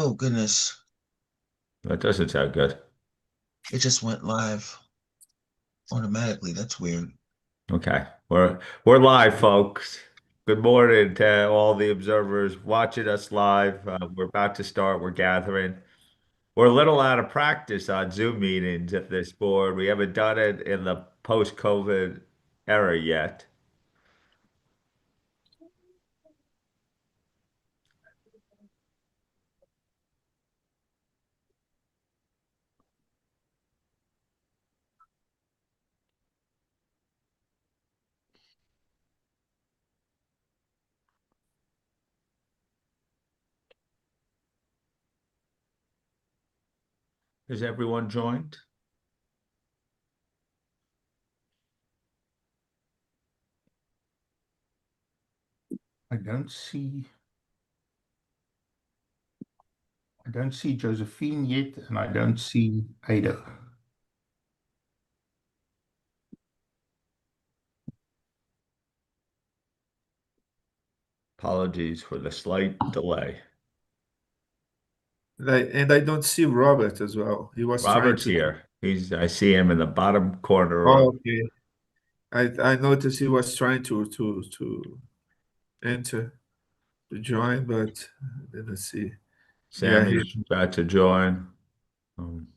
Oh goodness. That doesn't sound good. It just went live automatically. That's weird. Okay. We're live, folks. Good morning to all the observers watching us live. We're about to start. We're gathering. We're a little out of practice on Zoom meetings at this board. We haven't done it in the post-COVID era yet. Has everyone joined? I don't see I don't see Josephine yet, and I don't see Ada. Apologies for the slight delay. And I don't see Robert as well. He was trying Robert's to. here. I see him in the bottom corner of Oh, okay. I noticed he was trying to enter to join, but I didn't see. Yeah, he. Sammy's about to join. Um,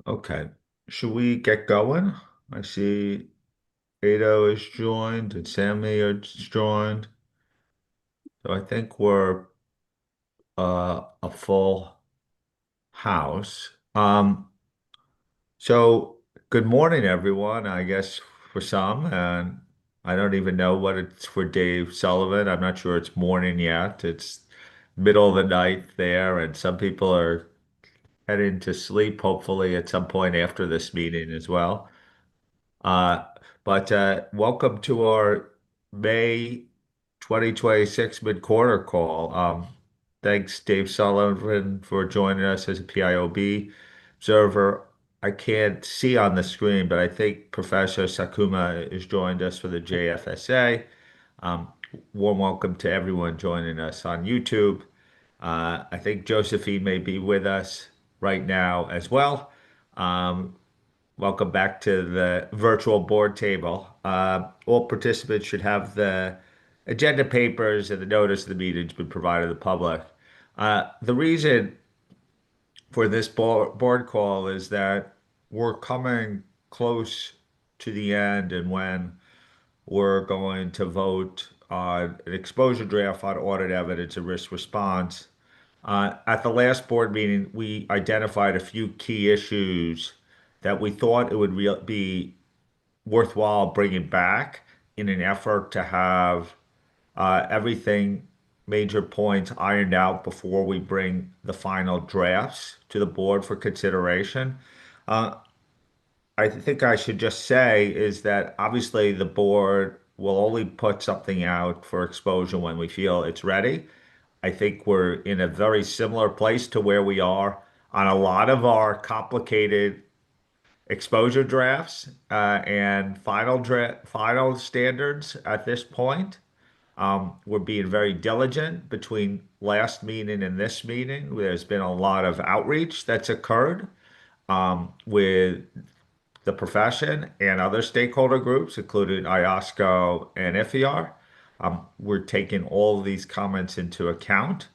okay. Should we get going? I see Ado is joined and Sammy is joined. So I think we're a full house. So good morning, everyone, I guess for some, and I don't even know what it's for Dave Sullivan. I'm not sure it's morning yet. It's middle of the night there, and some people are heading to sleep, hopefully at some point after this meeting as well. Uh, but welcome to our May 2026 mid-quarter call. Thanks, Dave Sullivan, for joining us as a PIOB observer. I can't see on the screen, but I think Professor Sakuma has joined us for the JFSA. Um, Warm welcome to everyone joining us on YouTube. I think Josephine may be with us right now as well. Um, Welcome back to the virtual board table. All participants should have the agenda papers and the notice of the meeting's been provided to the public. The reason for this board call is that we're coming close to the end and when we're going to vote on an exposure draft on audit evidence and risk response. At the last board meeting, we identified a few key issues that we thought it would be worthwhile bringing back in an effort to have everything, major points ironed out before we bring the final drafts to the board for consideration. Uh, I think I should just say is that obviously the board will only put something out for exposure when we feel it's ready. I think we're in a very similar place to where we are on a lot of our complicated exposure drafts and final standards at this point. We're being very diligent between last meeting and this meeting. There's been a lot of outreach that's occurred with the profession and other stakeholder groups, including IOSCO and IFIAR. We're taking all of these comments into account.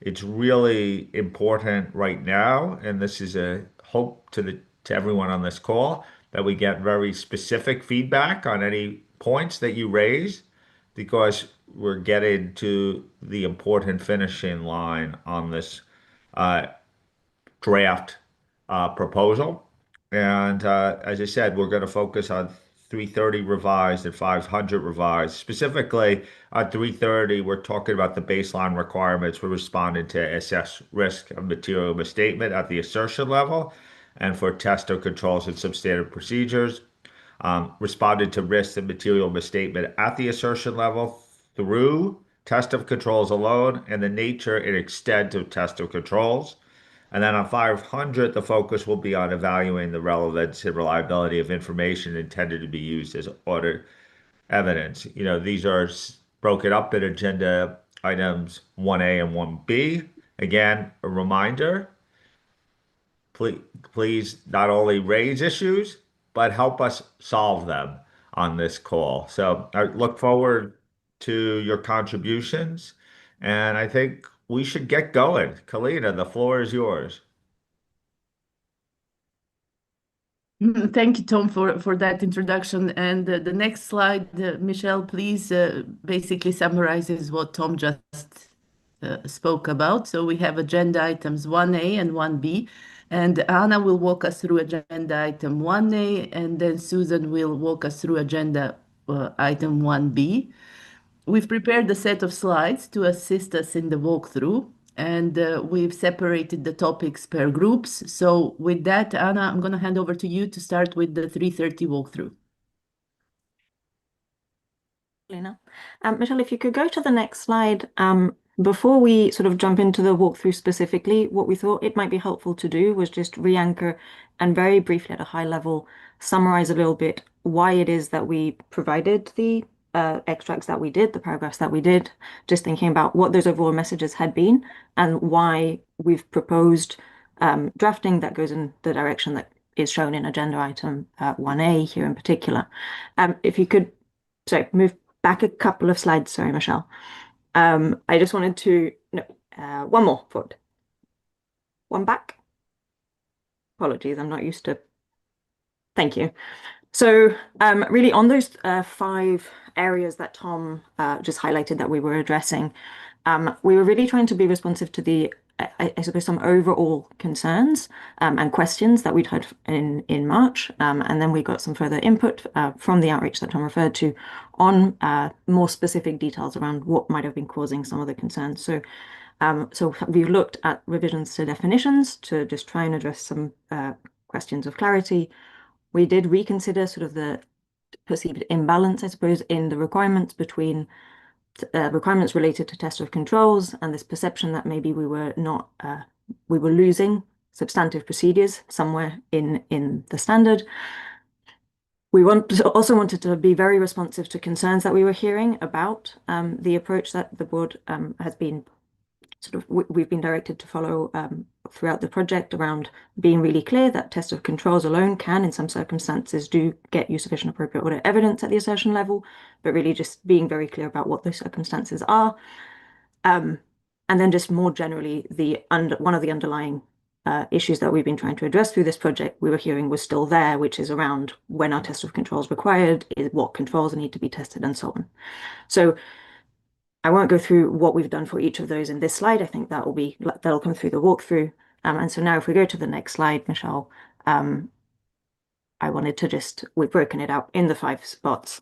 It's really important right now, and this is a hope to everyone on this call, that we get very specific feedback on any points that you raise, because we're getting to the important finishing line on this uh, draft proposal. And as I said, we're going to focus on 330 revised and 500 revised. Specifically, on 330, we're talking about the baseline requirements. We're responding to assess risk of material misstatement at the assertion level. and for test of controls and substandard procedures. Responded to risks and material misstatement at the assertion level through test of controls alone and the nature and extent of test of controls. And then on 500, the focus will be on evaluating the relevance and reliability of information intended to be used as audit evidence. These are broken up in agenda items 1A and 1B. Again, a reminder, please not only raise issues, but help us solve them on this call. So I look forward to your contributions, and I think we should get going. Kalina, the floor is yours. Thank you, Tom, for that introduction. And the next slide, Michelle, please, basically summarizes what Tom just spoke about. So we have agenda items 1A and 1B, and Anna will walk us through agenda item 1A, and then Susan will walk us through agenda item 1B. We've prepared a set of slides to assist us in the walkthrough, and we've separated the topics per groups. So with that, Anna, I'm going to hand over to you to start with the 3:30 walkthrough. Michelle, if you could go to the next slide. Before we sort of jump into the walkthrough specifically, what we thought it might be helpful to do was just re-anchor and very briefly at a high level summarize a little bit why it is that we provided the extracts that we did, the paragraphs that we did, just thinking about what those overall messages had been and why we've proposed drafting that goes in the direction that is shown in agenda item 1A here in particular. If you could, move back a couple of slides. Sorry, Michelle. I just wanted to, no, one more forward. One back. Apologies, I'm not used to, thank you. So really on those 5 areas that Tom just highlighted that we were addressing, we were really trying to be responsive to the, I suppose, some overall concerns and questions that we'd had in March. And then we got some further input from the outreach that Tom referred to on more specific details around what might have been causing some of the concerns. So we looked at revisions to definitions to just try and address some questions of clarity. We did reconsider sort of the perceived imbalance, I suppose, in the requirements between requirements related to test of controls and this perception that maybe we were not, we were losing substantive procedures somewhere in the standard. We also wanted to be very responsive to concerns that we were hearing about the approach that the board has been we've been directed to follow throughout the project around being really clear that test of controls alone can, in some circumstances, do get you sufficient appropriate audit evidence at the assertion level, but really just being very clear about what those circumstances are. And then just more generally, one of the underlying issues that we've been trying to address through this project we were hearing was still there, which is around when our test of controls required, what controls need to be tested, and so on. So I won't go through what we've done for each of those in this slide. I think that'll come through the walkthrough. And so now if we go to the next slide, Michelle, I wanted to we've broken it out in the 5 spots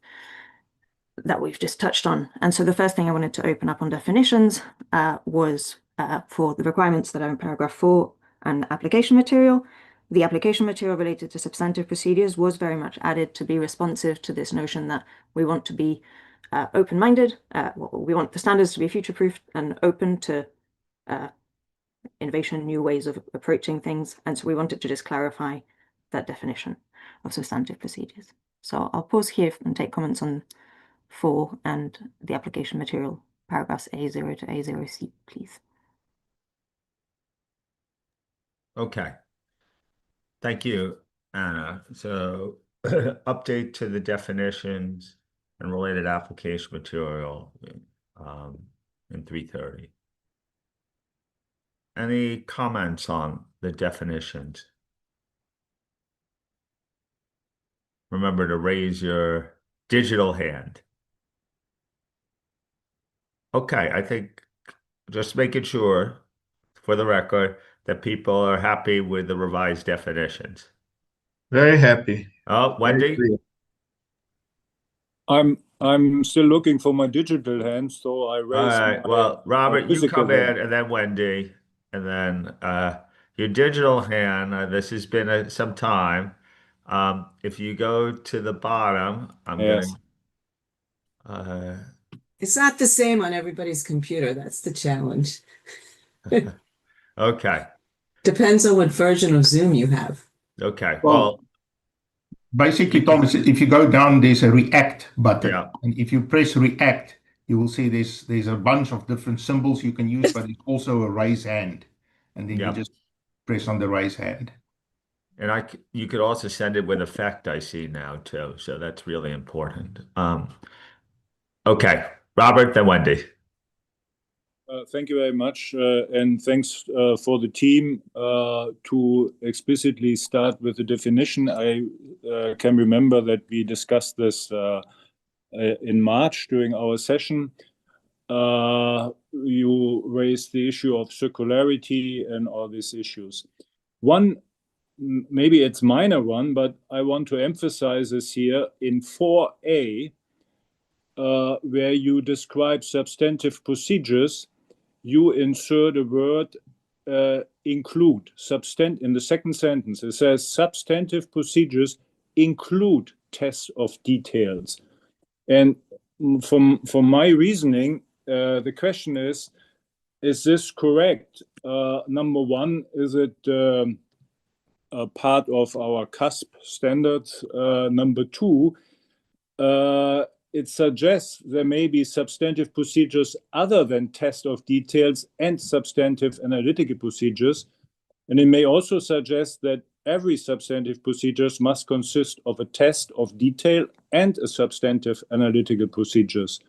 that we've just touched on. And so the first thing I wanted to open up on definitions was for the requirements that are in paragraph 4 and application material. The application material related to substantive procedures was very much added to be responsive to this notion that we want to be open-minded. We want the standards to be future-proof and open to innovation, new ways of approaching things. And so we wanted to just clarify that definition of substantive procedures. So I'll pause here and take comments on 4 and the application material, paragraphs A0 to A0C, please. Okay. Thank you, Anna. So update to the definitions and related application material in 3:30. Any comments on the definitions? Remember to raise your digital hand. Okay, I think just making sure for the record that people are happy with the revised definitions. Very happy. Oh, Wendy? I'm still looking for my digital hand, so I All raise right. my Well, Robert, you physical come in, hand. and then Wendy, and then your digital hand, this has been some time. If you go to the bottom, I'm Yes. gonna, It's not the same on everybody's computer. That's the challenge. okay, Depends on what version of Zoom you have. okay. Well, Well, basically, Thomas, if you go down, there's a react button. yeah, And if you press react, you will see there's a bunch of different symbols you can use, but it's also a raise hand. And then you yeah. just press on the raise hand. And you could also send it with effect, I see now too. So that's really important. Okay, Robert, then Wendy. Thank you very much, and thanks for the team to explicitly start with the definition. I can remember that we discussed this in March during our session. You raised the issue of circularity and all these issues. One, maybe it's minor one, but I want to emphasize this here in 4A, where you describe substantive procedures. You insert a word include in the second sentence. It says substantive procedures include tests of details. And from my reasoning, the question is this correct? Number one, is it a part of our CASP standards? Number two, it suggests there may be substantive procedures other than test of details and substantive analytical procedures. And it may also suggest that every substantive procedures must consist of a test of detail and a substantive analytical procedures.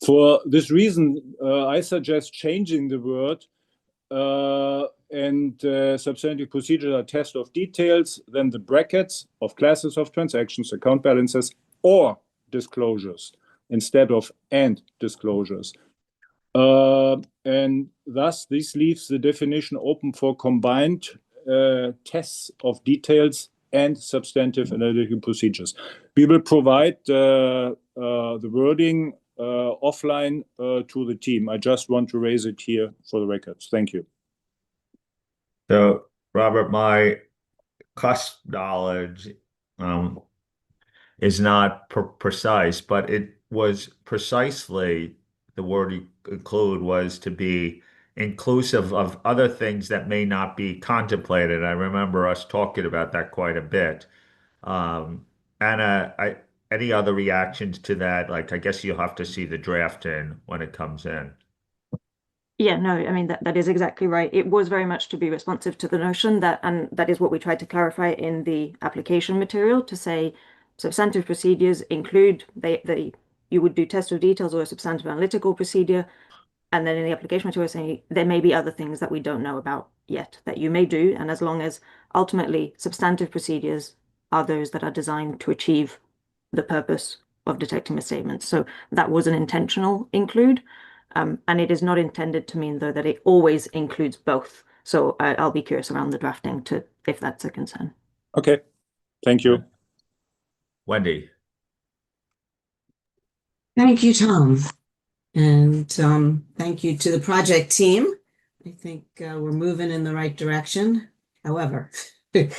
For this reason, I suggest changing the word and substantive procedures are test of details, then the brackets of classes of transactions, account balances, or disclosures instead of and disclosures. And thus, this leaves the definition open for combined tests of details and substantive analytical procedures. We will provide the wording offline to the team. I just want to raise it here for the records. Thank you. So, Robert, my CASP knowledge is not precise, but it was precisely the word include was to be inclusive of other things that may not be contemplated. I remember us talking about that quite a bit. Anna, any other reactions to that? Like, I guess you'll have to see the draft in when it comes in. Yeah, no, I mean, that is exactly right. It was very much to be responsive to the notion that, and that is what we tried to clarify in the application material, to say substantive procedures include, you would do test of details or a substantive analytical procedure. And then in the application material saying there may be other things that we don't know about yet that you may do. And as long as ultimately substantive procedures are those that are designed to achieve the purpose of detecting misstatements. So that was an intentional include. And it is not intended to mean, though, that it always includes both. So I'll be curious around the drafting to if that's a concern. Okay, thank you. Wendy. Thank you, Tom. And thank you to the project team. I think we're moving in the right direction. However, the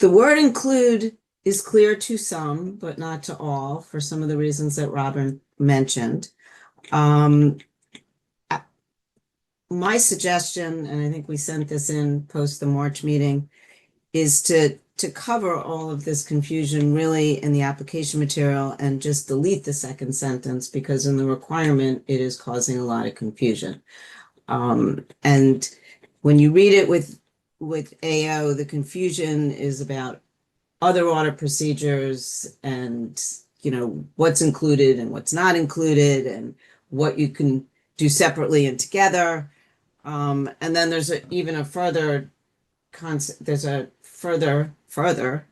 word include is clear to some, but not to all, for some of the reasons that Robin mentioned. My suggestion, and I think we sent this in post the March meeting, is to cover all of this confusion really in the application material and just delete the second sentence, because in the requirement, it is causing a lot of confusion. And when you read it with AO, the confusion is about other audit procedures and, you know, what's included and what's not included and what you can do separately and together. And then there's even a further concept, there's a further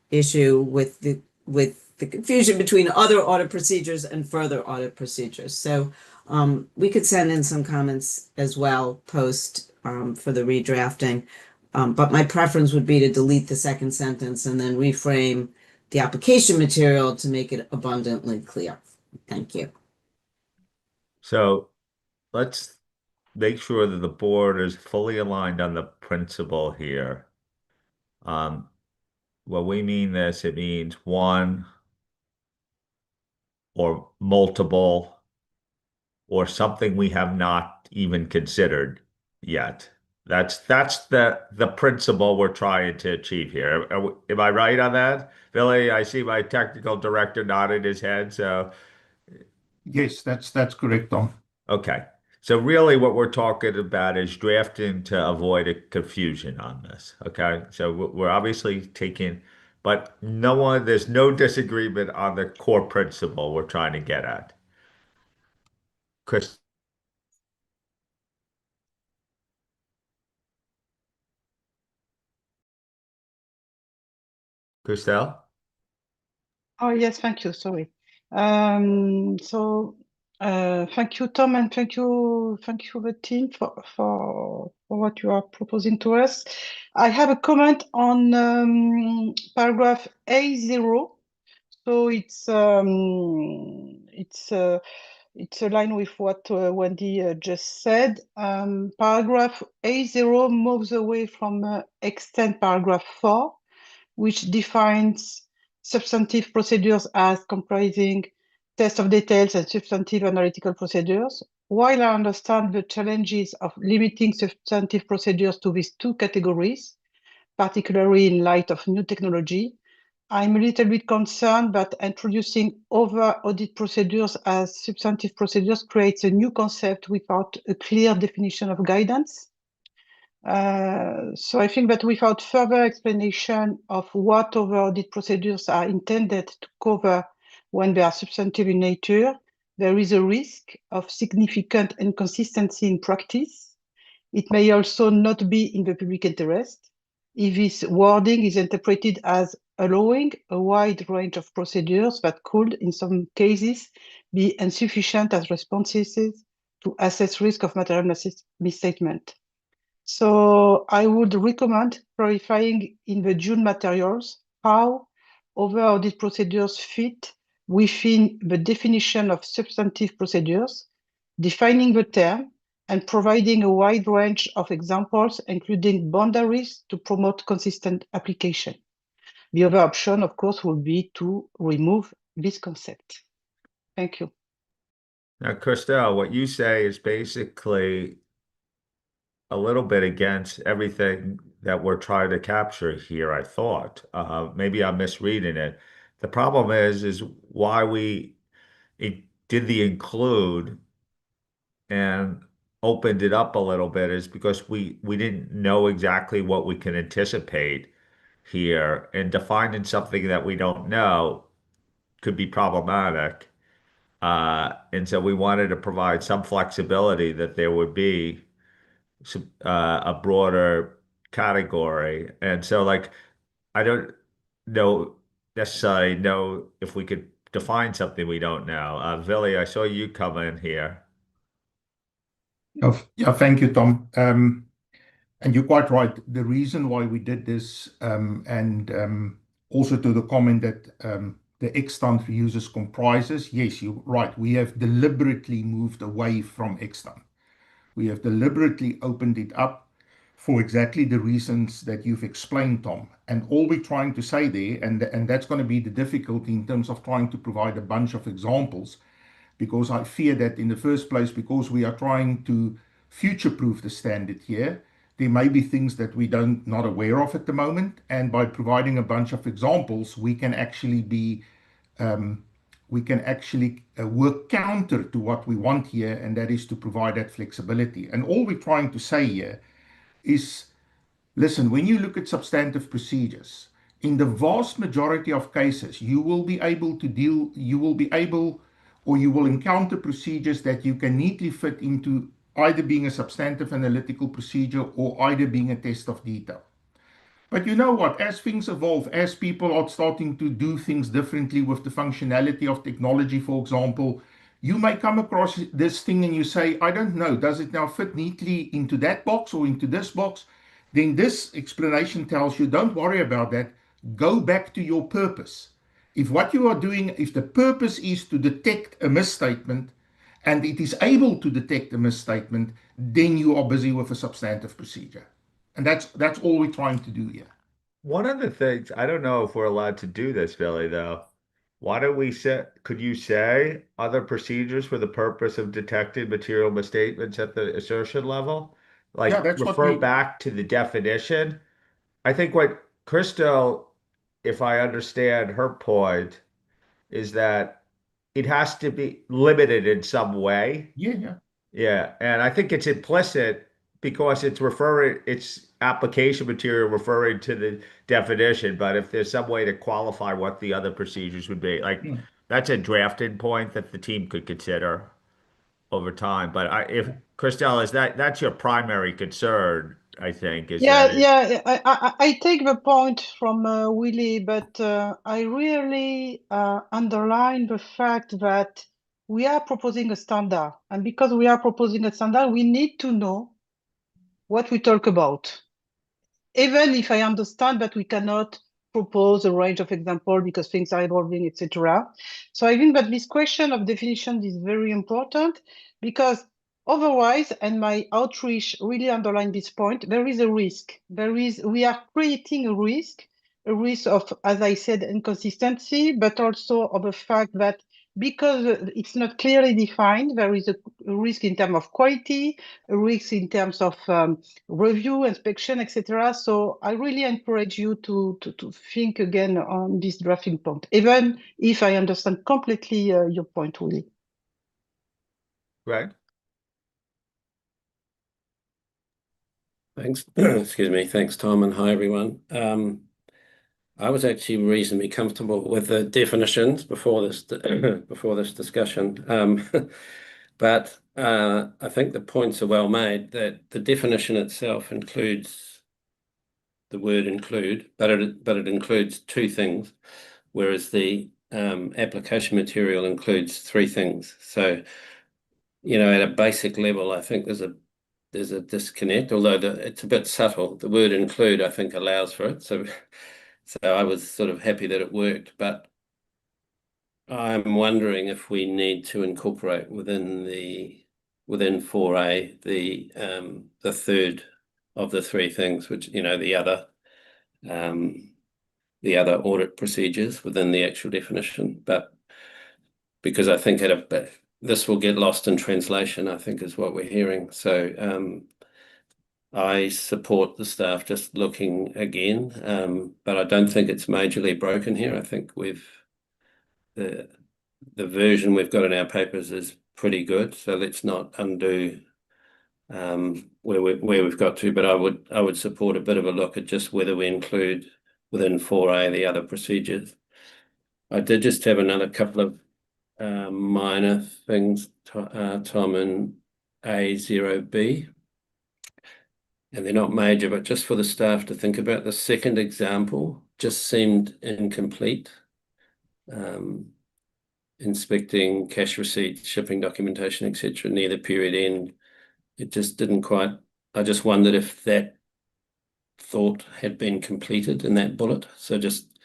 issue with the confusion between other audit procedures and further audit procedures. So we could send in some comments as well post for the redrafting. But my preference would be to delete the second sentence and then reframe the application material to make it abundantly clear. Thank you. So let's make sure that the board is fully aligned on the principle here. When we mean this, it means one or multiple or something we have not even considered yet. That's the principle we're trying to achieve here. Am I right on that? Billy, I see my technical director nodded his head, so Yes, that's correct, Tom. okay. So really what we're talking about is drafting to avoid a confusion on this. Okay. So we're obviously taking, but there's no disagreement on the core principle we're trying to get at. Chris, Christelle? Oh, yes, thank you. Sorry. Thank you, Tom, and thank you the team for what you are proposing to us. I have a comment on paragraph A0. So it's aligned with what Wendy just said. Paragraph A0 moves away from extend paragraph 4, which defines substantive procedures as comprising test of details and substantive analytical procedures. While I understand the challenges of limiting substantive procedures to these two categories, particularly in light of new technology, I'm a little bit concerned that introducing other audit procedures as substantive procedures creates a new concept without a clear definition of guidance. So I think that without further explanation of what other audit procedures are intended to cover when they are substantive in nature, there is a risk of significant inconsistency in practice. It may also not be in the public interest if this wording is interpreted as allowing a wide range of procedures that could, in some cases, be insufficient as responses to assess risk of material misstatement. So I would recommend clarifying in the June materials how other audit procedures fit within the definition of substantive procedures, defining the term, and providing a wide range of examples, including boundaries to promote consistent application. The other option, of course, would be to remove this concept. Thank you. Now, Christelle, what you say is basically a little bit against everything that we're trying to capture here, I thought. Maybe I'm misreading it. The problem is why did the include and opened it up a little bit is because we didn't know exactly what we can anticipate here, and defining something that we don't know could be problematic. And so we wanted to provide some flexibility that there would be a broader category. And so, like, I don't know necessarily know if we could define something we don't know. Villy, I saw you come in here. Yeah, thank you, Tom. And you're quite right. The reason why we did this, and also to the comment that the extant users comprises, yes, you're right. We have deliberately moved away from extant. We have deliberately opened it up for exactly the reasons that you've explained, Tom. And all we're trying to say there, and that's going to be the difficulty in terms of trying to provide a bunch of examples, because I fear that in the first place, because we are trying to future-proof the standard here, there may be things that we not aware of at the moment. And by providing a bunch of examples, we can actually work counter to what we want here, and that is to provide that flexibility. And all we're trying to say here is, listen, when you look at substantive procedures, in the vast majority of cases, you will encounter procedures that you can neatly fit into either being a substantive analytical procedure or either being a test of detail. But you know what? As things evolve, as people are starting to do things differently with the functionality of technology, for example, you may come across this thing and you say, I don't know, does it now fit neatly into that box or into this box? Then this explanation tells you, don't worry about that. Go back to your purpose. If what you are doing, if the purpose is to detect a misstatement, and it is able to detect a misstatement, then you are busy with a substantive procedure. And that's all we're trying to do here. One of the things, I don't know if we're allowed to do this, Billy, though. Why don't we could you say other procedures for the purpose of detecting material misstatements at the assertion level? Like Yeah, that's what refer we. back to the definition. I think what Crystal, if I understand her point, is that it has to be limited in some way. Yeah. Yeah, and I think it's implicit because it's application material referring to the definition, but if there's some way to qualify what the other procedures would be, like Yeah. that's a drafting point that the team could consider over time. But if Christelle, that's your primary concern, I think, is that I take the point from Willie, but I really underline the fact that we are proposing a standard, and because we are proposing a standard, we need to know what we talk about. Even if I understand that we cannot propose a range of examples because things are evolving, etc. So I think that this question of definition is very important because otherwise, and my outreach really underlined this point, there is a risk. We are creating a risk of, as I said, inconsistency, but also of the fact that because it's not clearly defined, there is a risk in terms of quality, a risk in terms of review, inspection, etc. So I really encourage you to think again on this drafting point, even if I understand completely your point, Willie. right. Thanks. Excuse me. Thanks, Tom, and hi, everyone. I was actually reasonably comfortable with the definitions before this before this discussion, but I think the points are well made that the definition itself includes the word include, but it includes two things, whereas the application material includes three things. So, at a basic level, I think there's a disconnect, although it's a bit subtle. The word include, I think, allows for it. So I was sort of happy that it worked, but I'm wondering if we need to incorporate within 4A the third of the three things, which the other audit procedures within the actual definition, but because I think this will get lost in translation, I think is what we're hearing. So I support the staff just looking again, but I don't think it's majorly broken here. I think the version we've got in our papers is pretty good. So let's not undo where we've got to. But I would support a bit of a look at just whether we include within 4A the other procedures. I did just have another couple of minor things, Tom, in A0B. And they're not major, but just for the staff to think about. The second example just seemed incomplete. Inspecting cash receipts, shipping documentation, etc., near the period end. It just didn't quite. I just wondered if that thought had been completed in that bullet. So just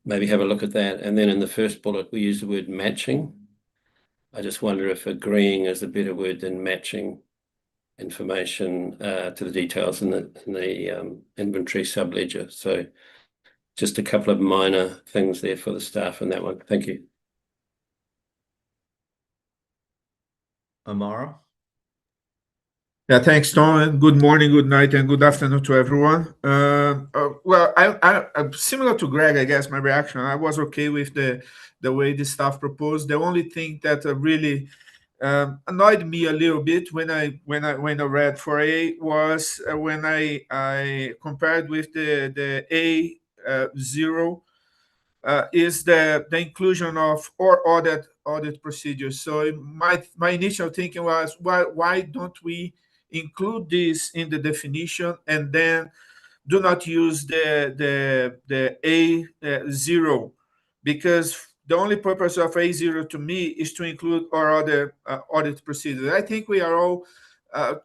maybe have a look at that. And then in the first bullet, we use the word matching. I just wonder if agreeing is a better word than matching information to the details in the inventory subledger. So just a couple of minor things there for the staff in that one. Thank you. Amaro? Yeah, thanks, Tom, and good morning, good night, and good afternoon to everyone. Well, I'm similar to Greg, I guess. My reaction, I was okay with the way the staff proposed. The only thing that really annoyed me a little bit when I read 4A was when I compared with the A0 is the inclusion of or audit procedures. So my initial thinking was why don't we include this in the definition and then do not use the A0, because the only purpose of A0 to me is to include our other audit procedures. I think we are all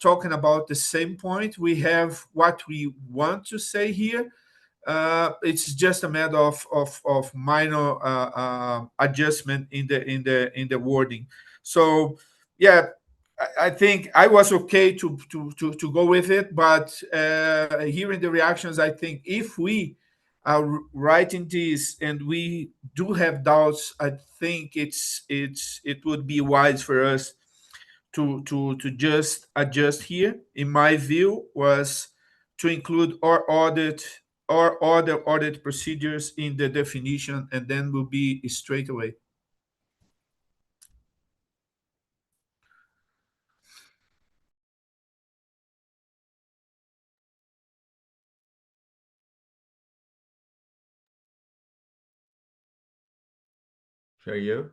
talking about the same point. We have what we want to say here. It's just a matter of minor adjustment in the wording. So yeah, I think I was okay to go with it, but hearing the reactions, I think if we are writing this and we do have doubts, I think it would be wise for us to just adjust here. In my view, was to include or audit or other audit procedures in the definition, and then we'll be straight away. Show you.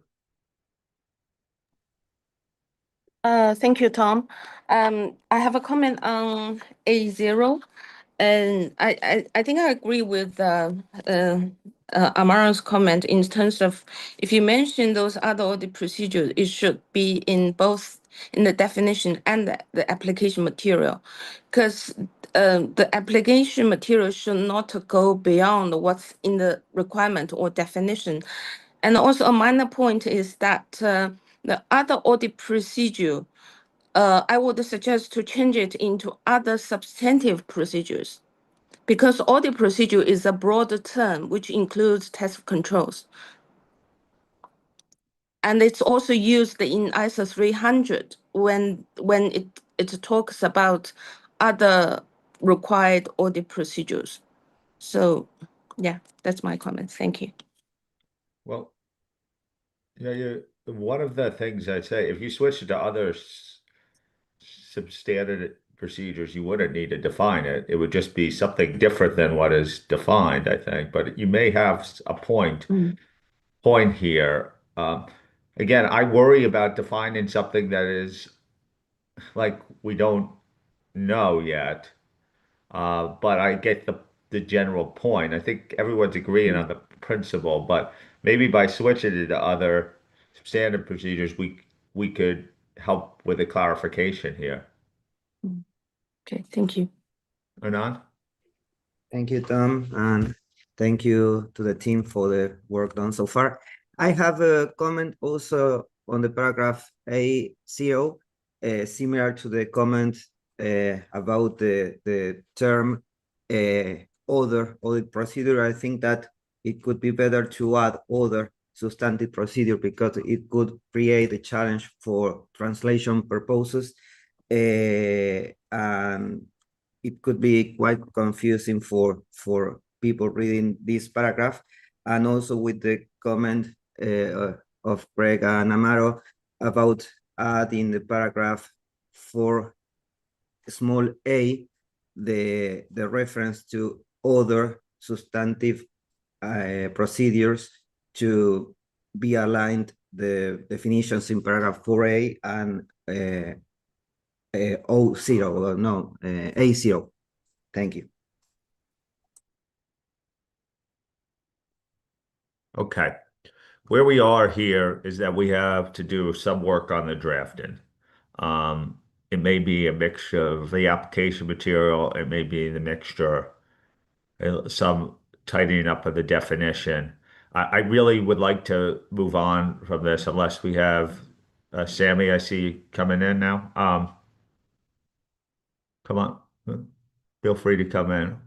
Thank you, Tom. I have a comment on A0, and I think I agree with Amaro's comment in terms of if you mention those other audit procedures, it should be in both in the definition and the application material, because the application material should not go beyond what's in the requirement or definition. And also a minor point is that the other audit procedure, I would suggest to change it into other substantive procedures, because audit procedure is a broader term which includes test controls. And it's also used in ISO 300 when it talks about other required audit procedures. So yeah, that's my comment. Thank you. Well, yeah, one of the things I'd say, if you switch to other substandard procedures, you wouldn't need to define it. It would just be something different than what is defined, I think. But you may have a point here. Again, I worry about defining something that is like we don't know yet. But I get the general point. I think everyone's agreeing on the principle, but maybe by switching it to other standard procedures, we could help with a clarification here. Okay, thank you. Anand? Thank you, Tom, and thank you to the team for the work done so far. I have a comment also on the paragraph A0, similar to the comment about the term other audit procedure. I think that it could be better to add other substantive procedure because it could create a challenge for translation purposes, and it could be quite confusing for people reading this paragraph. And also with the comment of Greg and Amaro about adding the paragraph for small a, the reference to other substantive procedures to be aligned the definitions in paragraph 4A and A0. Thank you. Okay. Where we are here is that we have to do some work on the drafting. It may be a mixture of the application material, it may be the mixture, some tightening up of the definition. I really would like to move on from this unless we have Sammy, I see coming in now. Come on, feel free to come in.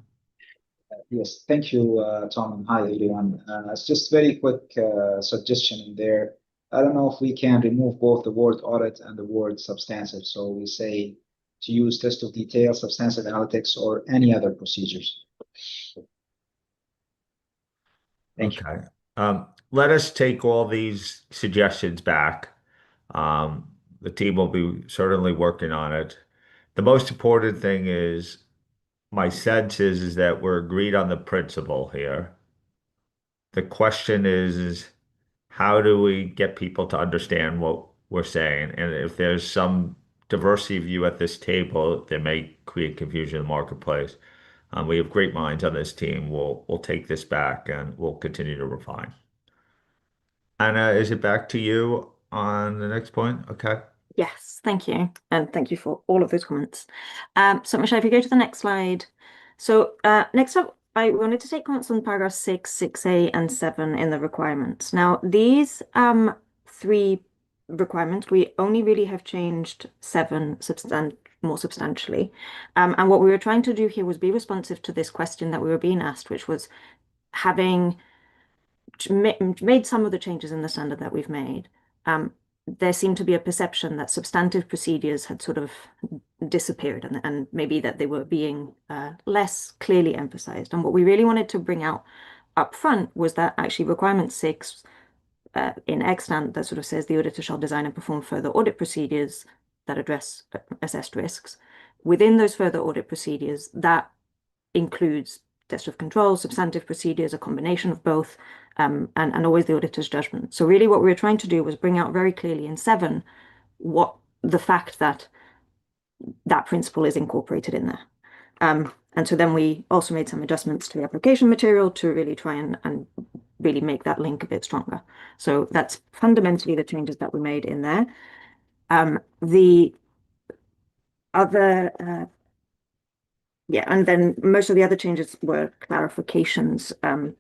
Yes, thank you, Tom, and hi, everyone. It's just very quick suggestion in there. I don't know if we can remove both the word audit and the word substantive. So we say to use test of detail, substantive analytics, or any other procedures. Thank you. Okay. Let us take all these suggestions back. The team will be certainly working on it. The most important thing is, my sense is that we're agreed on the principle here. The question is how do we get people to understand what we're saying? And if there's some diversity of view at this table, that may create confusion in the marketplace. We have great minds on this team. We'll take this back and we'll continue to refine. Anna, is it back to you on the next point? Okay. Yes, thank you. And thank you for all of those comments. So Michelle, if you go to the next slide. So next up, I wanted to take comments on paragraph 6, 6A, and 7 in the requirements. Now, these three requirements. We only really have changed 7 more substantially. And what we were trying to do here was be responsive to this question that we were being asked, which was having made some of the changes in the standard that we've made. There seemed to be a perception that substantive procedures had sort of disappeared and maybe that they were being less clearly emphasized. And what we really wanted to bring out up front was that actually requirement 6 in extant that sort of says the auditor shall design and perform further audit procedures that address assessed risks. Within those further audit procedures, that includes test of control, substantive procedures, a combination of both, and always the auditor's judgment. So really what we were trying to do was bring out very clearly in 7 what the fact that that principle is incorporated in there. And so then we also made some adjustments to the application material to really try and really make that link a bit stronger. So that's fundamentally the changes that we made in there. The other, yeah, and then most of the other changes were clarifications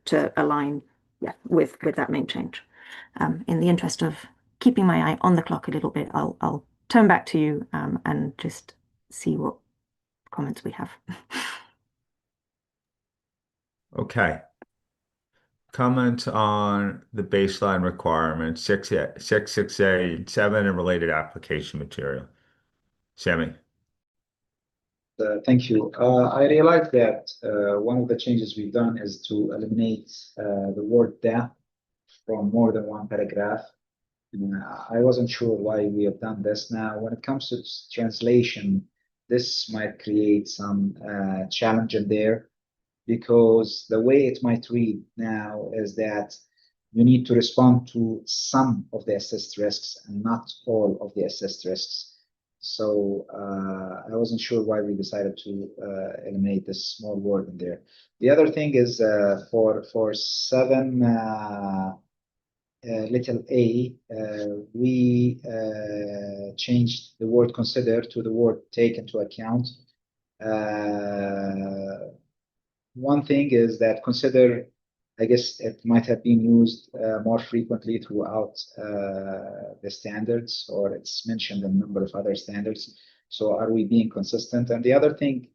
to align, yeah, with that main change. In the interest of keeping my eye on the clock a little bit, I'll turn back to you and just see what comments we have. Okay. Comment on the baseline requirements, 668, 7 and related application material. Sammy. Thank you. I realized that one of the changes we've done is to eliminate the word that from more than one paragraph. I wasn't sure why we have done this. Now, when it comes to translation, this might create some challenge in there, because the way it might read now is that you need to respond to some of the assessed risks and not all of the assessed risks. So I wasn't sure why we decided to eliminate this small word in there. The other thing is for 7 little a, we changed the word consider to the word take into account. One thing is that consider, I guess it might have been used more frequently throughout the standards, or it's mentioned in a number of other standards. So are we being consistent? And the other thing,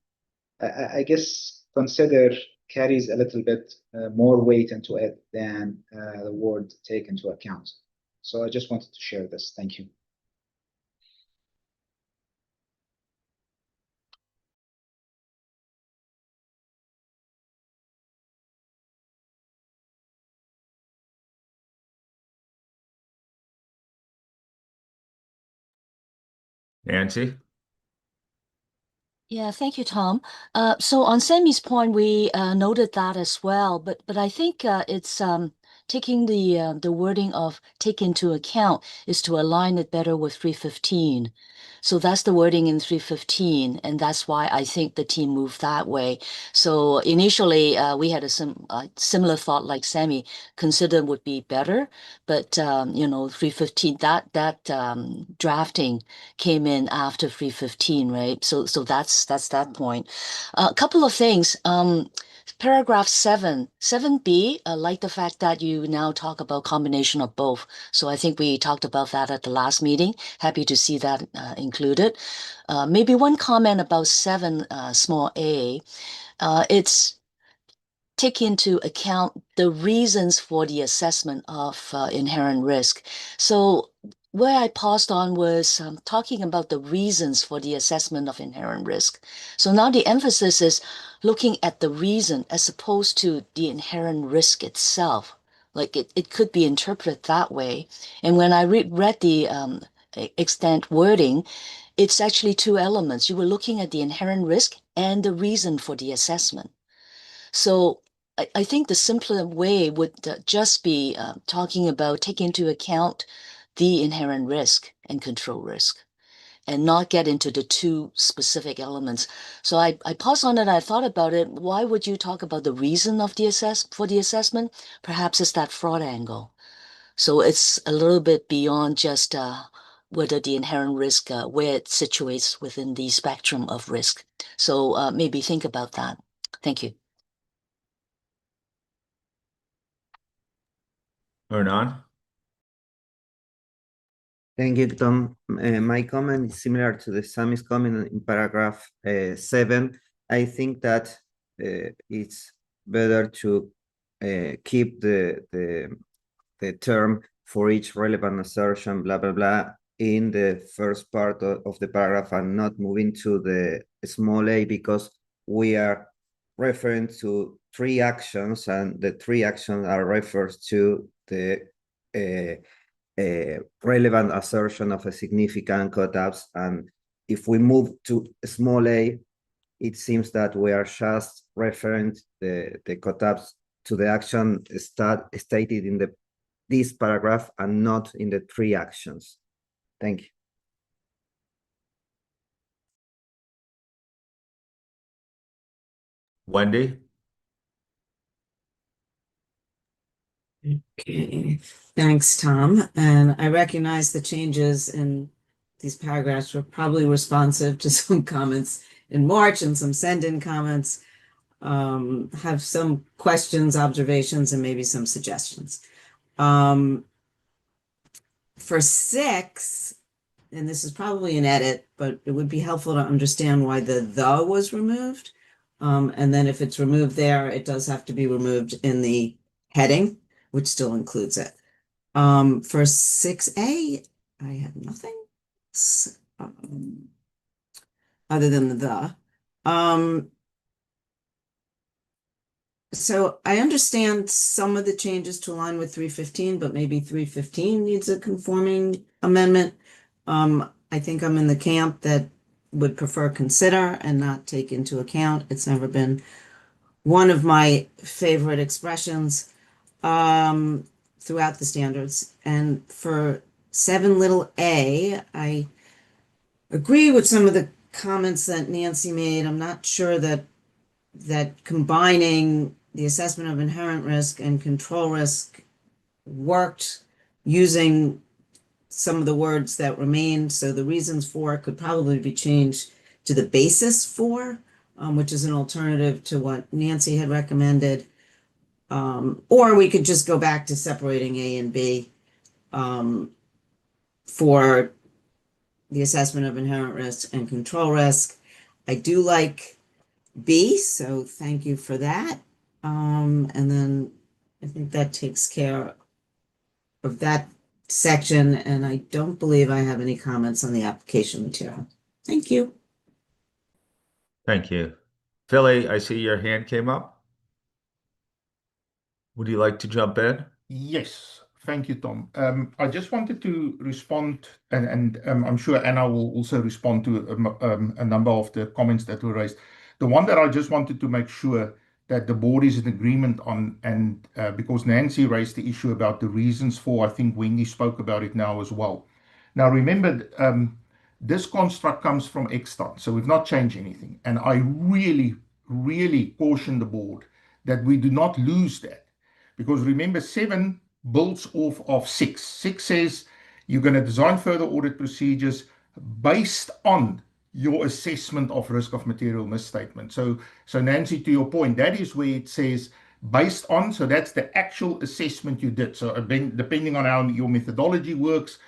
I guess consider carries a little bit more weight into it than the word take into account. So I just wanted to share this. Thank you. Nancy? Yeah, thank you, Tom. So on Sammy's point, we noted that as well, but I think it's taking the wording of take into account is to align it better with 315. So that's the wording in 315, and that's why I think the team moved that way. So initially, we had a similar thought like Sammy, consider would be better, but 315 that drafting came in after 315, right? So that's that point. A couple of things. Paragraph 7b, I like the fact that you now talk about combination of both. So I think we talked about that at the last meeting. Happy to see that included. Maybe one comment about 7 small a. It's take into account the reasons for the assessment of inherent risk. So where I paused on was talking about the reasons for the assessment of inherent risk. So now the emphasis is looking at the reason as opposed to the inherent risk itself. Like it could be interpreted that way. And when I read the extant wording, it's actually 2 elements. You were looking at the inherent risk and the reason for the assessment. So I think the simpler way would just be talking about taking into account the inherent risk and control risk and not get into the 2 specific elements. So I paused on it, I thought about it. Why would you talk about the reason of the assessment? Perhaps it's that fraud angle. So it's a little bit beyond just whether the inherent risk, where it situates within the spectrum of risk. So maybe think about that. Thank you. Hernan? Thank you, Tom. My comment is similar to the Sammy's comment in paragraph 7. I think that it's better to keep the term for each relevant assertion, blah, blah, blah, in the first part of the paragraph and not moving to the small a, because we are referring to 3 actions, and the 3 actions are refers to the relevant assertion of a significant cutups. And if we move to small a, it seems that we are just referring the cutups to the action stated in this paragraph and not in the 3 actions. Thank you. Wendy? Okay, thanks, Tom. And I recognize the changes in these paragraphs were probably responsive to some comments in March and some send-in comments. Have some questions, observations, and maybe some suggestions. For 6, and this is probably an edit, but it would be helpful to understand why the was removed. And then if it's removed there, it does have to be removed in the heading, which still includes it. For 6A, I have nothing other than the. So I understand some of the changes to align with 315, but maybe 315 needs a conforming amendment. I think I'm in the camp that would prefer consider and not take into account. It's never been one of my favorite expressions throughout the standards. And for 7a, I agree with some of the comments that Nancy made. I'm not sure that combining the assessment of inherent risk and control risk worked using some of the words that remained. So the reasons for could probably be changed to the basis for, which is an alternative to what Nancy had recommended. Or we could just go back to separating A and B for the assessment of inherent risk and control risk. I do like B, so thank you for that. And then I think that takes care of that section, and I don't believe I have any comments on the application material. Thank you. Thank you. Philly, I see your hand came up. Would you like to jump in? Yes, thank you, Tom. I just wanted to respond, and I'm sure Anna will also respond to a number of the comments that were raised. The one that I just wanted to make sure that the board is in agreement on, and because Nancy raised the issue about the reasons for, I think Wendy spoke about it now as well. Now, remember, this construct comes from extant, so we've not changed anything. And I really, really caution the board that we do not lose that. Because remember, 7 builds off of 6. 6 says you're going to design further audit procedures based on your assessment of risk of material misstatement. So Nancy, to your point, that is where it says based on, so that's the actual assessment you did. So depending on how your methodology works,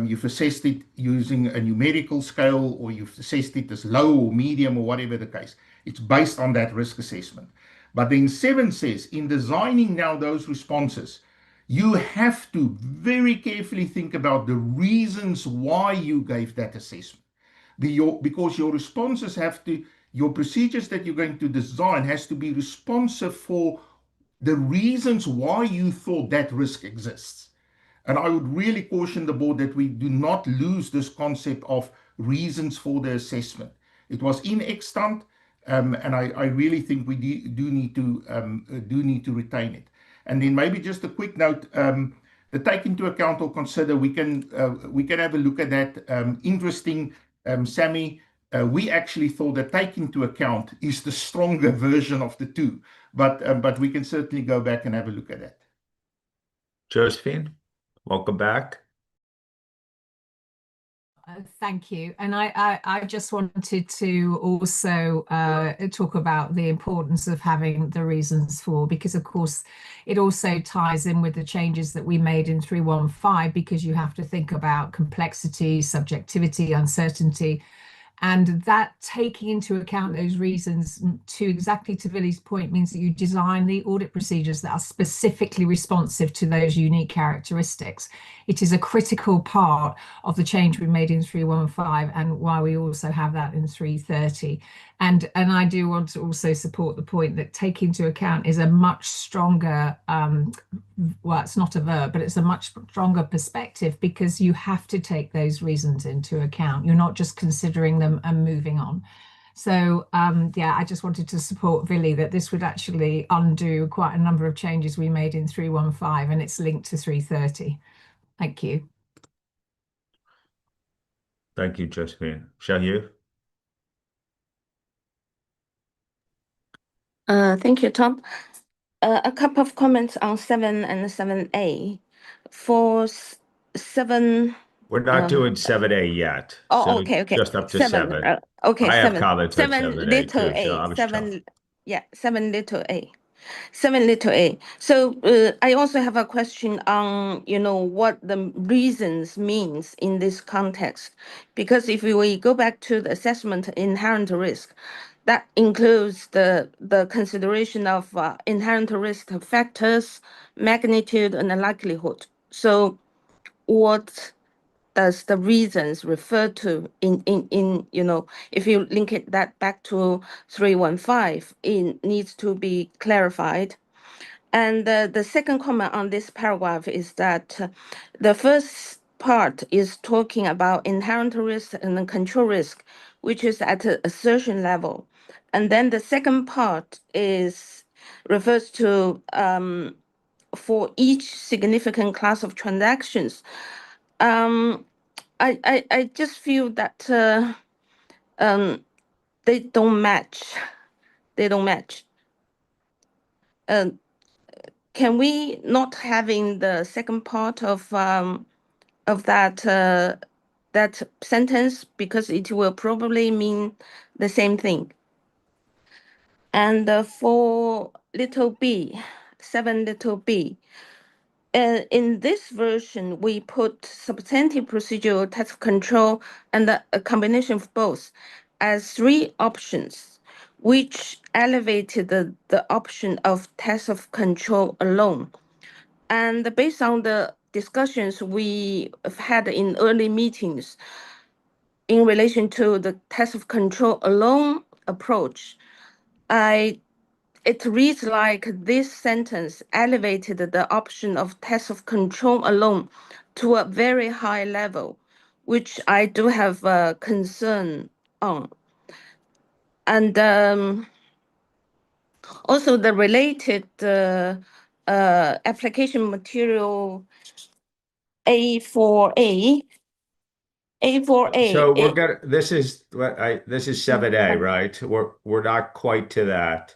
you've assessed it using a numerical scale, or you've assessed it as low or medium or whatever the case. It's based on that risk assessment. But then 7 says, in designing now those responses, you have to very carefully think about the reasons why you gave that assessment. Because your responses have to, your procedures that you're going to design has to be responsive for the reasons why you thought that risk exists. And I would really caution the board that we do not lose this concept of reasons for the assessment. It was in extant, and I really think we do need to retain it. And then maybe just a quick note: the take into account or consider. We can have a look at that. Interesting, Sammy. We actually thought that take into account is the stronger version of the two, but we can certainly go back and have a look at that. Josephine, welcome back. Thank you. And I just wanted to also talk about the importance of having the reasons for, because of course it also ties in with the changes that we made in 315, because you have to think about complexity, subjectivity, uncertainty. And that taking into account those reasons exactly to Billy's point means that you design the audit procedures that are specifically responsive to those unique characteristics. It is a critical part of the change we made in 315 and why we also have that in 330. And I do want to also support the point that take into account is a much stronger, well, it's not a verb, but it's a much stronger perspective, because you have to take those reasons into account. You're not just considering them and moving on. So yeah, I just wanted to support Billy that this would actually undo quite a number of changes we made in 315, and it's linked to 330. Thank you. Thank you, Josephine. Shahir? Thank you, Tom. A couple of comments on 7 and 7A. For 7. We're not doing 7A yet. Oh, so okay. Just up to 7. 7. Okay, I have 7. comments on 7 7A little too, so a. I was 7, yeah, 7 little a. 7 little a. So I also have a question on, what the reasons means in this context. Because if we go back to the assessment inherent risk, that includes the consideration of inherent risk factors, magnitude, and the likelihood. So what does the reasons refer to in if you link that back to 315, it needs to be clarified. And the second comment on this paragraph is that the first part is talking about inherent risk and the control risk, which is at the assertion level. And then the second part refers to for each significant class of transactions. I just feel that they don't match. They don't match. Can we not having the second part of that sentence, because it will probably mean the same thing. And for little b, 7 little b, in this version, we put substantive procedural test of control and a combination of both as 3 options, which elevated the option of test of control alone. And based on the discussions we have had in early meetings in relation to the test of control alone approach, it reads like this sentence elevated the option of test of control alone to a very high level, which I do have a concern on. And also the related application material A4A. A4A. So this is 7A, right? We're not quite to that.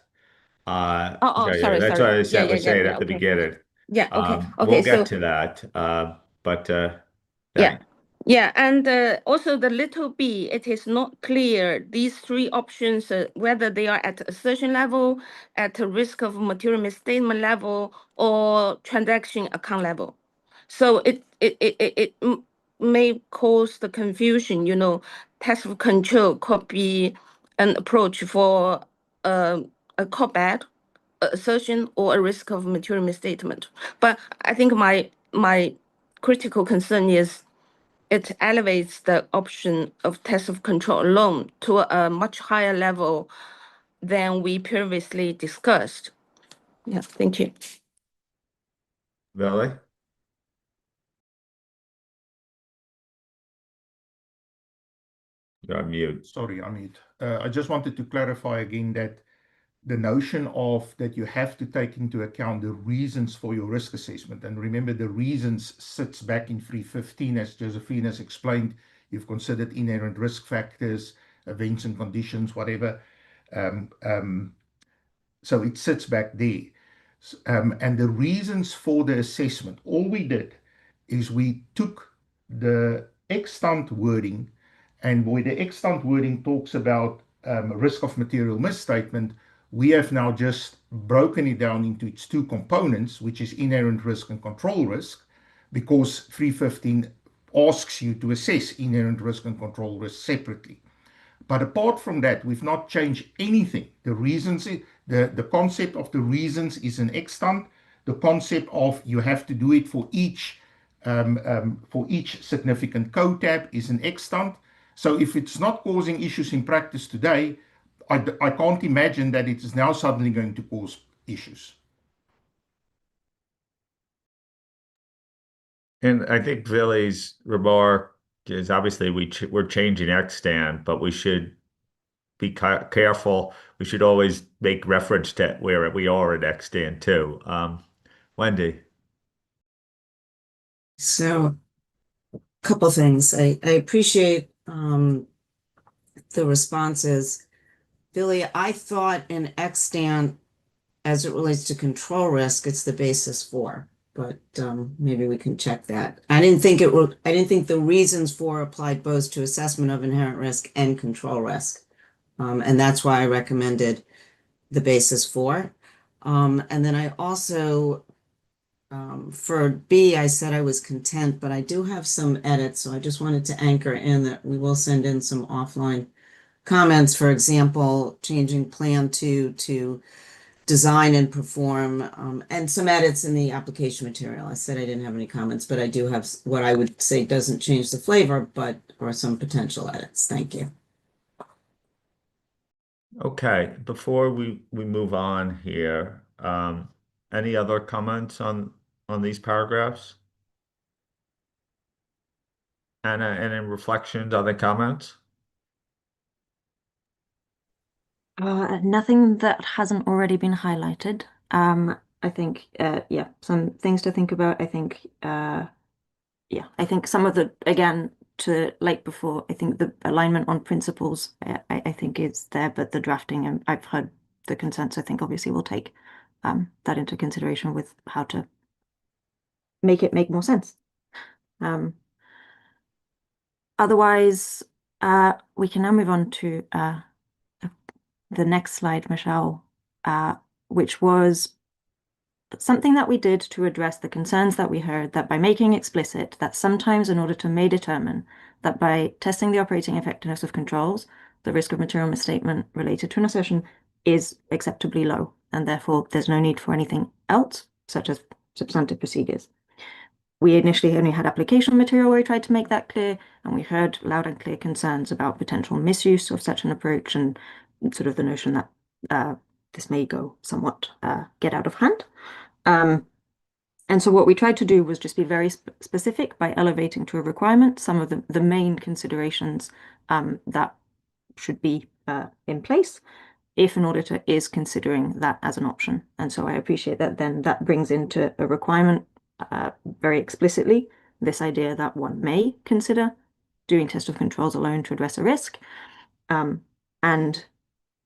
Sorry. That's what I was saying at the Okay. beginning. Yeah, okay. We'll get to that. But yeah, and also the little b, it is not clear these 3 options whether they are at assertion level, at a risk of material misstatement level, or transaction account level. So it may cause the confusion. Test of control could be an approach for a callback, assertion, or a risk of material misstatement. But I think my critical concern is it elevates the option of test of control alone to a much higher level than we previously discussed. Yeah, thank you. Billy? You're on mute. Sorry, on mute. I just wanted to clarify again that the notion of that you have to take into account the reasons for your risk assessment. And remember, the reasons sits back in 315, as Josephine has explained. You've considered inherent risk factors, events and conditions, whatever. So it sits back there. And the reasons for the assessment, all we did is we took the extant wording, and where the extant wording talks about risk of material misstatement, we have now just broken it down into its two components, which is inherent risk and control risk, because 315 asks you to assess inherent risk and control risk separately. But apart from that, we've not changed anything. The reasons, the concept of the reasons is an extant. The concept of you have to do it for each significant code tab is an extant. So if it's not causing issues in practice today, I can't imagine that it is now suddenly going to cause issues. And I think Billy's remark is obviously we're changing extant, but we should be careful. We should always make reference to where we are at extant too. Wendy. So, a couple things. I appreciate the responses. Billy, I thought in extant, as it relates to control risk, it's the basis for, but maybe we can check that. I didn't think the reasons for applied both to assessment of inherent risk and control risk. And that's why I recommended the basis for. And then I also, for B, I said I was content, but I do have some edits. So I just wanted to anchor in that we will send in some offline comments, for example, changing plan to design and perform, and some edits in the application material. I said I didn't have any comments, but I do have what I would say doesn't change the flavor, but or some potential edits. Thank you. Okay, before we move on here, any other comments on these paragraphs? Anna, any reflections on the comments? Nothing that hasn't already been highlighted. I think, yeah, some things to think about. I think, yeah, I think some of the, again, like before, I think the alignment on principles, I think is there, but the drafting, and I've heard the concerns. I think obviously we'll take that into consideration with how to make it make more sense. Otherwise, we can now move on to the next slide, Michelle, which was something that we did to address the concerns that we heard, that by making explicit that sometimes an auditor may determine that by testing the operating effectiveness of controls, the risk of material misstatement related to an assertion is acceptably low, and therefore there's no need for anything else, such as substantive procedures. We initially only had application material where we tried to make that clear, and we heard loud and clear concerns about potential misuse of such an approach and sort of the notion that this may go somewhat get out of hand. And so what we tried to do was just be very specific by elevating to a requirement some of the main considerations that should be in place if an auditor is considering that as an option. And so I appreciate that then that brings into a requirement very explicitly this idea that one may consider doing test of controls alone to address a risk. And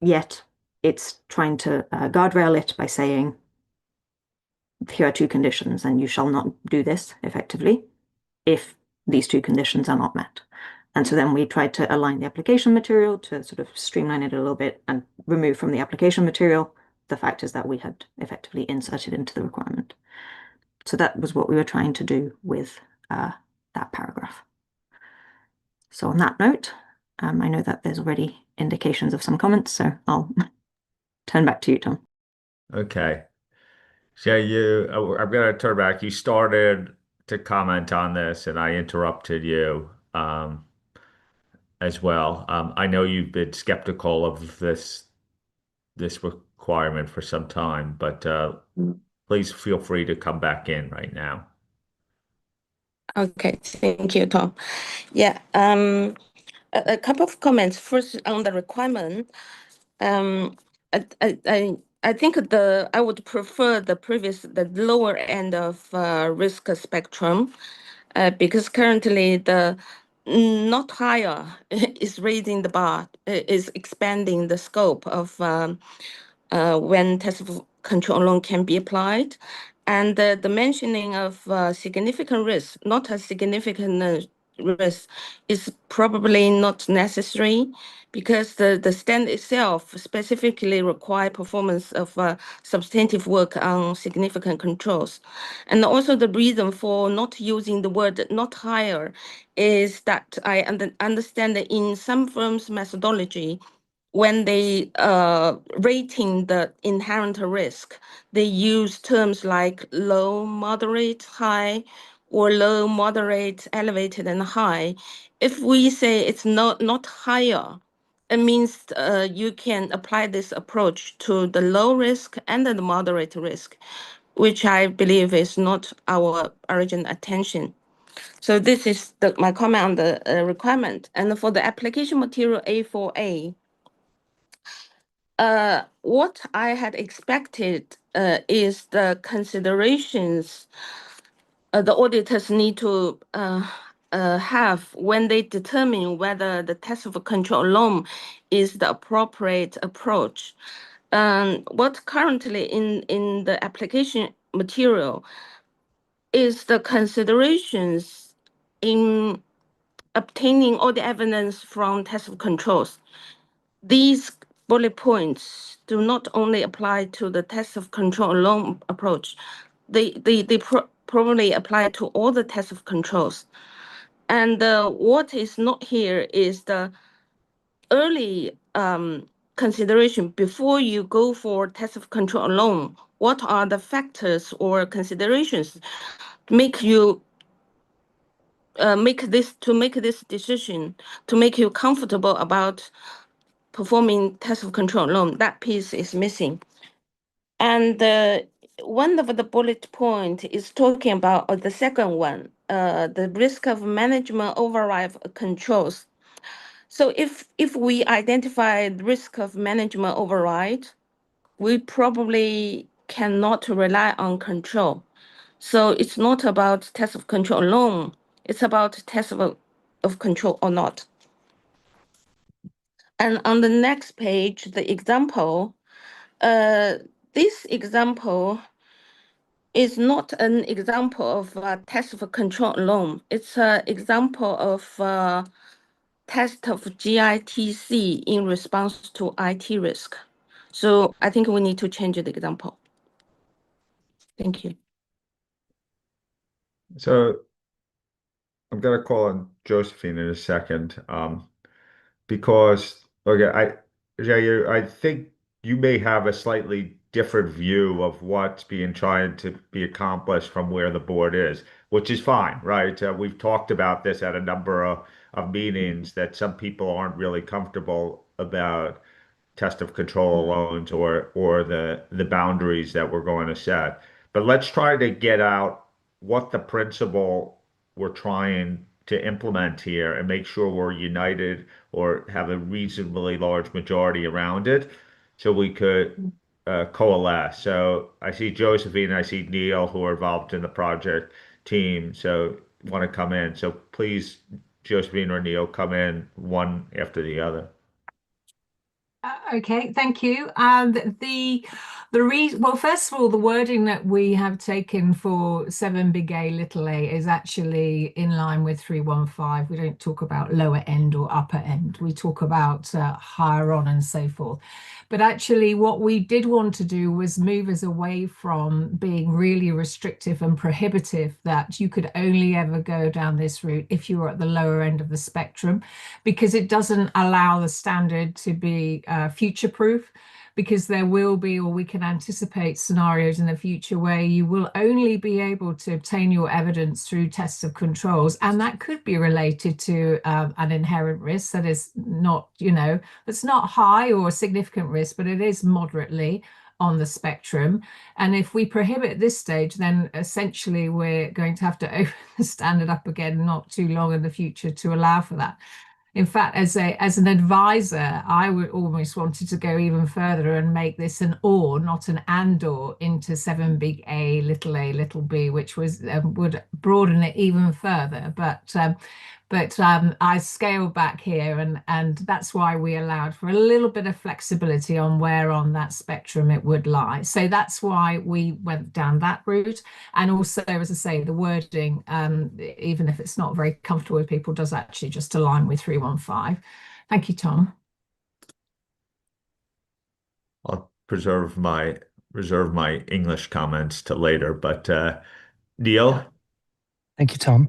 yet it's trying to guardrail it by saying, here are two conditions, and you shall not do this effectively if these two conditions are not met. And so then we tried to align the application material to sort of streamline it a little bit and remove from the application material the factors that we had effectively inserted into the requirement. So that was what we were trying to do with that paragraph. So on that note, I know that there's already indications of some comments, so I'll turn back to you, Tom. Okay. So I'm going to turn back. You started to comment on this, and I interrupted you as well. I know you've been skeptical of this requirement for some time, but please feel free to come back in right now. Okay, thank you, Tom. Yeah, a couple of comments. First, on the requirement, I think I would prefer the lower end of risk spectrum, because currently the not higher is raising the bar, is expanding the scope of when test of control alone can be applied. And the mentioning of significant risk, not as significant risk is probably not necessary because the stand itself specifically require performance of substantive work on significant controls. And also the reason for not using the word not higher is that I understand that in some firms' methodology, when they rating the inherent risk, they use terms like low, moderate, high, or low, moderate, elevated, and high. If we say it's not higher, it means you can apply this approach to the low risk and the moderate risk, which I believe is not our original attention. So this is my comment on the requirement. And for the application material A4A, what I had expected is the considerations the auditors need to have when they determine whether the test of control alone is the appropriate approach. What currently in the application material is the considerations in obtaining all the evidence from test of controls. These bullet points do not only apply to the test of control alone approach, they probably apply to all the test of controls. And what is not here is the early consideration before you go for test of control alone. What are the factors or considerations make you make this decision, to make you comfortable about performing test of control alone? That piece is missing. And one of the bullet point is talking about the second one, the risk of management override controls. So if we identify the risk of management override, we probably cannot rely on control. So it's not about test of control alone. It's about test of control or not. And on the next page, the example, this example is not an example of test of control alone. It's an example of test of GITC in response to IT risk. So I think we need to change the example. Thank you. So I'm going to call on Josephine in a second, because, okay, Jair, I think you may have a slightly different view of what's being trying to be accomplished from where the board is, which is fine, right? We've talked about this at a number of meetings that some people aren't really comfortable about test of control loans or the boundaries that we're going to set. But let's try to get out what the principle we're trying to implement here and make sure we're united or have a reasonably large majority around it so we could coalesce. So I see Josephine, I see Neil who are involved in the project team, so want to come in. So please, Josephine or Neil, come in one after the other. Okay, thank you. The reason, well, first of all, the wording that we have taken for 7 big A little a is actually in line with 315. We don't talk about lower end or upper end. We talk about higher on and so forth. But actually, what we did want to do was move us away from being really restrictive and prohibitive, that you could only ever go down this route if you were at the lower end of the spectrum, because it doesn't allow the standard to be future-proof, because there will be, or we can anticipate scenarios in the future where you will only be able to obtain your evidence through tests of controls, and that could be related to an inherent risk that is not, it's not high or a significant risk, but it is moderately on the spectrum. And if we prohibit this stage, then essentially we're going to have to open the standard up again not too long in the future to allow for that. In fact, as an advisor, I would almost wanted to go even further and make this an or, not an and/or, into 7 big A little b, which was would broaden it even further. But But I scaled back here, and that's why we allowed for a little bit of flexibility on where on that spectrum it would lie. So that's why we went down that route. And also, as I say, the wording, even if it's not very comfortable with people, does actually just align with 315. Thank you, Tom. I'll reserve my English comments to later, but Neil? Thank you, Tom.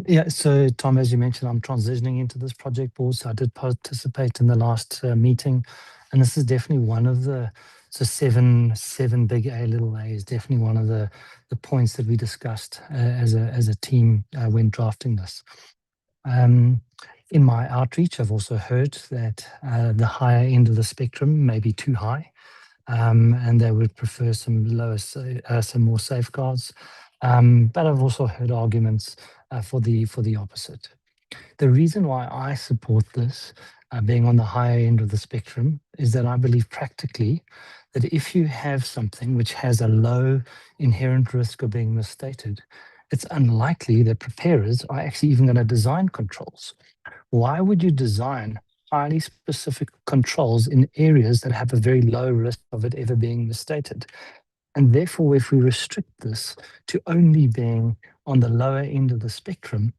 Yeah, so Tom, as you mentioned, I'm transitioning into this project board, so I did participate in the last meeting, and this is definitely one of the seven big A, little a is definitely one of the points that we discussed as a team when drafting this. In my outreach, I've also heard that the higher end of the spectrum may be too high, and they would prefer some more safeguards. But I've also heard arguments for the opposite. The reason why I support this, being on the higher end of the spectrum, is that I believe practically that if you have something which has a low inherent risk of being misstated, it's unlikely that preparers are actually even going to design controls. Why would you design highly specific controls in areas that have a very low risk of it ever being misstated? And therefore, if we restrict this to only being on the lower end of the spectrum,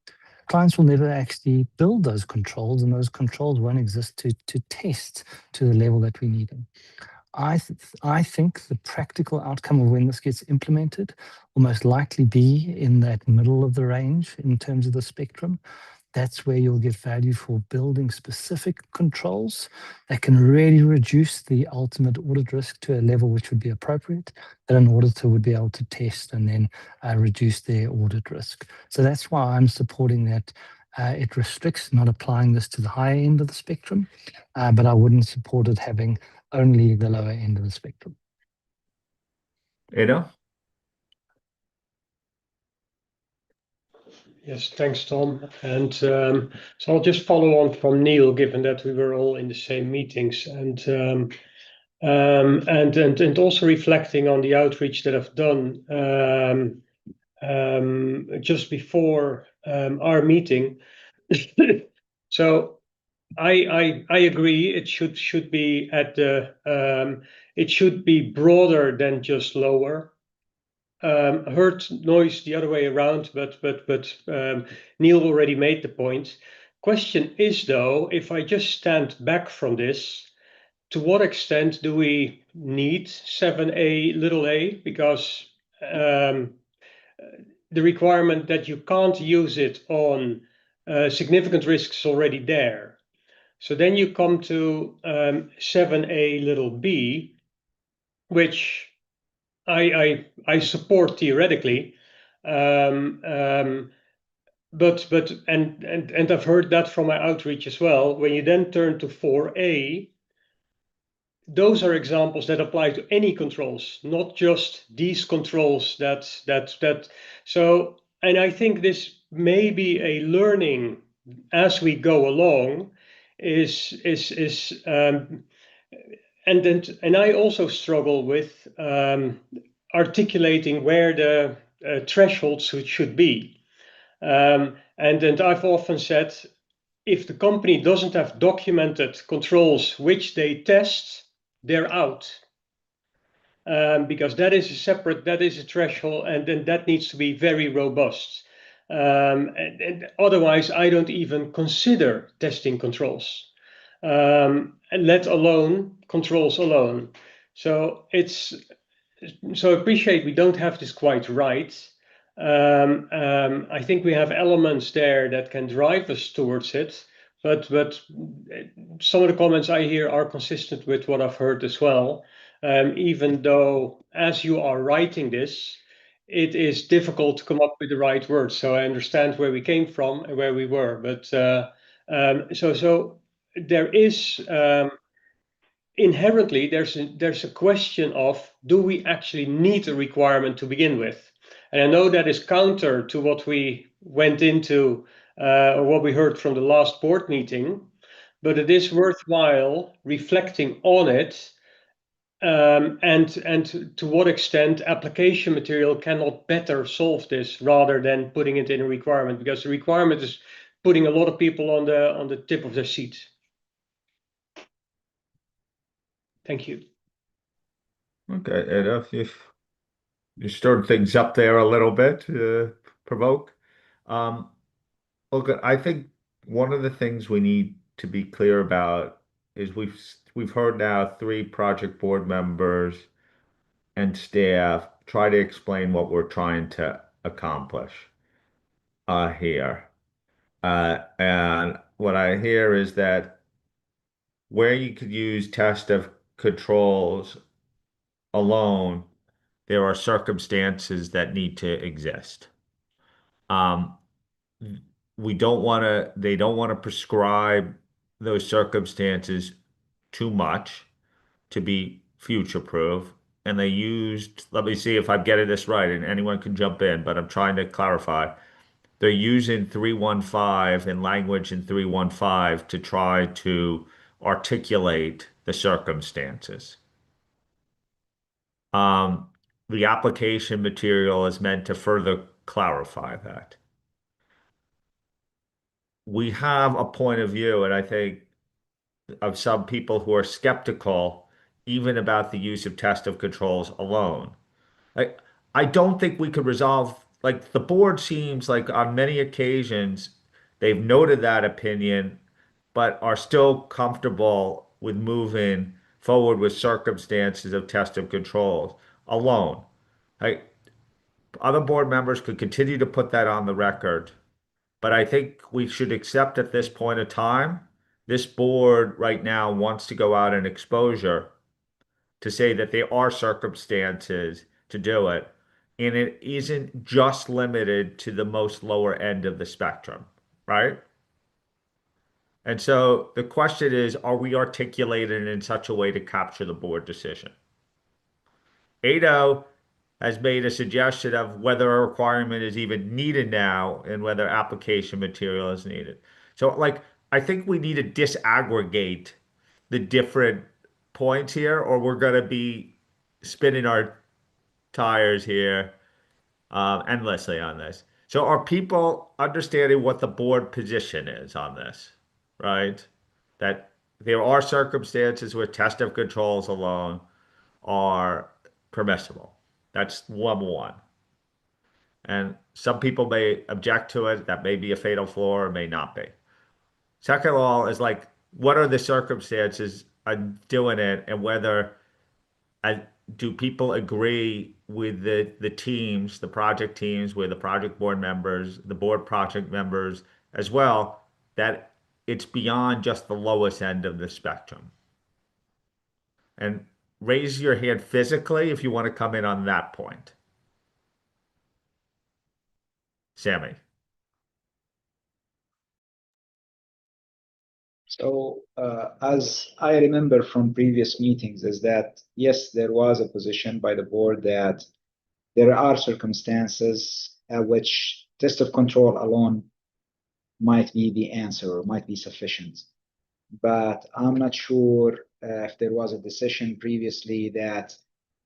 clients will never actually build those controls, and those controls won't exist to test to the level that we need them. I think the practical outcome of when this gets implemented will most likely be in that middle of the range in terms of the spectrum. That's where you'll get value for building specific controls that can really reduce the ultimate audit risk to a level which would be appropriate, that an auditor would be able to test and then reduce their audit risk. So that's why I'm supporting that. It restricts not applying this to the higher end of the spectrum, but I wouldn't support it having only the lower end of the spectrum. Ada? Yes, thanks, Tom. And so I'll just follow on from Neil, given that we were all in the same meetings, and also reflecting on the outreach that I've done just before our meeting. So I agree. It should be at the it should be broader than just lower. Heard noise the other way around, but Neil already made the point. Question is, though, if I just stand back from this, to what extent do we need 7A little a? Because the requirement that you can't use it on significant risks already there. So then you come to 7A little b, which I support theoretically, but I've heard that from my outreach as well. When you then turn to 4A, those are examples that apply to any controls, not just these controls. So, and I think this may be a learning as we go along. And I also struggle with articulating where the thresholds should be. And I've often said, if the company doesn't have documented controls which they test, they're out. Because that is a threshold, and then that needs to be very robust. And otherwise, I don't even consider testing controls. And let alone controls alone. So appreciate we don't have this quite right. I think we have elements there that can drive us towards it, but some of the comments I hear are consistent with what I've heard as well. Even though, as you are writing this, it is difficult to come up with the right words. So I understand where we came from and where we were, but so there is inherently there's a question of, do we actually need a requirement to begin with? And I know that is counter to what we went into or what we heard from the last board meeting, but it is worthwhile reflecting on it, and to what extent application material cannot better solve this rather than putting it in a requirement, because the requirement is putting a lot of people on the tip of their seats. Thank you. Okay, and if you stirred things up there a little bit, provoke. Look, I think one of the things we need to be clear about is we've heard now 3 project board members and staff try to explain what we're trying to accomplish here. And what I hear is that where you could use test of controls alone, there are circumstances that need to exist. Um, they don't want to prescribe those circumstances too much to be future proof. And they used, let me see if I'm getting this right, and anyone can jump in, but I'm trying to clarify. They're using 315 and language in 315 to try to articulate the circumstances. Um, the application material is meant to further clarify that. We have a point of view, and I think of some people who are skeptical even about the use of test of controls alone. Like, I don't think we could resolve, like the board seems like on many occasions they've noted that opinion, but are still comfortable with moving forward with circumstances of test of controls alone. Like, other board members could continue to put that on the record, but I think we should accept at this point of time, this board right now wants to go out in exposure to say that there are circumstances to do it. And it isn't just limited to the most lower end of the spectrum, right? And so the question is, are we articulated in such a way to capture the board decision? Ado has made a suggestion of whether a requirement is even needed now and whether application material is needed. So, like, I think we need to disaggregate the different points here, or we're going to be spinning our tires here endlessly on this. So, are people understanding what the board position is on this, right? That there are circumstances where test of controls alone are permissible. That's number one. And some people may object to it. That may be a fatal flaw or may not be. Second of all is like, what are the circumstances of doing it and whether uh, do people agree with the teams, the project teams, with the project board members, the board project members as well, that it's beyond just the lowest end of the spectrum. And raise your hand physically if you want to come in on that point. Sammy. So, as I remember from previous meetings, is that yes, there was a position by the board that there are circumstances at which test of control alone might be the answer or might be sufficient. But I'm not sure if there was a decision previously that,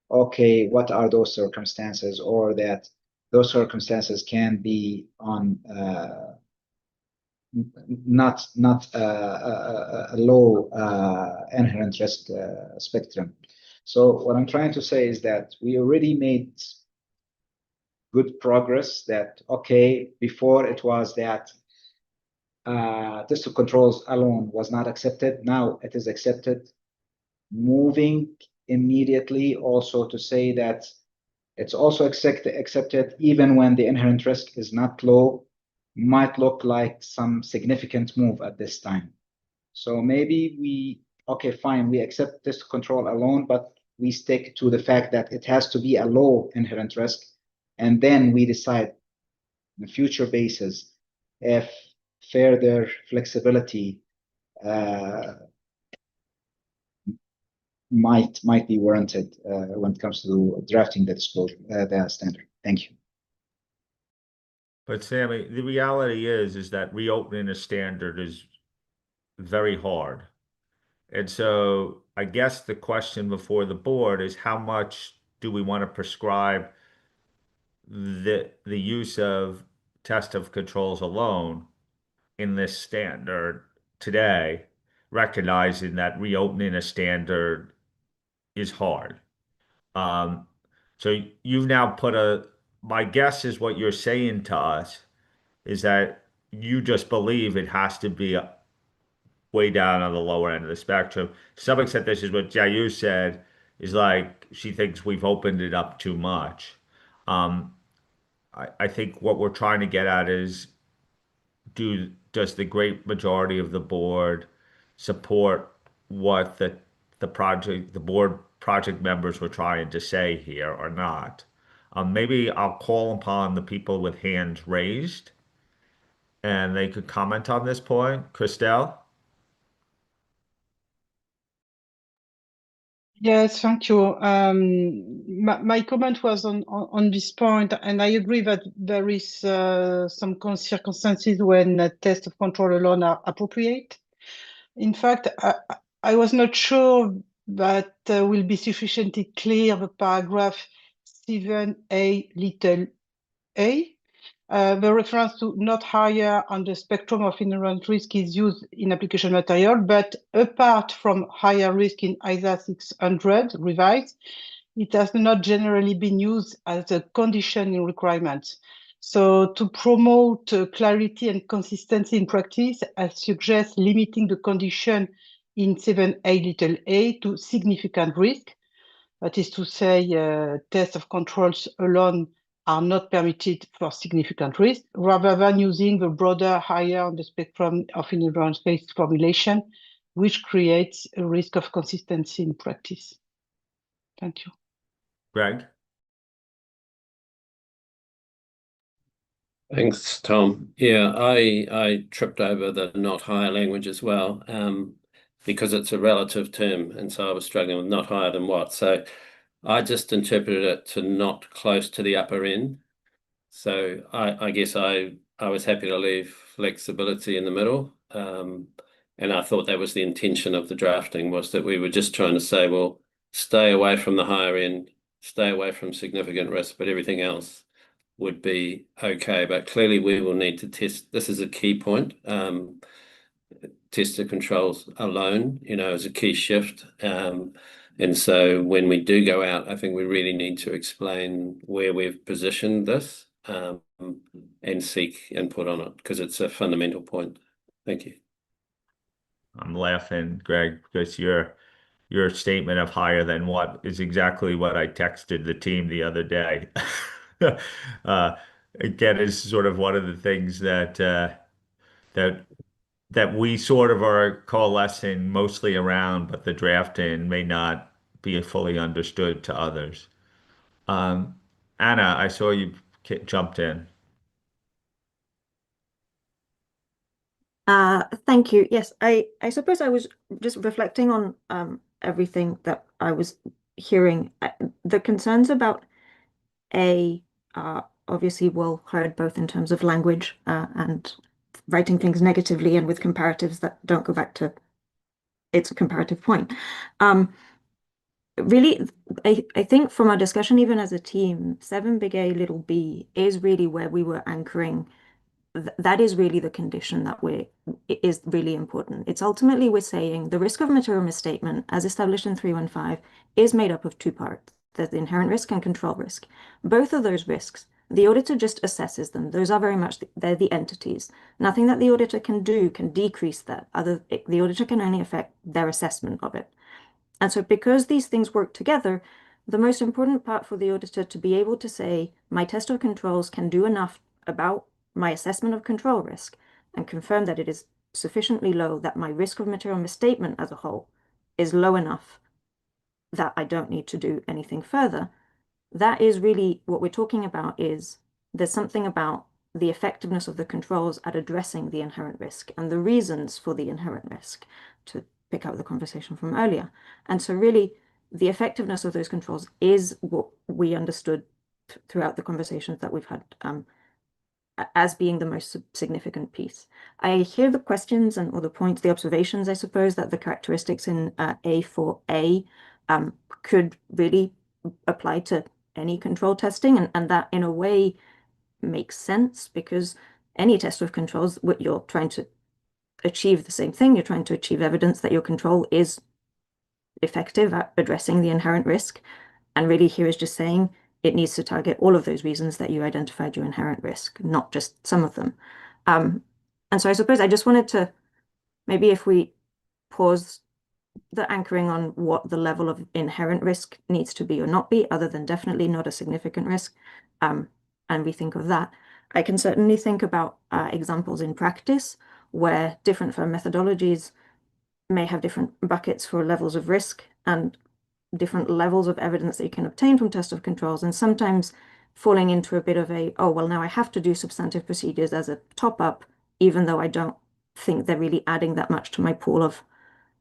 okay, what are those circumstances, or that those circumstances can be on not a low inherent risk spectrum. So what I'm trying to say is that we already made good progress. That okay, before it was that test of controls alone was not accepted. Now it is accepted. Moving immediately also to say that it's also accepted even when the inherent risk is not low, might look like some significant move at this time. So maybe okay, fine, we accept this control alone, but we stick to the fact that it has to be a low inherent risk. And then we decide on a future basis if further flexibility might be warranted when it comes to drafting the disclosure, the standard. Thank you. But Sammy, the reality is that reopening a standard is very hard. And so I guess the question before the board is how much do we want to prescribe the use of test of controls alone in this standard today, recognizing that reopening a standard is hard. So you've now my guess is what you're saying to us is that you just believe it has to be way down on the lower end of the spectrum. To some extent, this is what Jayu said, is like she thinks we've opened it up too much. I think what we're trying to get at is does the great majority of the board support what the board project members were trying to say here or not? Maybe I'll call upon the people with hands raised and they could comment on this point. Christelle? Yes, thank you. My comment was on this point, and I agree that there is some circumstances when a test of control alone are appropriate. In fact, I was not sure that will be sufficiently clear the paragraph 7a little a. The reference to not higher on the spectrum of inherent risk is used in application material, but apart from higher risk in ISA 600 revised, it has not generally been used as a condition in requirements. So to promote clarity and consistency in practice, I suggest limiting the condition in 7a little a to significant risk. That is to say, tests of controls alone are not permitted for significant risk, rather than using the broader, higher on the spectrum of inherence-based formulation, which creates a risk of consistency in practice. Thank you. Greg? Thanks, Tom. Yeah, I tripped over the not higher language as well, because it's a relative term, and so I was struggling with not higher than what. So I just interpreted it to not close to the upper end. So I guess I was happy to leave flexibility in the middle. And I thought that was the intention of the drafting, was that we were just trying to say, well, stay away from the higher end, stay away from significant risk, but everything else would be okay. But clearly we will need to test. This is a key point. Test the controls alone, is a key shift. And so when we do go out, I think we really need to explain where we've positioned this, and seek input on it, because it's a fundamental point. Thank you. I'm laughing, Greg, because your statement of higher than what is exactly what I texted the team the other day. Again, is sort of one of the things that we sort of are coalescing mostly around, but the drafting may not be fully understood to others. Anna, I saw you jumped in. Thank you. Yes, I suppose I was just reflecting on everything that I was hearing. The concerns about obviously well heard both in terms of language and writing things negatively and with comparatives that don't go back to its comparative point. Really, I think from our discussion, even as a team, 7 big A little b is really where we were anchoring. That is really the condition that is really important. It's ultimately we're saying the risk of material misstatement, as established in 315, is made up of two parts. There's the inherent risk and control risk. Both of those risks, the auditor just assesses them. Those are very much, they're the entities. Nothing that the auditor can do can decrease that. The auditor can only affect their assessment of it. And so because these things work together, the most important part for the auditor to be able to say, my test of controls can do enough about my assessment of control risk and confirm that it is sufficiently low that my risk of material misstatement as a whole is low enough that I don't need to do anything further. That is really what we're talking about. Is there's something about the effectiveness of the controls at addressing the inherent risk and the reasons for the inherent risk, to pick up the conversation from earlier. And so really the effectiveness of those controls is what we understood throughout the conversations that we've had as being the most significant piece. I hear the questions or the points, the observations, I suppose, that the characteristics in A4A could really apply to any control testing, and that in a way makes sense, because any test of controls, what you're trying to achieve the same thing. You're trying to achieve evidence that your control is effective at addressing the inherent risk. And really here is just saying it needs to target all of those reasons that you identified your inherent risk, not just some of them. And so I suppose I just wanted to, maybe if we pause the anchoring on what the level of inherent risk needs to be or not be, other than definitely not a significant risk, and we think of that. I can certainly think about examples in practice where different firm methodologies may have different buckets for levels of risk and different levels of evidence that you can obtain from test of controls, and sometimes falling into a bit of a, oh, well, now I have to do substantive procedures as a top up, even though I don't think they're really adding that much to my pool of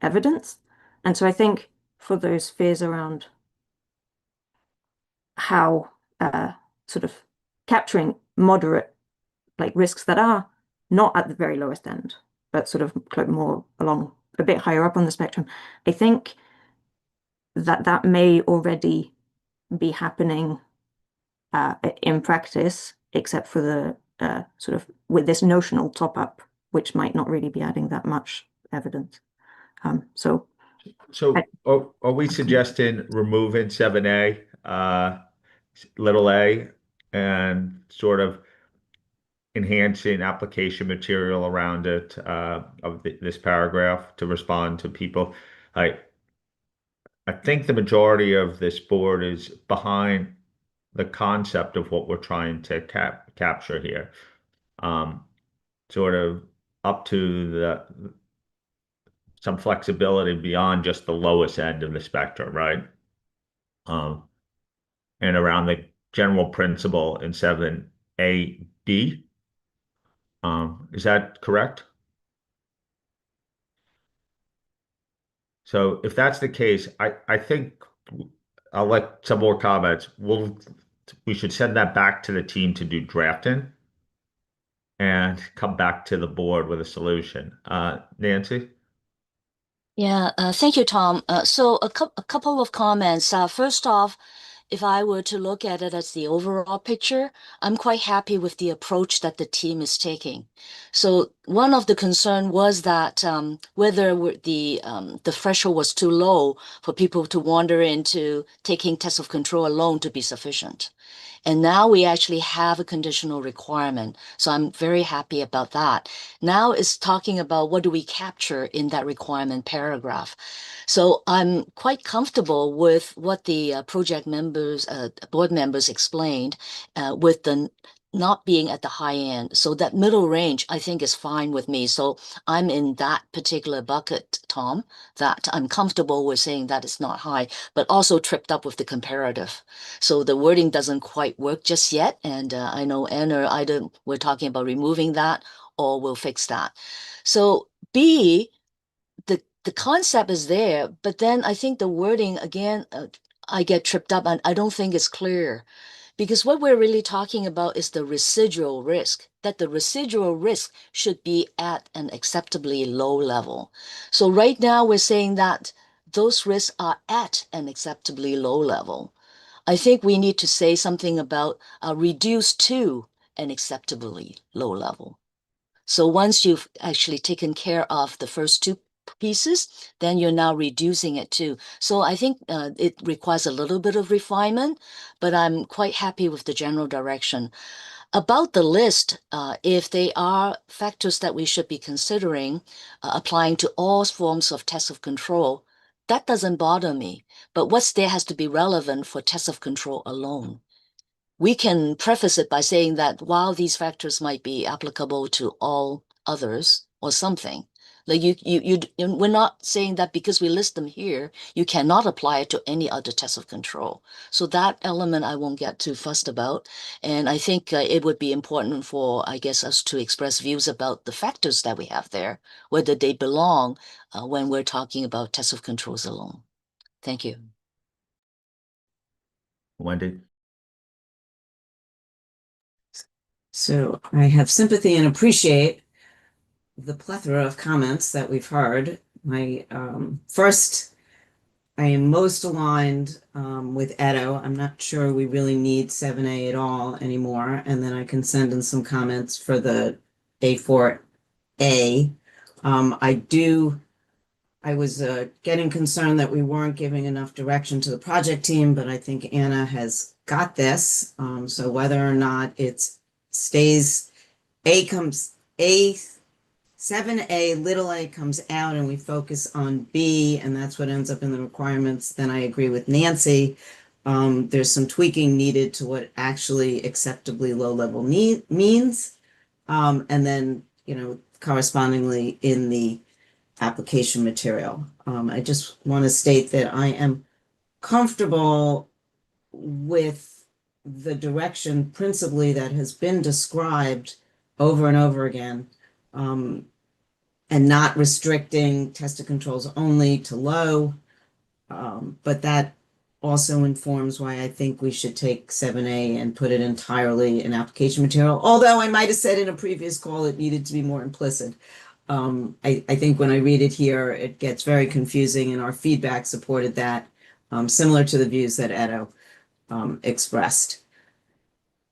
evidence. And so I think for those fears around how sort of capturing moderate like risks that are not at the very lowest end, but sort of more along a bit higher up on the spectrum, I think that may already be happening in practice, except for the sort of with this notional top up, which might not really be adding that much evidence. So are we suggesting removing 7A, little a, and sort of enhancing application material around it of this paragraph to respond to people? I think the majority of this board is behind the concept of what we're trying to capture here. Sort of up to some flexibility beyond just the lowest end of the spectrum, right? And around the general principle in 7A-B. Is that correct? So if that's the case, I think I'll like some more comments. We should send that back to the team to do drafting and come back to the board with a solution. Nancy? Yeah, thank you, Tom. So a couple of comments. First off, if I were to look at it as the overall picture, I'm quite happy with the approach that the team is taking. So one of the concern was that whether the threshold was too low for people to wander into taking test of control alone to be sufficient. And now we actually have a conditional requirement. So I'm very happy about that. Now it's talking about what do we capture in that requirement paragraph. So I'm quite comfortable with what the project members, board members explained with the not being at the high end. So that middle range, I think, is fine with me. So I'm in that particular bucket, Tom, that I'm comfortable with saying that it's not high, but also tripped up with the comparative. So the wording doesn't quite work just yet. And I know Anne or Ida, we're talking about removing that or we'll fix that. So B, the concept is there, but then I think the wording, again, I get tripped up and I don't think it's clear. Because what we're really talking about is the residual risk, that the residual risk should be at an acceptably low level. So right now we're saying that those risks are at an acceptably low level. I think we need to say something about reduced to an acceptably low level. So once you've actually taken care of the first two pieces, then you're now reducing it too. So I think it requires a little bit of refinement, but I'm quite happy with the general direction. About the list, if they are factors that we should be considering applying to all forms of test of control, that doesn't bother me. But what's there has to be relevant for test of control alone. We can preface it by saying that while these factors might be applicable to all others or something, like we're not saying that because we list them here, you cannot apply it to any other test of control. So that element I won't get too fussed about. And I think it would be important for, I guess, us to express views about the factors that we have there, whether they belong when we're talking about test of controls alone. Thank you. Wendy? So I have sympathy and appreciate the plethora of comments that we've heard. First, I am most aligned with Edo. I'm not sure we really need 7A at all anymore. And then I can send in some comments for the A4A. I was getting concerned that we weren't giving enough direction to the project team, but I think Anna has got this. So whether or not it stays, A comes, A, 7A, little a comes out and we focus on B, and that's what ends up in the requirements, then I agree with Nancy. There's some tweaking needed to what actually acceptably low level means. And then, correspondingly in the application material. I just want to state that I am comfortable with the direction principally that has been described over and over again, and not restricting tested controls only to low. But that also informs why I think we should take 7A and put it entirely in application material. Although I might have said in a previous call it needed to be more implicit. I think when I read it here, it gets very confusing, and our feedback supported that, similar to the views that Edo expressed.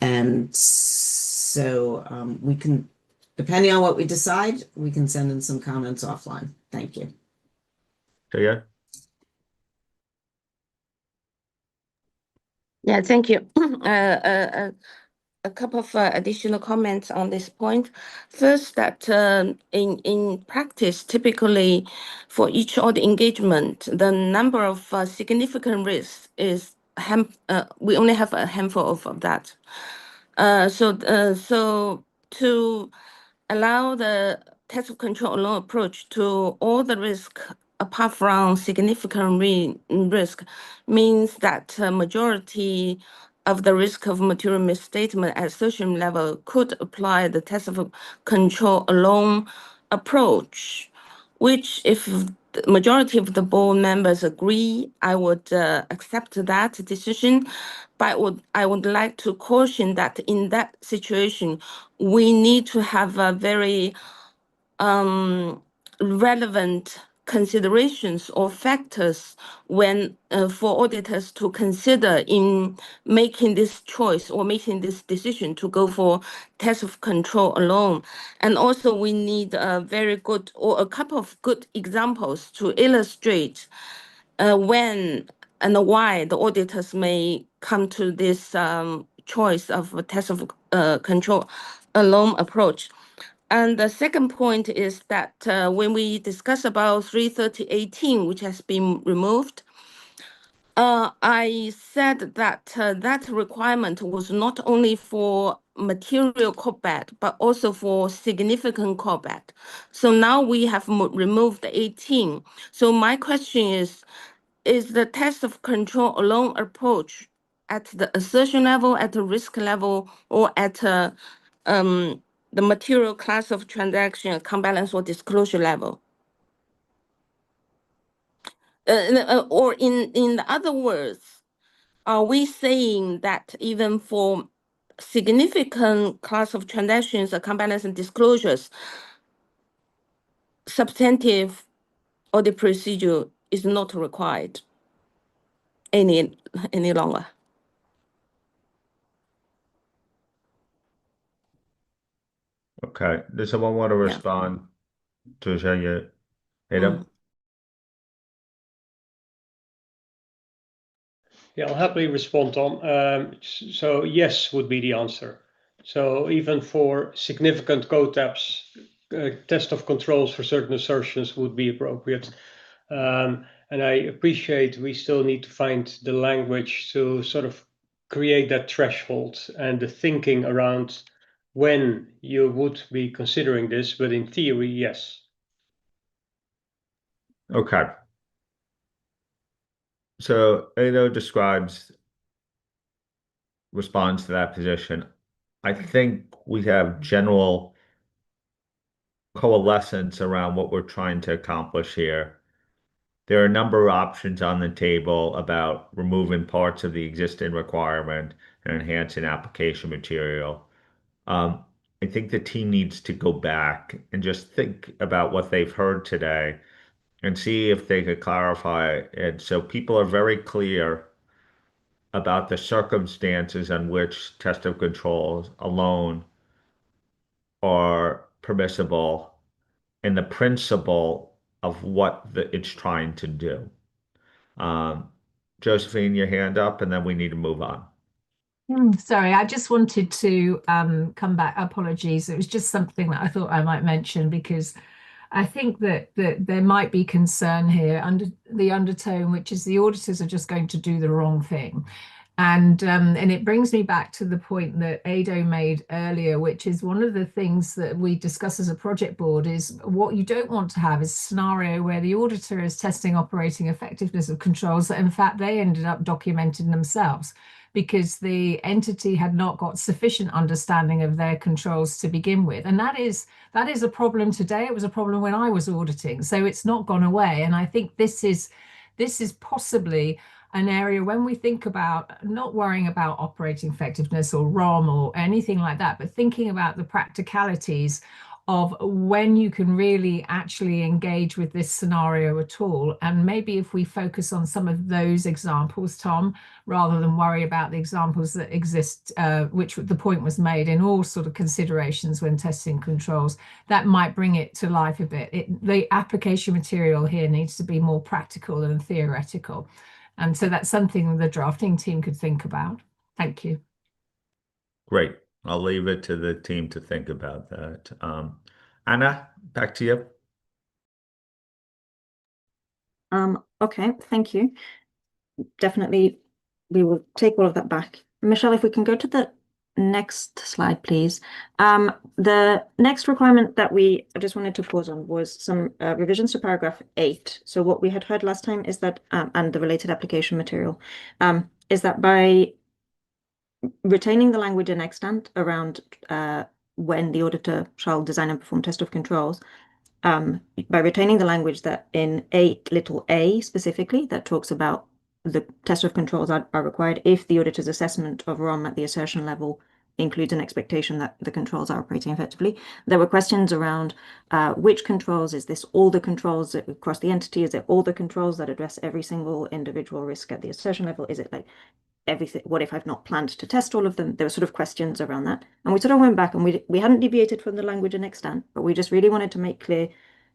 And so we can, depending on what we decide, we can send in some comments offline. Thank you. So yeah. Yeah, thank you. A couple of additional comments on this point. First, that in practice, typically for each audit engagement, the number of significant risks is we only have a handful of that. So to allow the test of control alone approach to all the risk apart from significant risk means that majority of the risk of material misstatement at assertion level could apply the test of control alone approach, which if the majority of the board members agree, I would accept that decision. But I would like to caution that in that situation, we need to have a very relevant considerations or factors when for auditors to consider in making this choice or making this decision to go for test of control alone. And also we need a very good or a couple of good examples to illustrate when and why the auditors may come to this choice of a test of control alone approach. And the second point is that when we discuss about 33018, which has been removed, I said that that requirement was not only for material callback, but also for significant callback. So now we have removed the 18. So my question is the test of control alone approach at the assertion level, at the risk level, or at the material class of transaction, combalance or disclosure level? Or in other words, are we saying that even for significant class of transactions, combalance and disclosures, substantive audit procedure is not required any longer? Okay. Does someone want to respond to Ada? Yeah, I'll happily respond, Tom. So yes would be the answer. So even for significant COTAPs, test of controls for certain assertions would be appropriate. And I appreciate we still need to find the language to sort of create that threshold and the thinking around when you would be considering this, but in theory, yes. Okay. So Ada responds to that position. I think we have general coalescence around what we're trying to accomplish here. There are a number of options on the table about removing parts of the existing requirement and enhancing application material. I think the team needs to go back and just think about what they've heard today and see if they could clarify it so people are very clear about the circumstances on which test of controls alone are permissible and the principle of what it's trying to do. Josephine, your hand up, and then we need to move on. Sorry, I just wanted to come back. Apologies. It was just something that I thought I might mention because I think that there might be concern here under the undertone, which is the auditors are just going to do the wrong thing. And it brings me back to the point that Ado made earlier, which is one of the things that we discuss as a project board is what you don't want to have is a scenario where the auditor is testing operating effectiveness of controls that in fact they ended up documenting themselves because the entity had not got sufficient understanding of their controls to begin with. And that is a problem today. It was a problem when I was auditing. So it's not gone away. And I think this is possibly an area when we think about not worrying about operating effectiveness or ROM or anything like that, but thinking about the practicalities of when you can really actually engage with this scenario at all. And maybe if we focus on some of those examples, Tom, rather than worry about the examples that exist, which the point was made in all sort of considerations when testing controls, that might bring it to life a bit. The application material here needs to be more practical than theoretical. And so that's something the drafting team could think about. Thank you. Great. I'll leave it to the team to think about that. Anna, back to you. Okay, thank you. Definitely, we will take all of that back. Michelle, if we can go to the next slide, please. The next requirement that I just wanted to pause on was some revisions to paragraph 8. So what we had heard last time is that, and the related application material, is that by retaining the language in extant around when the auditor shall design and perform test of controls, by retaining the language that in a specifically that talks about the test of controls are required if the auditor's assessment of ROM at the assertion level includes an expectation that the controls are operating effectively. There were questions around which controls, is this all the controls across the entity? Is it all the controls that address every single individual risk at the assertion level? Is it like everything? What if I've not planned to test all of them? There were sort of questions around that. And we sort of went back and we hadn't deviated from the language in extant, but we just really wanted to make clear,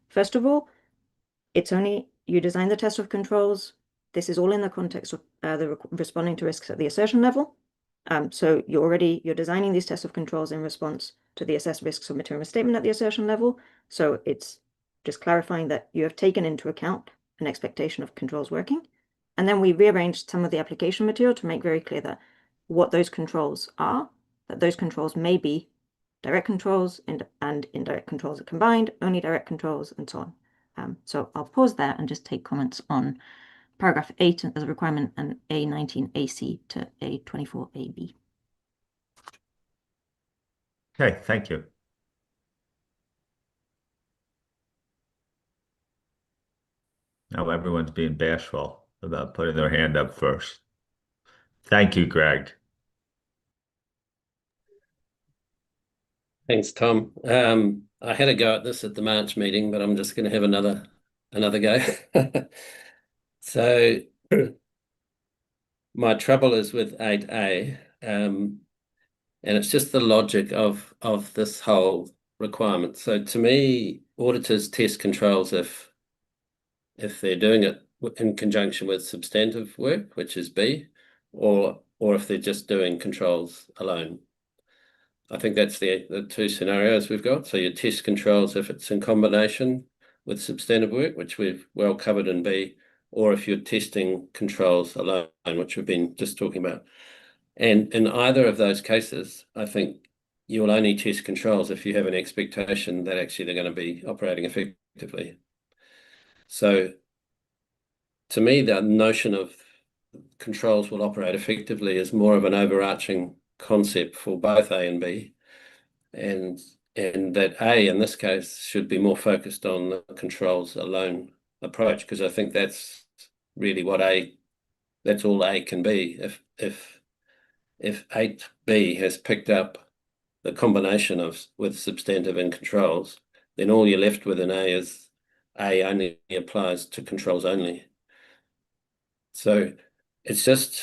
first of all, it's only you design the test of controls. This is all in the context of the responding to risks at the assertion level. So you're designing these tests of controls in response to the assessed risks of material misstatement at the assertion level. So it's just clarifying that you have taken into account an expectation of controls working. And then we rearranged some of the application material to make very clear that what those controls are, that those controls may be direct controls and indirect controls are combined, only direct controls, and so on. So I'll pause there and just take comments on paragraph 8 as a requirement and A19AC to A24AB. Okay, thank you. Now everyone's being bashful about putting their hand up first. Thank you, Greg. Thanks, Tom. I had a go at this at the March meeting, but I'm just going to have another go. So my trouble is with 8A, and it's just the logic of this whole requirement. So to me, auditors test controls if they're doing it in conjunction with substantive work, which is B, or if they're just doing controls alone. I think that's the two scenarios we've got. So you test controls if it's in combination with substantive work, which we've well covered in B, or if you're testing controls alone, which we've been just talking about. And in either of those cases, I think you will only test controls if you have an expectation that actually they're going to be operating effectively. So to me, the notion of controls will operate effectively is more of an overarching concept for both A and B, and that A in this case should be more focused on the controls alone approach, because I think that's really that's all A can be. If 8B has picked up the combination with substantive and controls, then all you're left with in A is A only applies to controls only. So it's just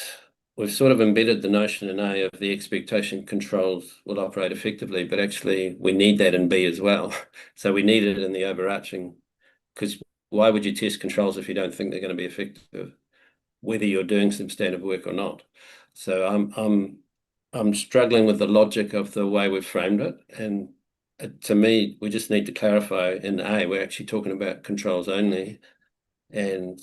we've sort of embedded the notion in A of the expectation controls will operate effectively, but actually we need that in B as well. So we need it in the overarching, because why would you test controls if you don't think they're going to be effective, whether you're doing substantive work or not? So I'm struggling with the logic of the way we've framed it, and to me, we just need to clarify in A, we're actually talking about controls only, and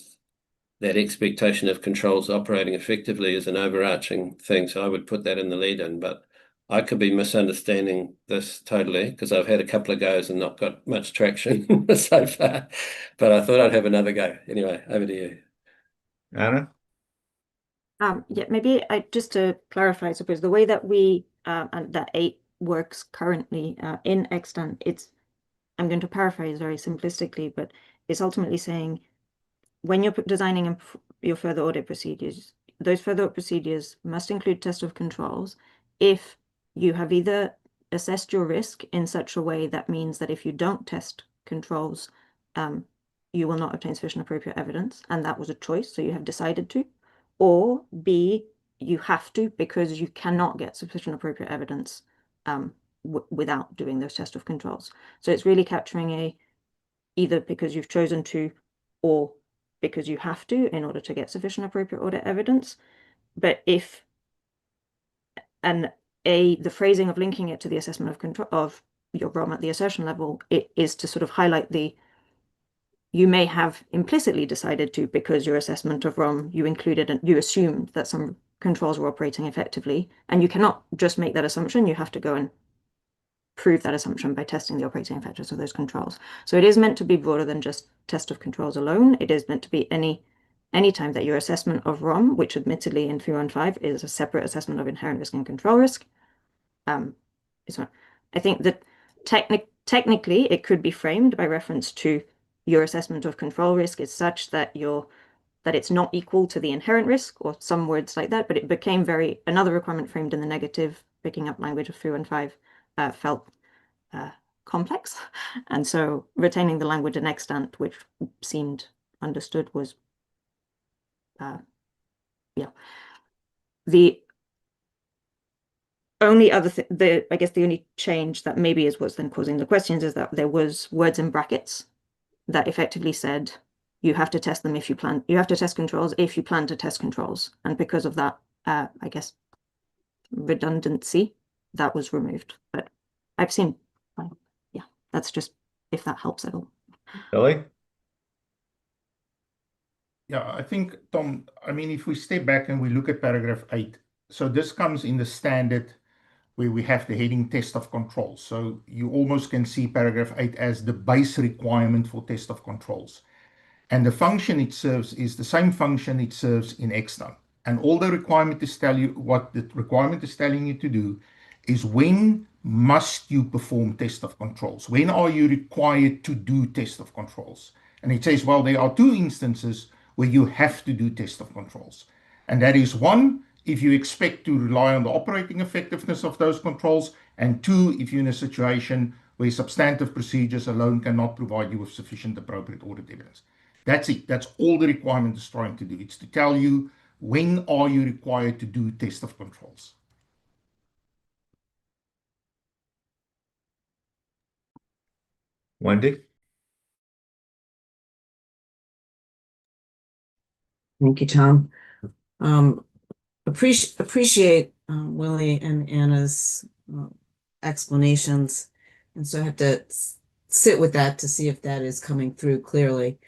that expectation of controls operating effectively is an overarching thing. So I would put that in the lead in, but I could be misunderstanding this totally because I've had a couple of goes and not got much traction so far, but I thought I'd have another go. Anyway, over to you. Anna? Yeah, maybe just to clarify, I suppose the way that we and that 8 works currently in extant, I'm going to paraphrase very simplistically, but it's ultimately saying when you're designing your further audit procedures, those further audit procedures must include test of controls if you have either assessed your risk in such a way that means that if you don't test controls, you will not obtain sufficient appropriate evidence, and that was a choice, so you have decided to, or B, you have to because you cannot get sufficient appropriate evidence without doing those test of controls. So it's really capturing either because you've chosen to or because you have to in order to get sufficient appropriate audit evidence. But if the phrasing of linking it to the assessment of control of your ROM at the assertion level, it is to sort of highlight you may have implicitly decided to, because your assessment of ROM, you included and you assumed that some controls were operating effectively, and you cannot just make that assumption. You have to go and prove that assumption by testing the operating effectiveness of those controls. So it is meant to be broader than just test of controls alone. It is meant to be any time that your assessment of ROM, which admittedly in 315 is a separate assessment of inherent risk and control risk. I think that technically it could be framed by reference to your assessment of control risk is such that it's not equal to the inherent risk or some words like that, but it became another requirement framed in the negative, picking up language of 315 felt complex. And so retaining the language in extant, which seemed understood, was the only other thing, I guess the only change that maybe is what's then causing the questions is that there was words in brackets that effectively said you have to test them if you plan, you have to test controls if you plan to test controls. And because of that, I guess, redundancy, that was removed. But I've seen, yeah, that's just if that helps at all. Billy? Yeah, I think, Tom, I mean, if we step back and we look at paragraph 8, so this comes in the standard where we have the heading test of controls. So you almost can see paragraph 8 as the base requirement for test of controls. And the function it serves is the same function it serves in extant. And all the requirement is what the requirement is telling you to do is when must you perform test of controls? When are you required to do test of controls? And it says, well, there are 2 instances where you have to do test of controls. And that is 1, if you expect to rely on the operating effectiveness of those controls, and 2, if you're in a situation where substantive procedures alone cannot provide you with sufficient appropriate audit evidence. That's it. That's all the requirement is trying to do. It's to tell you when are you required to do test of controls. Wendy? Thank you, Tom. Appreciate Willie and Anna's explanations, and so I have to sit with that to see if that is coming through clearly.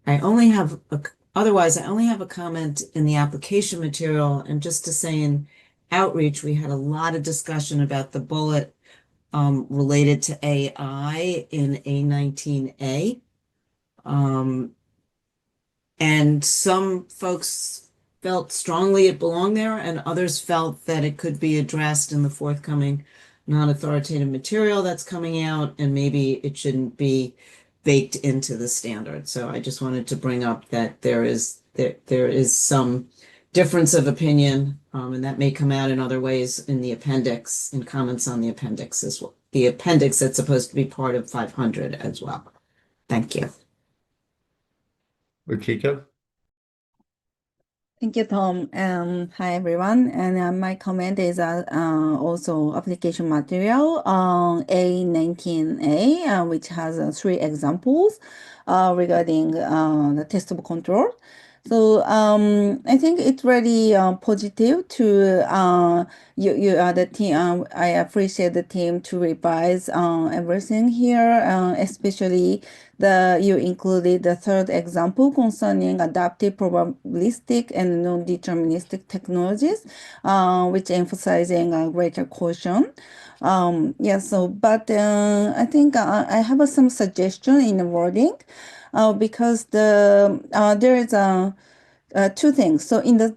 Otherwise, I only have a comment in the application material, and just to say in outreach, we had a lot of discussion about the bullet related to AI in A19A. And some folks felt strongly it belonged there, and others felt that it could be addressed in the forthcoming non-authoritative material that's coming out, and maybe it shouldn't be baked into the standard. So I just wanted to bring up that there is some difference of opinion, and that may come out in other ways in the appendix, in comments on the appendix as well. The appendix that's supposed to be part of 500 as well. Thank you. Rukiko? Thank you, Tom. Hi, everyone. And my comment is also application material on A19A, which has 3 examples regarding the testable control. So I think it's really positive to the team. I appreciate the team to revise everything here, especially you included the 3rd example concerning adaptive, probabilistic, and non-deterministic technologies, which emphasizing greater caution. But I think I have some suggestion in the wording, because there is 2 things. So in the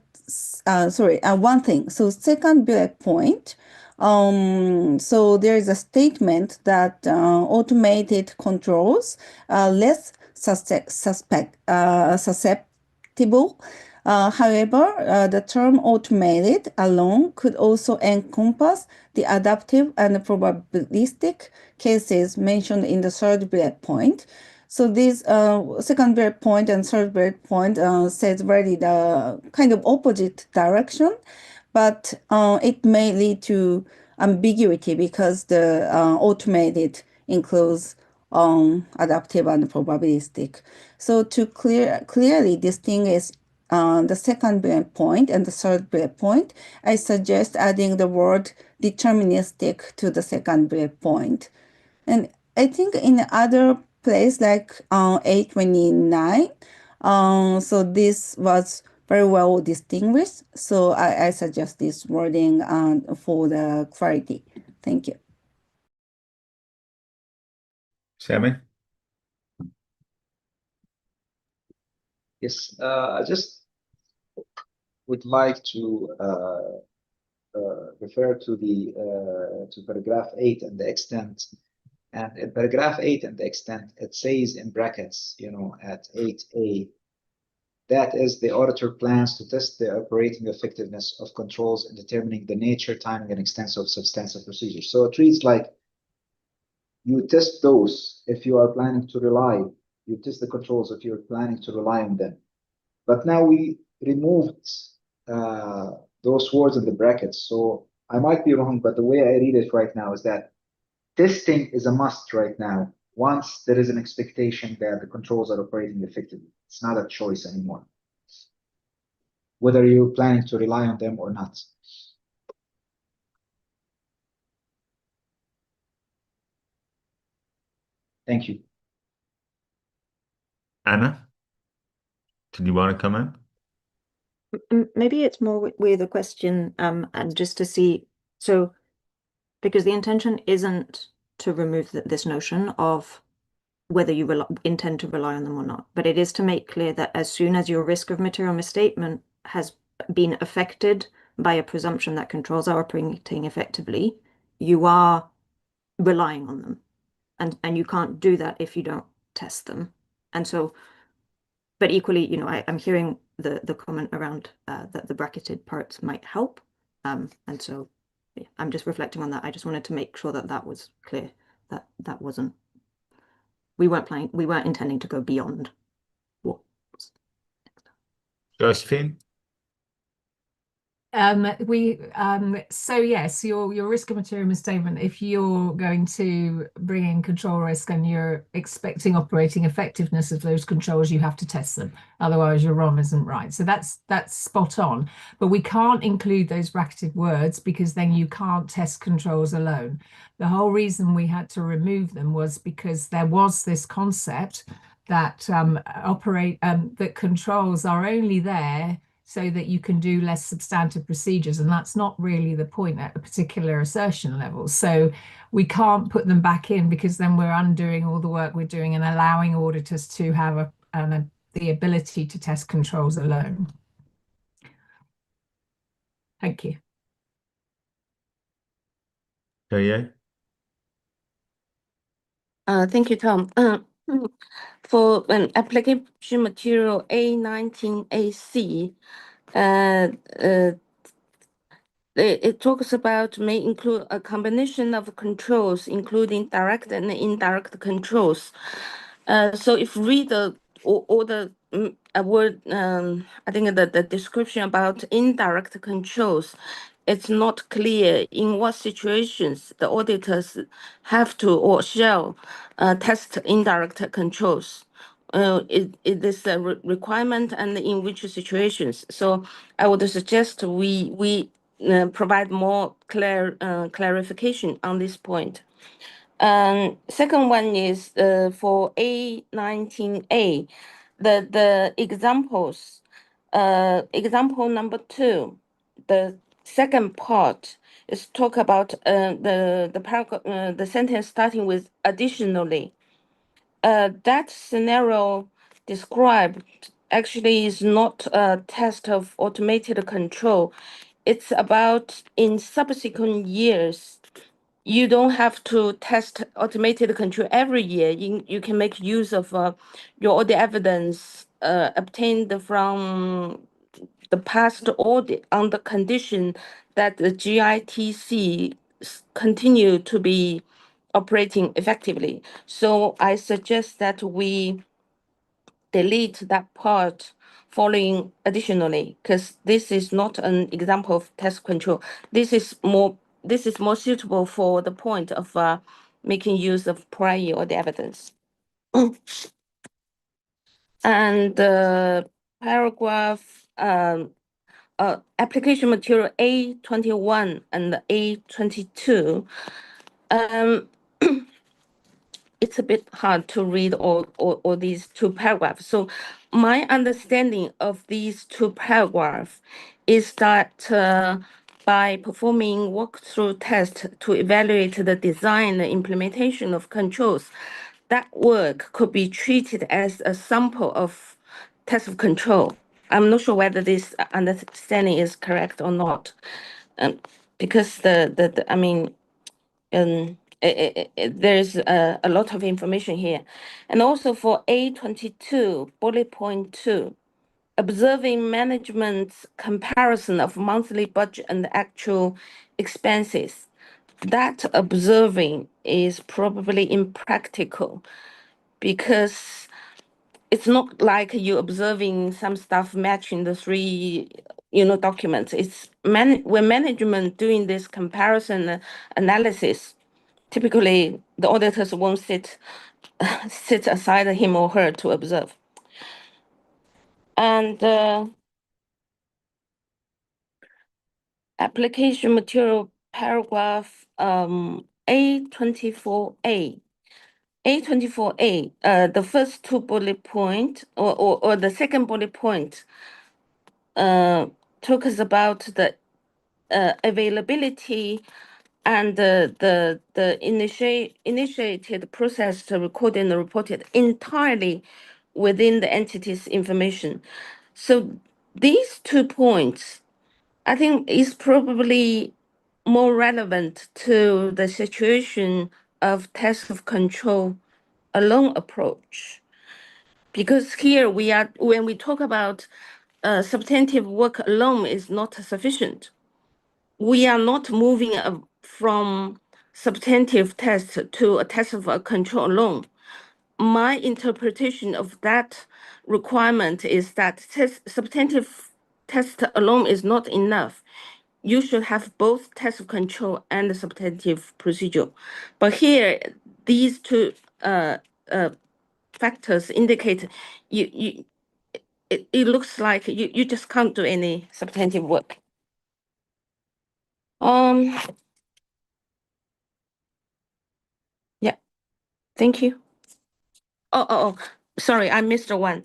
one thing. So second bullet point. So there is a statement that automated controls are less susceptible. However, the term automated alone could also encompass the adaptive and probabilistic cases mentioned in the 3rd bullet point. So this 2nd bullet point and 3rd bullet point says really the kind of opposite direction, but it may lead to ambiguity because the automated includes adaptive and probabilistic. So to clearly distinguish the 2nd bullet point and the 3rd bullet point, I suggest adding the word deterministic to the 2nd bullet point. And I think in other place like A29, so this was very well distinguished. So I suggest this wording for the clarity. Thank you. Sammy? Yes, I just would like to refer to the to paragraph 8 and the extent. And in paragraph 8 and the extent, it says in brackets, at 8A, that is, the auditor plans to test the operating effectiveness of controls in determining the nature, timing, and extent of substantive procedures. So it reads like you test those if you are planning to rely. You test the controls if you're planning to rely on them. But now we removed those words in the brackets. So I might be wrong, but the way I read it right now is that testing is a must right now. Once there is an expectation that the controls are operating effectively, it's not a choice anymore, whether you're planning to rely on them or not. Thank you. Anna, did you want to come in? Maybe it's more with a question, and just to see, so because the intention isn't to remove this notion of whether you intend to rely on them or not, but it is to make clear that as soon as your risk of material misstatement has been affected by a presumption that controls are operating effectively, you are relying on them, and you can't do that if you don't test them. And so, but equally, I'm hearing the comment around that the bracketed parts might help, and so yeah, I'm just reflecting on that. I just wanted to make sure that was clear, that wasn't, we weren't intending to go beyond what. Josephine? So yes, your risk of material misstatement, if you're going to bring in control risk and you're expecting operating effectiveness of those controls, you have to test them. Otherwise your ROM isn't right. So that's spot on. But we can't include those bracketed words because then you can't test controls alone. The whole reason we had to remove them was because there was this concept that that controls are only there so that you can do less substantive procedures. And that's not really the point at a particular assertion level. So we can't put them back in because then we're undoing all the work we're doing and allowing auditors to have the ability to test controls alone. Thank you. Yeah. Thank you, Tom. For an application material A19AC, it talks about may include a combination of controls, including direct and indirect controls. So if read all the a word, I think the description about indirect controls, it's not clear in what situations the auditors have to or shall test indirect controls. It is a requirement and in which situations. So I would suggest we provide more clarification on this point. Second one is for A19A, the examples, example number 2, the second part is talk about the paragraph, the sentence starting with additionally. That scenario described actually is not a test of automated control. It's about in subsequent years, you don't have to test automated control every year. You can make use of your audit evidence obtained from the past audit on the condition that the GITC continue to be operating effectively. So I suggest that we delete that part following additionally, because this is not an example of test control. This is more suitable for the point of making use of prior or the evidence. And the paragraph application material A21 and A22. It's a bit hard to read all these two paragraphs. So my understanding of these two paragraphs is that by performing walkthrough test to evaluate the design and implementation of controls, that work could be treated as a sample of test of control. I'm not sure whether this understanding is correct or not, because I mean, there's a lot of information here. And also for A22, bullet point 2, observing management's comparison of monthly budget and actual expenses. That observing is probably impractical because it's not like you observing some stuff matching the three documents. It's when management doing this comparison analysis, typically the auditors won't sit aside him or her to observe. And application material paragraph A24A. A24A, the first two bullet point or the second bullet point talks about the availability and the initiated process to record and report it entirely within the entity's information. So these 2 points, I think, is probably more relevant to the situation of test of control alone approach. Because here when we talk about substantive work alone is not sufficient. We are not moving from substantive test to a test of control alone. My interpretation of that requirement is that substantive test alone is not enough. You should have both test of control and the substantive procedure. But here, these two factors indicate it looks like you just can't do any substantive work. Yeah, thank you. Oh, sorry, I missed one.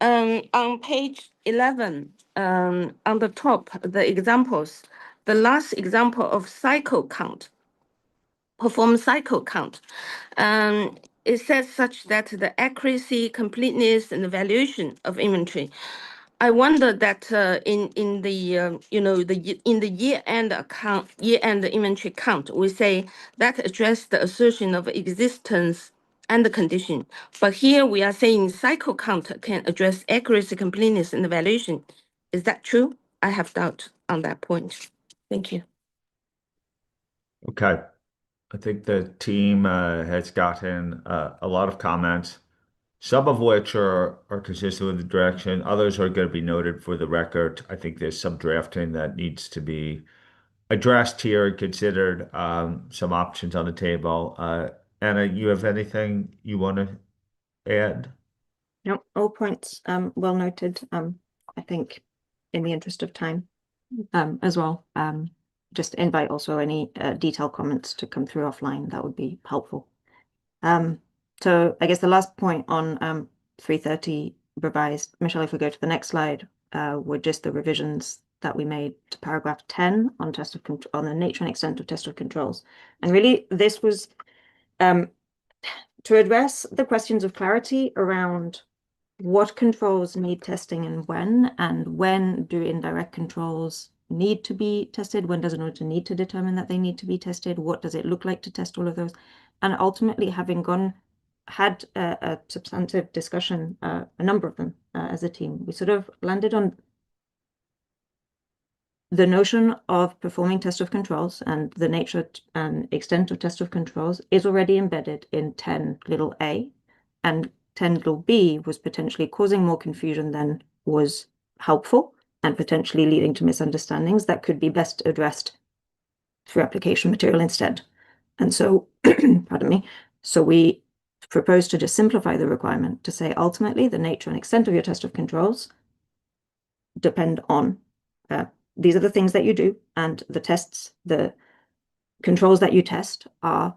On page 11, on the top, the examples, the last example of cycle count, perform cycle count. It says such that the accuracy, completeness, and evaluation of inventory. I wonder that in the in the year-end account, year-end inventory count, we say that address the assertion of existence and the condition. But here we are saying cycle count can address accuracy, completeness, and evaluation. Is that true? I have doubt on that point. Thank you. Okay. I think the team has gotten a lot of comments. some of which are consistent with the direction. Others are going to be noted for the record. I think there's some drafting that needs to be addressed here and considered, some options on the table. Anna, you have anything you want to add? No, all points well noted. I think in the interest of time as well, just invite also any detailed comments to come through offline. That would be helpful. So I guess the last point on 330 revised, Michelle, if we go to the next slide, were just the revisions that we made to paragraph 10 on on the nature and extent of test of controls. And really this was to address the questions of clarity around what controls need testing and when do indirect controls need to be tested, when does an auditor need to determine that they need to be tested, what does it look like to test all of those, and ultimately having had a substantive discussion, a number of them as a team, we sort of landed on the notion of performing test of controls, and the nature and extent of test of controls is already embedded in 10 little a, and 10 little b was potentially causing more confusion than was helpful and potentially leading to misunderstandings that could be best addressed through application material instead. And so, pardon me, so we propose to just simplify the requirement to say ultimately the nature and extent of your test of controls depend on these are the things that you do, and the controls that you test are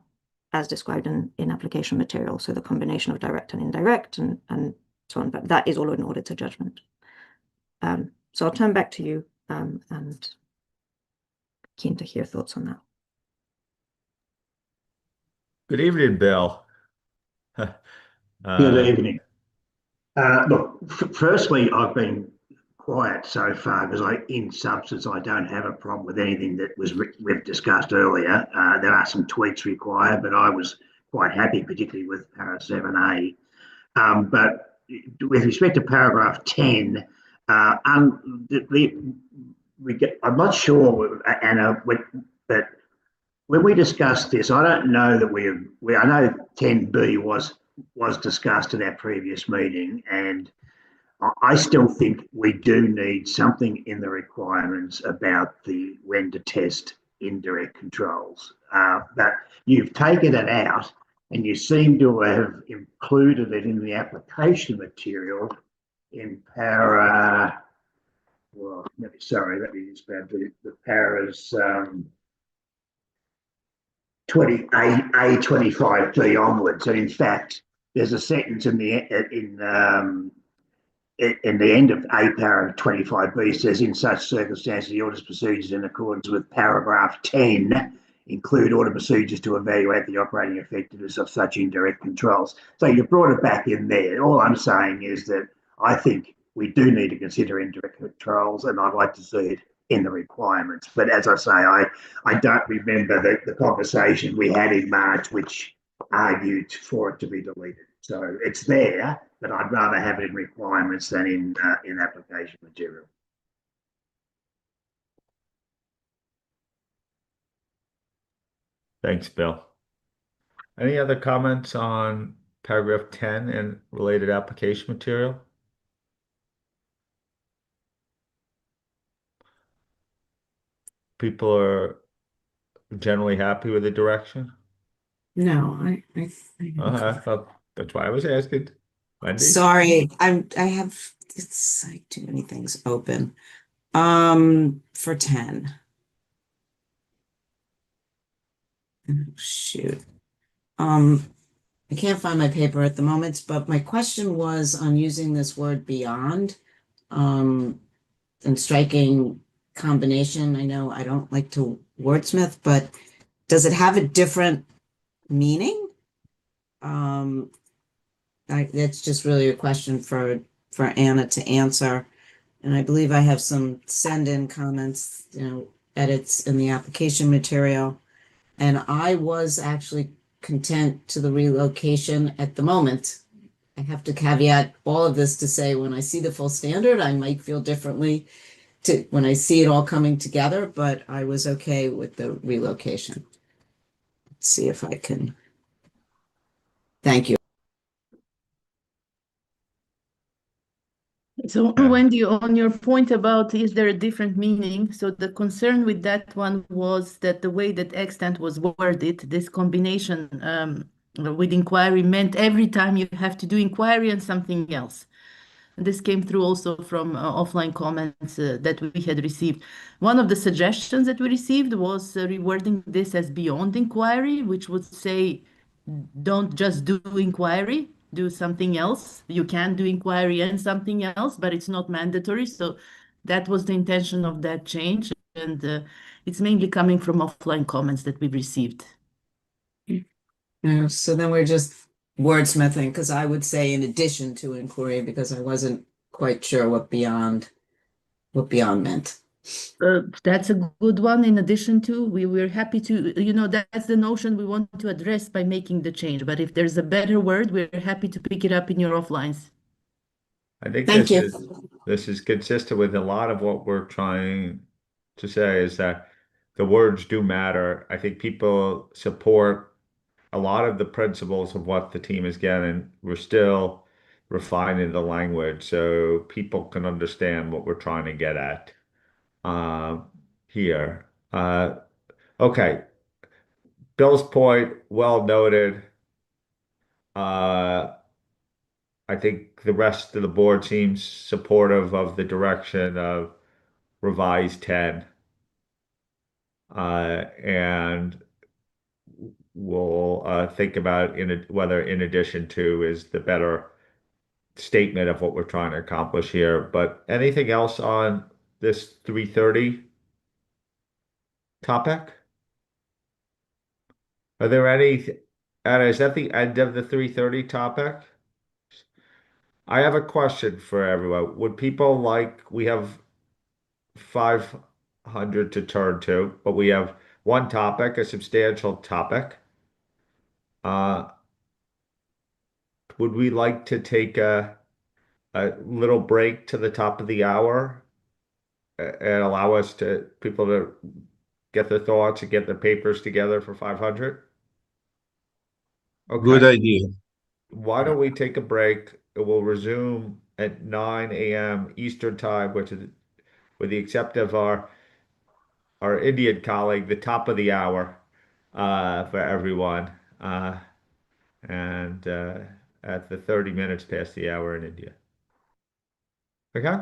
as described in application material. So the combination of direct and indirect and so on, but that is all in auditor judgment. So I'll turn back to you and keen to hear thoughts on that. Good evening, Bill. Good evening. Look, firstly, I've been quiet so far because in substance, I don't have a problem with anything that we've discussed earlier. There are some tweaks required, but I was quite happy, particularly with para 7A. But with respect to paragraph 10, I'm not sure, Anna, but when we discussed this, I don't know that I know 10B was discussed at our previous meeting, and I still think we do need something in the requirements about when to test indirect controls. But you've taken it out, and you seem to have included it in the application material in para. Well, sorry, let me just grab the paras. 25B onwards, and in fact, there's a sentence in the end of A para 25B says, in such circumstances, the audit procedures in accordance with paragraph 10 include audit procedures to evaluate the operating effectiveness of such indirect controls. So you brought it back in there. All I'm saying is that I think we do need to consider indirect controls, and I'd like to see it in the requirements. But as I say, I don't remember the conversation we had in March, which argued for it to be deleted. So it's there, but I'd rather have it in requirements than in application material. Thanks, Bill. Any other comments on paragraph 10 and related application material? People are generally happy with the direction? No, That's why I was asking. Wendy? Sorry, I have like too many things open. For 10. Oh, shoot. I can't find my paper at the moment, but my question was on using this word beyond, and striking combination. I know I don't like to wordsmith, but does it have a different meaning? That's just really a question for Anna to answer. And I believe I have some send-in comments, edits in the application material. And I was actually content to the relocation at the moment. I have to caveat all of this to say when I see the full standard, I might feel differently when I see it all coming together, but I was okay with the relocation. Let's see if I can. Thank you. So Yeah. Wendy, on your point about is there a different meaning? So the concern with that one was that the way that extant was worded, this combination with inquiry meant every time you have to do inquiry and something else. And this came through also from offline comments that we had received. One of the suggestions that we received was rewording this as beyond inquiry, which would say don't just do inquiry, do something else. You can do inquiry and something else, but it's not mandatory. So that was the intention of that change. And it's mainly coming from offline comments that we've received. Yeah, so then we're just wordsmithing, because I would say in addition to inquiry, because I wasn't quite sure what beyond meant. That's a good one. In addition to, we're happy to, that's the notion we want to address by making the change. But if there's a better word, we're happy to pick it up in your offlines. I think Thank this is consistent with a lot of what we're trying to say is that the words do matter. I think people support a lot of the principles of what the team is getting. We're still refining the language so people can understand what we're trying to get at here. Okay, Bill's point, well noted. I think the rest of the board seems supportive of the direction of revised 10. And we'll think about whether in addition to is the better statement of what we're trying to accomplish here. But anything else on this 330 topic? Are there any, Anna, is that the end of the 330 topic? I have a question for everyone. Would people like, we have 500 to turn to, but we have one topic, a substantial topic. Would we like to take a little break to the top of the hour and allow us to people to get their thoughts and get their papers together for 500? Good Okay. idea. Why don't we take a break? We'll resume at 9 a.m. Eastern time, which is with the exception of our Indian colleague, the top of the hour for everyone. And at the 30 minutes past the hour in India. Okay?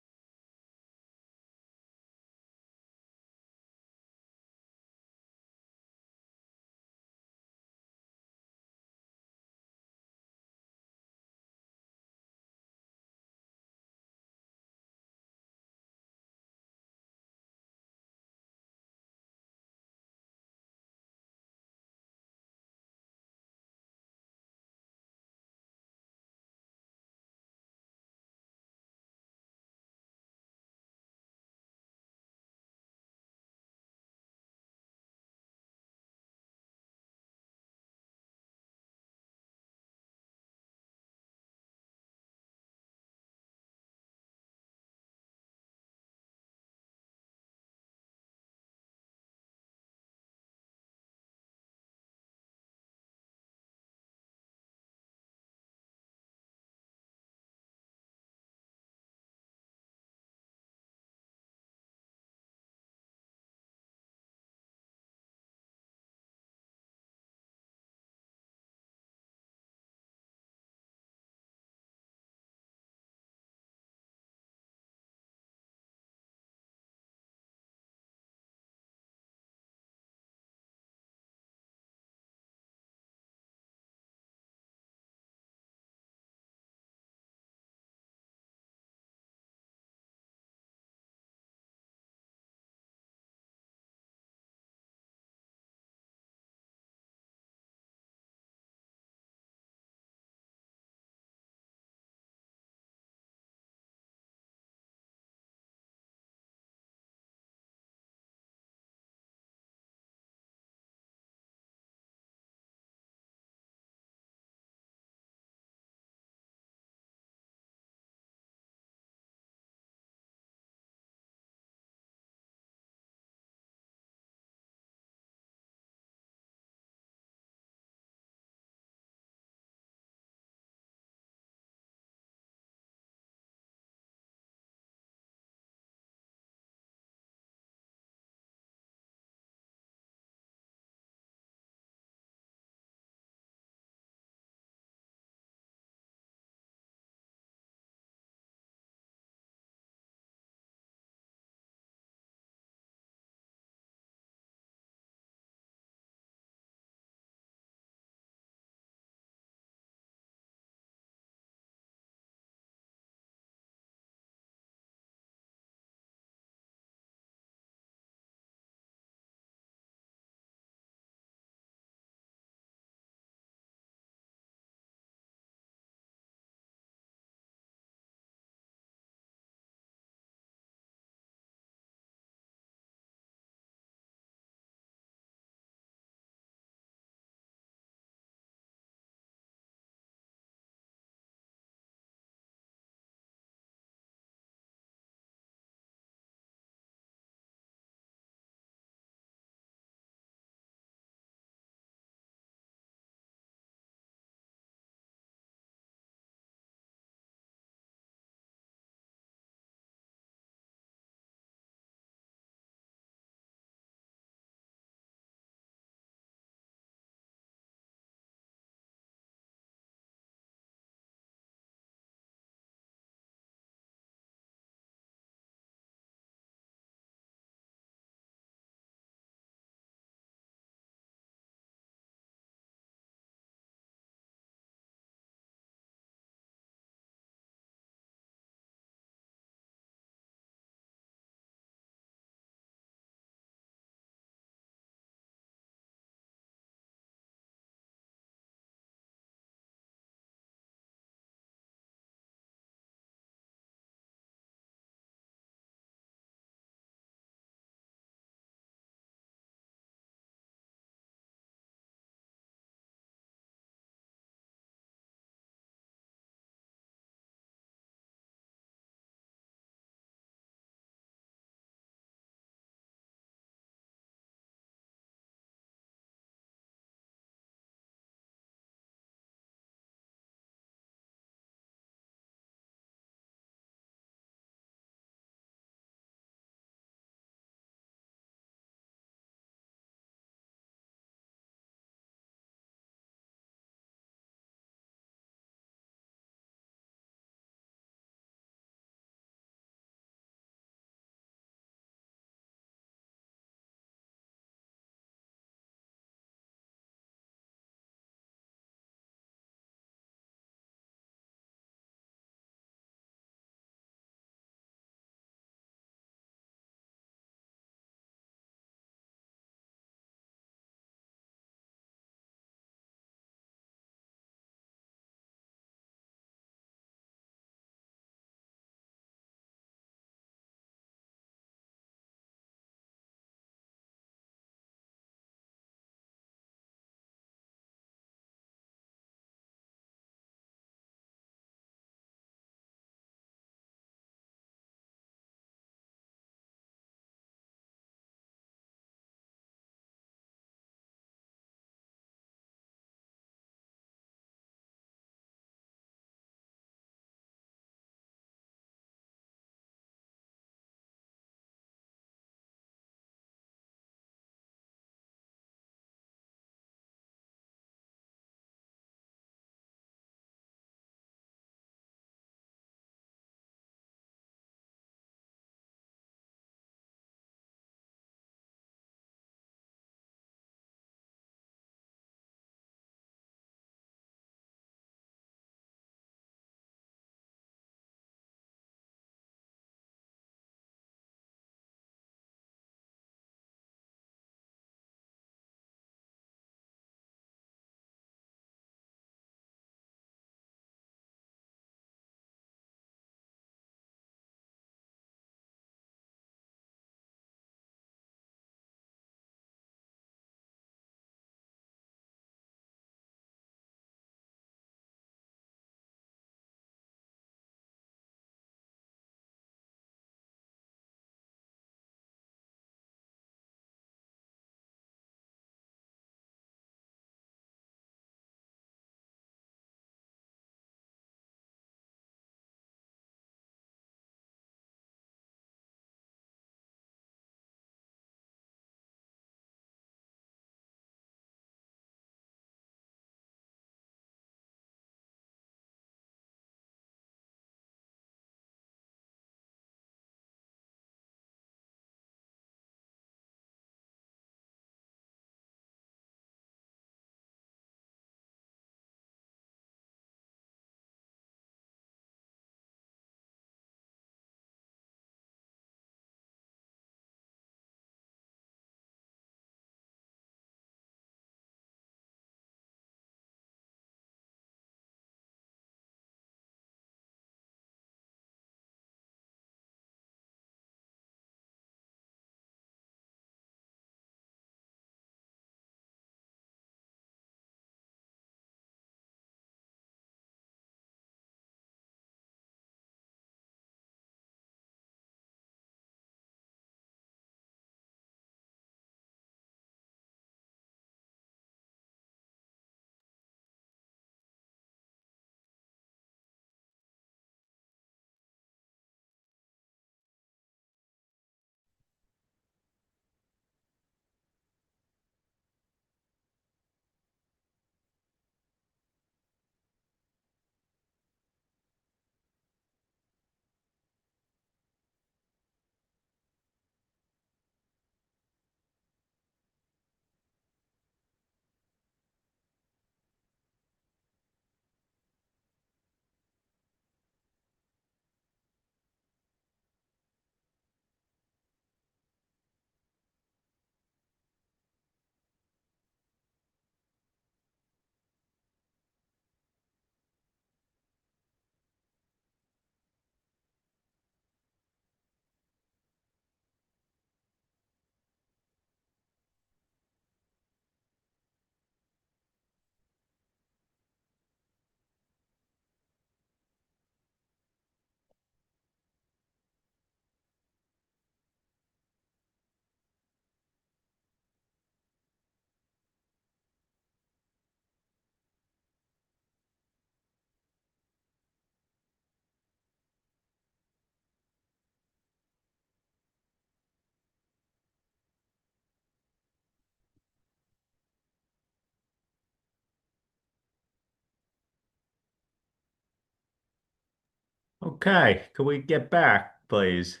Okay, can we get back, please?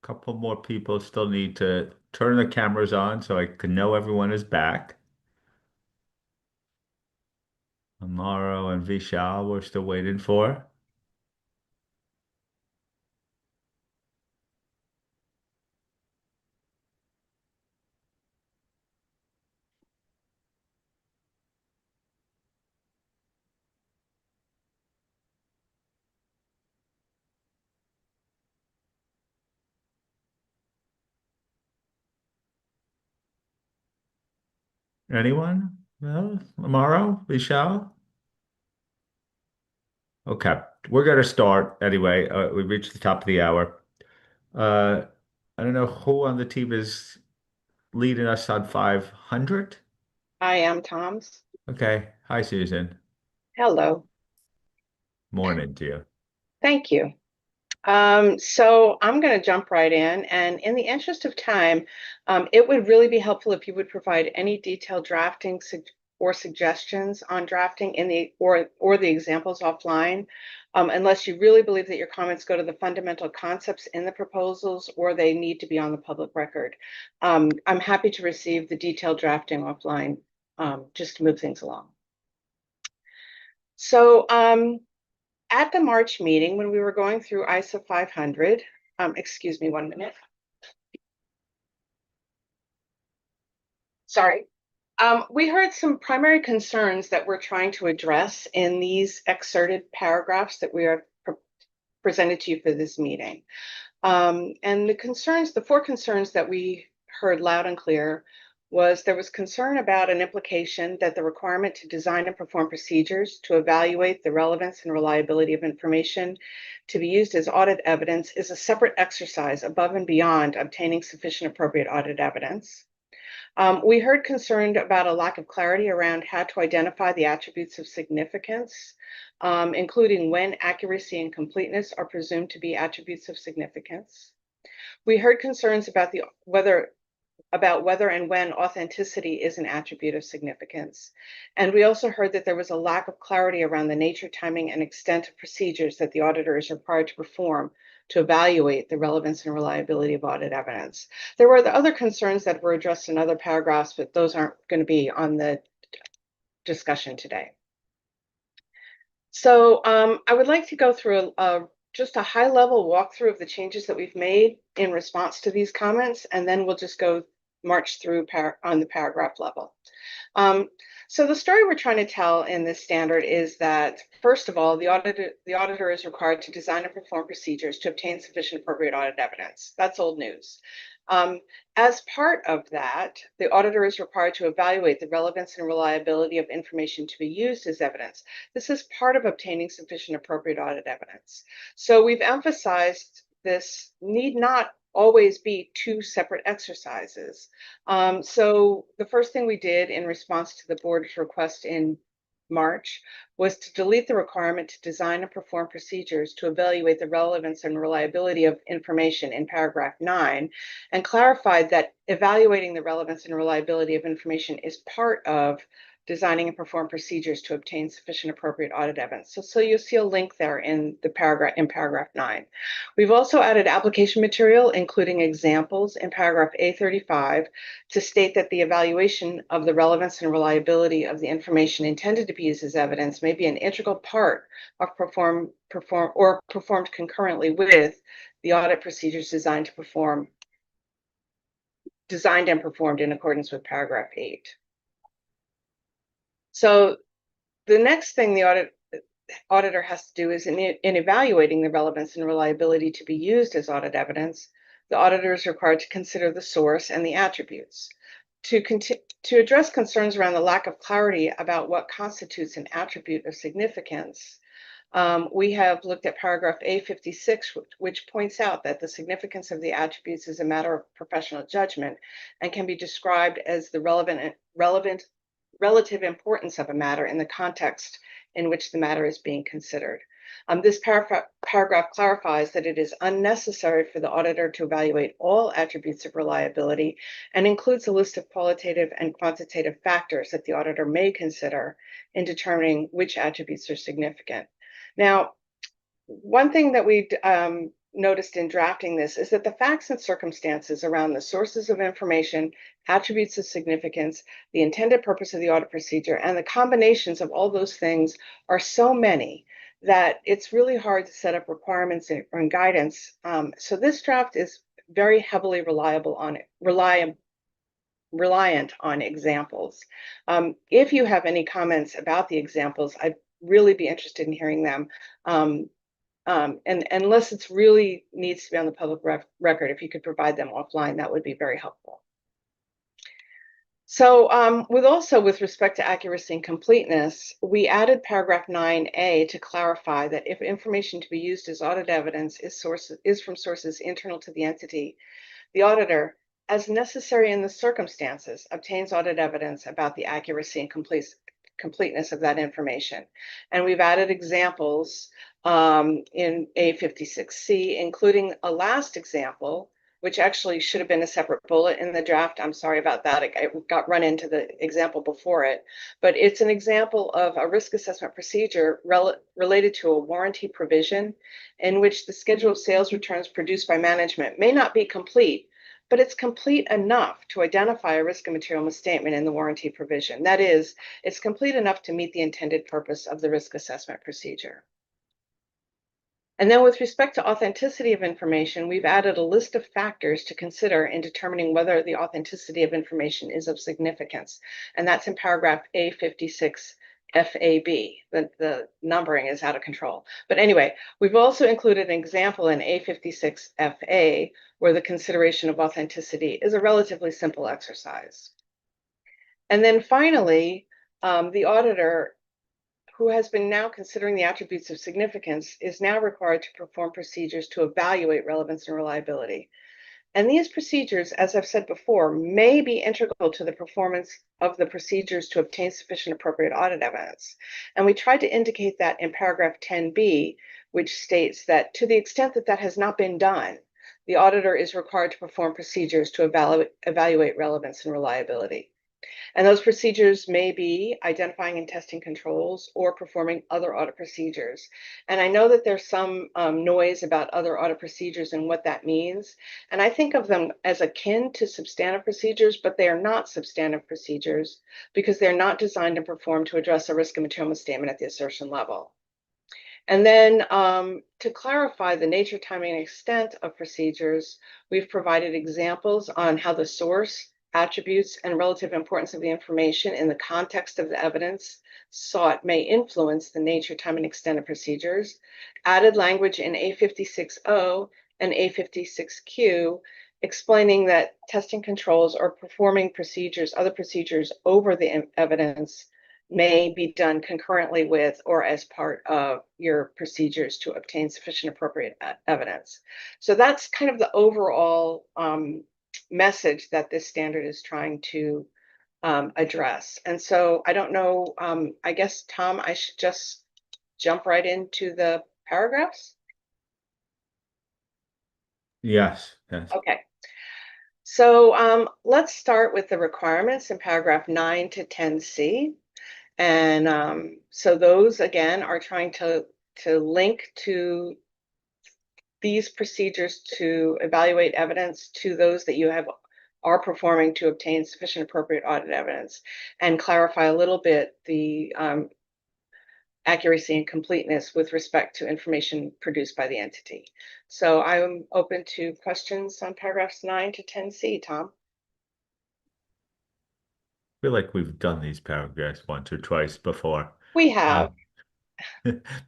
Couple more people still need to turn the cameras on so I can know everyone is back. Amaro and Vishal we're still waiting for. Anyone? No? Amaro? Vishal? Okay, we're going to start anyway. We reached the top of the hour. I don't know who on the team is leading us on 500. I am Tom's. Okay. Hi, Susan. Hello. Morning to you. Thank you. So I'm going to jump right in, and in the interest of time, it would really be helpful if you would provide any detailed drafting or suggestions on drafting in the or the examples offline, unless you really believe that your comments go to the fundamental concepts in the proposals or they need to be on the public record. I'm happy to receive the detailed drafting offline, just to move things along. So at the March meeting, when we were going through ISO 500, excuse me 1 minute. Sorry. We heard some primary concerns that we're trying to address in these excerpted paragraphs that we are presented to you for this meeting. And the 4 concerns that we heard loud and clear was there was concern about an implication that the requirement to design and perform procedures to evaluate the relevance and reliability of information to be used as audit evidence is a separate exercise above and beyond obtaining sufficient appropriate audit evidence. We heard concerned about a lack of clarity around how to identify the attributes of significance, including when accuracy and completeness are presumed to be attributes of significance. We heard concerns about whether and when authenticity is an attribute of significance. And we also heard that there was a lack of clarity around the nature, timing, and extent of procedures that the auditor is required to perform to evaluate the relevance and reliability of audit evidence. There were the other concerns that were addressed in other paragraphs, but those aren't going to be on the discussion today. So I would like to go through just a high-level walkthrough of the changes that we've made in response to these comments, and then we'll just march through on the paragraph level. So the story we're trying to tell in this standard is that, first of all, the auditor is required to design and perform procedures to obtain sufficient appropriate audit evidence. That's old news. As part of that, the auditor is required to evaluate the relevance and reliability of information to be used as evidence. This is part of obtaining sufficient appropriate audit evidence. So we've emphasized this need not always be 2 separate exercises. So the first thing we did in response to the board's request in March was to delete the requirement to design and perform procedures to evaluate the relevance and reliability of information in paragraph 9, and clarified that evaluating the relevance and reliability of information is part of designing and perform procedures to obtain sufficient appropriate audit evidence. So you'll see a link there in paragraph 9. We've also added application material, including examples in paragraph A35, to state that the evaluation of the relevance and reliability of the information intended to be used as evidence may be an integral part of performed concurrently with the audit procedures designed and performed in accordance with paragraph 8. So the next thing the auditor has to do is in evaluating the relevance and reliability to be used as audit evidence, the auditor is required to consider the source and the attributes. To address concerns around the lack of clarity about what constitutes an attribute of significance, we have looked at paragraph A56, which points out that the significance of the attributes is a matter of professional judgment and can be described as the relative importance of a matter in the context in which the matter is being considered. This paragraph clarifies that it is unnecessary for the auditor to evaluate all attributes of reliability and includes a list of qualitative and quantitative factors that the auditor may consider in determining which attributes are significant. Now, one thing that we noticed in drafting this is that the facts and circumstances around the sources of information, attributes of significance, the intended purpose of the audit procedure, and the combinations of all those things are so many that it's really hard to set up requirements and guidance. So this draft is very heavily reliant on examples. If you have any comments about the examples, I'd really be interested in hearing them. And unless it's really needs to be on the public record, if you could provide them offline, that would be very helpful. So with respect to accuracy and completeness, we added paragraph 9A to clarify that if information to be used as audit evidence is from sources internal to the entity, the auditor, as necessary in the circumstances, obtains audit evidence about the accuracy and completeness of that information. And we've added examples in A56C, including a last example, which actually should have been a separate bullet in the draft. I'm sorry about that. I got run into the example before it, but it's an example of a risk assessment procedure related to a warranty provision in which the schedule of sales returns produced by management may not be complete, but it's complete enough to identify a risk and material misstatement in the warranty provision. That is, it's complete enough to meet the intended purpose of the risk assessment procedure. And then with respect to authenticity of information, we've added a list of factors to consider in determining whether the authenticity of information is of significance. And that's in paragraph A56 FAB. The numbering is out of control. But anyway, we've also included an example in A56 FA where the consideration of authenticity is a relatively simple exercise. And then finally, the auditor, who has been now considering the attributes of significance, is now required to perform procedures to evaluate relevance and reliability. And these procedures, as I've said before, may be integral to the performance of the procedures to obtain sufficient appropriate audit evidence. And we tried to indicate that in paragraph 10B, which states that to the extent that that has not been done, the auditor is required to perform procedures to evaluate relevance and reliability. And those procedures may be identifying and testing controls or performing other audit procedures. And I know that there's some noise about other audit procedures and what that means. And I think of them as akin to substantive procedures, but they are not substantive procedures because they're not designed and performed to address a risk and material misstatement at the assertion level. And then to clarify the nature, timing, and extent of procedures, we've provided examples on how the source, attributes, and relative importance of the information in the context of the evidence sought may influence the nature, time, and extent of procedures. Added language in A56O and A56Q explaining that testing controls or performing procedures, other procedures over the evidence may be done concurrently with or as part of your procedures to obtain sufficient appropriate evidence. So that's kind of the overall message that this standard is trying to address. And so I don't know, I guess, Tom, I should just jump right into the paragraphs? Yes. Yes. Okay. So let's start with the requirements in paragraph 9 to 10C. And so those, again, are trying to link to these procedures to evaluate evidence to those that you are performing to obtain sufficient appropriate audit evidence, and clarify a little bit the accuracy and completeness with respect to information produced by the entity. So I'm open to questions on paragraphs 9 to 10C, Tom. I feel like we've done these paragraphs once or twice before. We have.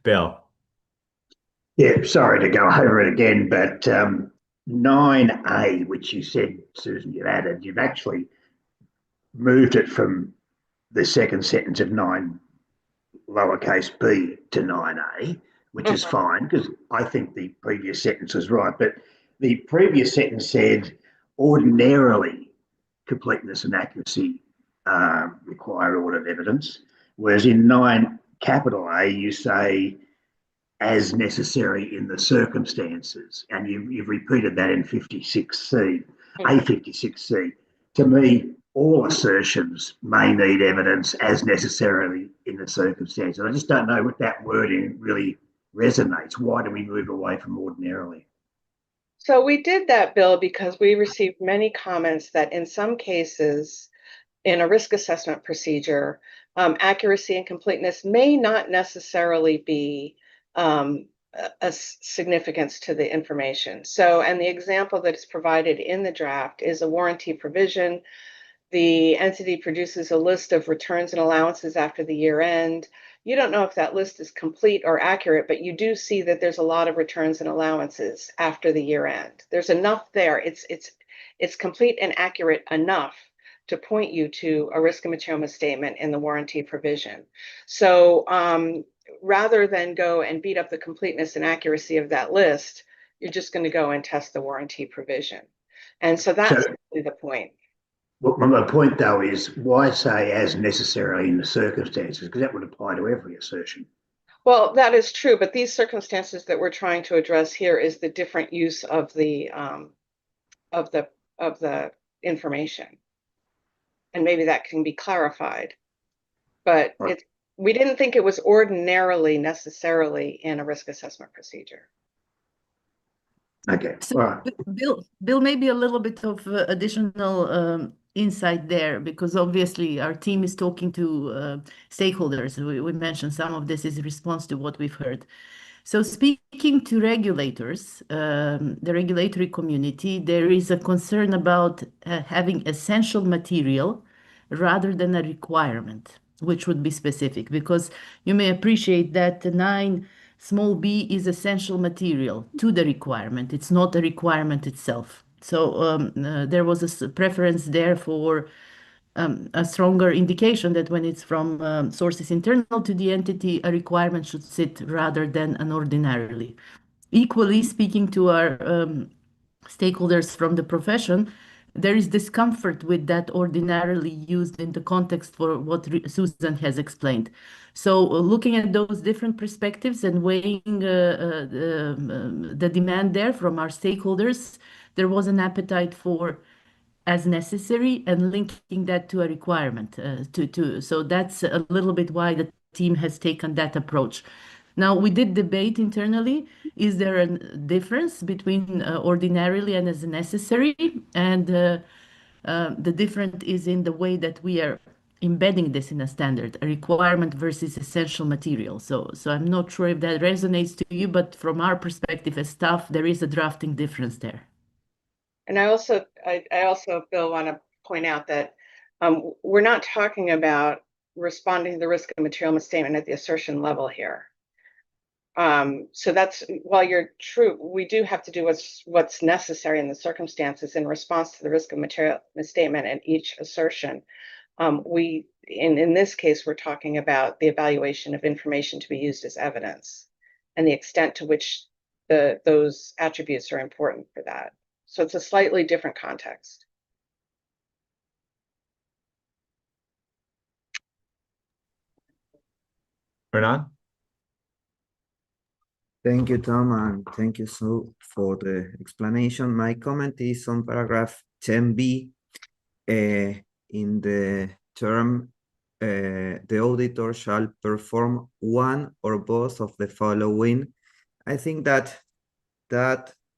Bill. Yeah, sorry to go over it again, but 9A, which you said, Susan, you've actually moved it from the second sentence of 9 lowercase b to 9A, which is fine because I think the previous sentence was right. But the previous sentence said ordinarily completeness and accuracy require audit evidence, whereas in 9 capital A you say as necessary in the circumstances. And you've repeated that in 56C, A56C. To me, all assertions may need evidence as necessarily in the circumstances. I just don't know if that wording really resonates. Why do we move away from ordinarily? So we did that, Bill, because we received many comments that in some cases in a risk assessment procedure, accuracy and completeness may not necessarily be a significance to the information. So, and the example that is provided in the draft is a warranty provision. The entity produces a list of returns and allowances after the year end. You don't know if that list is complete or accurate, but you do see that there's a lot of returns and allowances after the year end. There's enough there. It's complete and accurate enough to point you to a risk and material misstatement in the warranty provision. So rather than go and beat up the completeness and accuracy of that list, you're just going to go and test the warranty provision. And so that's really the point. Well, my point, though, is why say as necessarily in the circumstances? Because that would apply to every assertion. Well, that is true, but these circumstances that we're trying to address here is the different use of the information, and maybe that can be clarified. But we didn't think it was ordinarily necessarily in a risk assessment procedure. Okay. So, Bill, maybe a little bit of additional insight there, because obviously our team is talking to stakeholders. We mentioned some of this is a response to what we've heard. So speaking to regulators, the regulatory community, there is a concern about having essential material rather than a requirement, which would be specific, because you may appreciate that 9b is essential material to the requirement. It's not a requirement itself. So there was a preference there for a stronger indication that when it's from sources internal to the entity, a requirement should sit rather than an ordinarily. Equally, speaking to our stakeholders from the profession, there is discomfort with that ordinarily used in the context for what Susan has explained. So looking at those different perspectives and weighing the demand there from our stakeholders, there was an appetite for as necessary and linking that to a requirement. So that's a little bit why the team has taken that approach. Now, we did debate internally, is there a difference between ordinarily and as necessary? And the difference is in the way that we are embedding this in a standard, a requirement versus essential material. So I'm not sure if that resonates to you, but from our perspective as staff, there is a drafting difference there. And I also, Bill, want to point out that we're not talking about responding to the risk and material misstatement at the assertion level here. So that's, while you're true, we do have to do what's necessary in the circumstances in response to the risk of material misstatement at each assertion. In this case, we're talking about the evaluation of information to be used as evidence and the extent to which those attributes are important for that. So it's a slightly different context. Hernan? Thank you, Tom, and thank you, Sue, for the explanation. My comment is on paragraph 10b. In the term, the auditor shall perform one or both of the following. I think that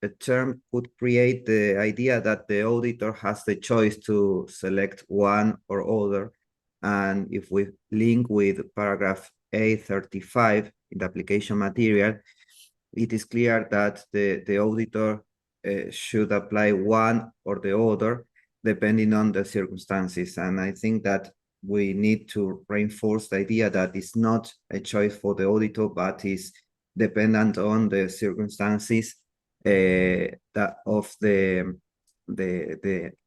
a term could create the idea that the auditor has the choice to select one or other. And if we link with paragraph A35 in the application material, it is clear that the auditor should apply one or the other depending on the circumstances. And I think that we need to reinforce the idea that it's not a choice for the auditor, but is dependent on the circumstances that of the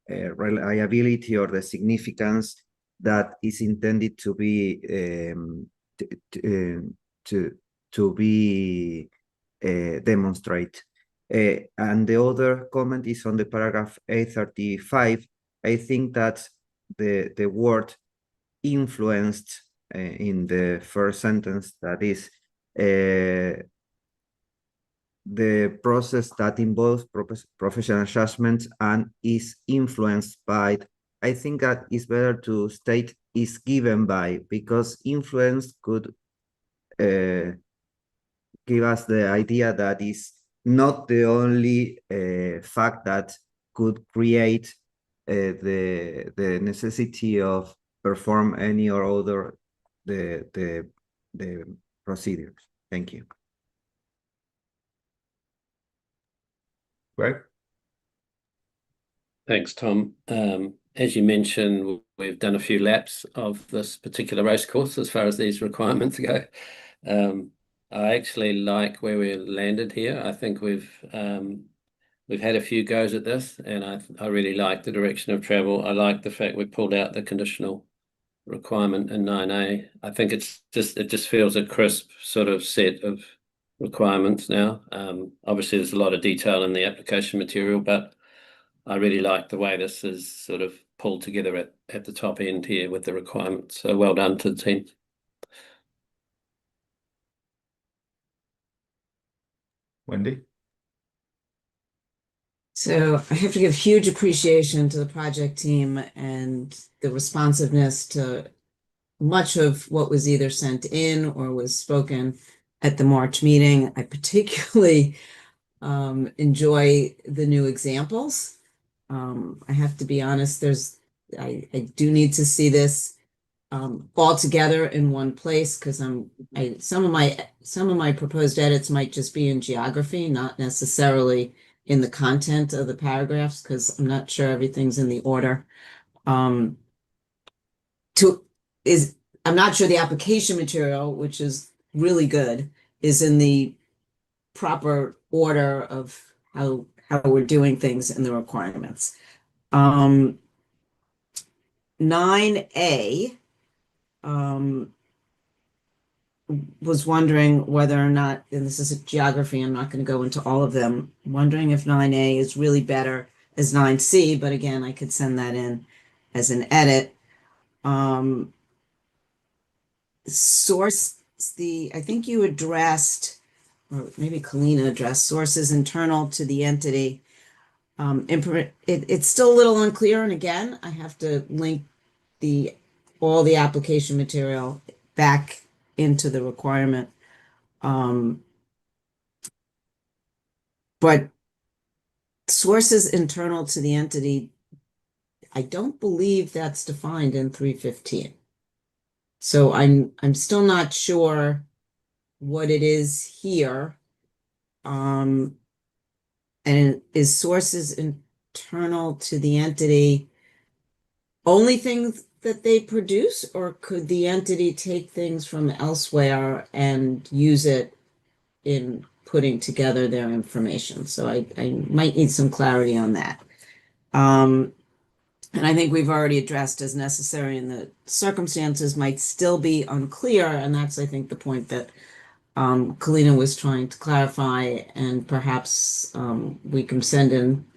reliability or the significance that is intended to be to be demonstrate. And the other comment is on the paragraph A35. I think that the word influenced in the first sentence, that is the process that involves professional judgment and is influenced by, I think that it's better to state is given by, because influence could give us the idea that is not the only fact that could create the necessity of perform any or other the procedures. Thank you. Greg? Thanks, Tom. As you mentioned, we've done a few laps of this particular race course as far as these requirements go. I actually like where we landed here. I think we've had a few goes at this, and I really like the direction of travel. I like the fact we pulled out the conditional requirement in 9A. I think it just feels a crisp sort of set of requirements now. Obviously, there's a lot of detail in the application material, but I really like the way this is sort of pulled together at the top end here with the requirements. So well done to the team. Wendy? So I have to give huge appreciation to the project team and the responsiveness to much of what was either sent in or was spoken at the March meeting. I particularly enjoy the new examples. I have to be honest, I do need to see this all together in one place, because some of my proposed edits might just be in geography, not necessarily in the content of the paragraphs, because I'm not sure everything's in the order. I'm not sure the application material, which is really good, is in the proper order of how we're doing things in the requirements. 9A, was wondering whether or not, and this is a geography, I'm not going to go into all of them, wondering if 9A is really better as 9C, but again, I could send that in as an edit. I think you addressed, or maybe Kalina addressed, sources internal to the entity. It's still a little unclear, and again, I have to link all the application material back into the requirement. But sources internal to the entity, I don't believe that's defined in 315. So I'm still not sure what it is here. And is sources internal to the entity only things that they produce, or could the entity take things from elsewhere and use it in putting together their information? So I might need some clarity on that. And I think we've already addressed as necessary, and the circumstances might still be unclear, and that's, I think, the point that Kalina was trying to clarify, and perhaps we can send in,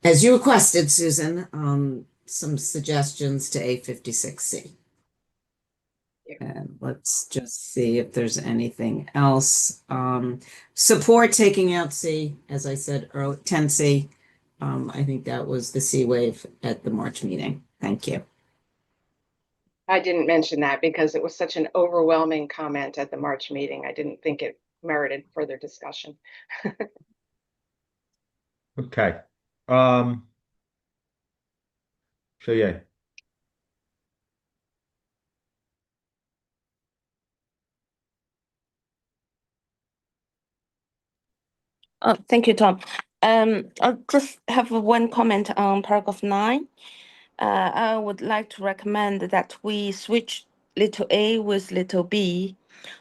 as you requested, Susan, some suggestions to A56C. And let's just see if there's anything else. Support taking out C, as I said earlier, 10C. I think that was the C wave at the March meeting. Thank you. I didn't mention that because it was such an overwhelming comment at the March meeting. I didn't think it merited further discussion. Okay. So yeah. Oh, thank you, Tom. I'll just have one comment on paragraph 9. I would like to recommend that we switch little a with little b,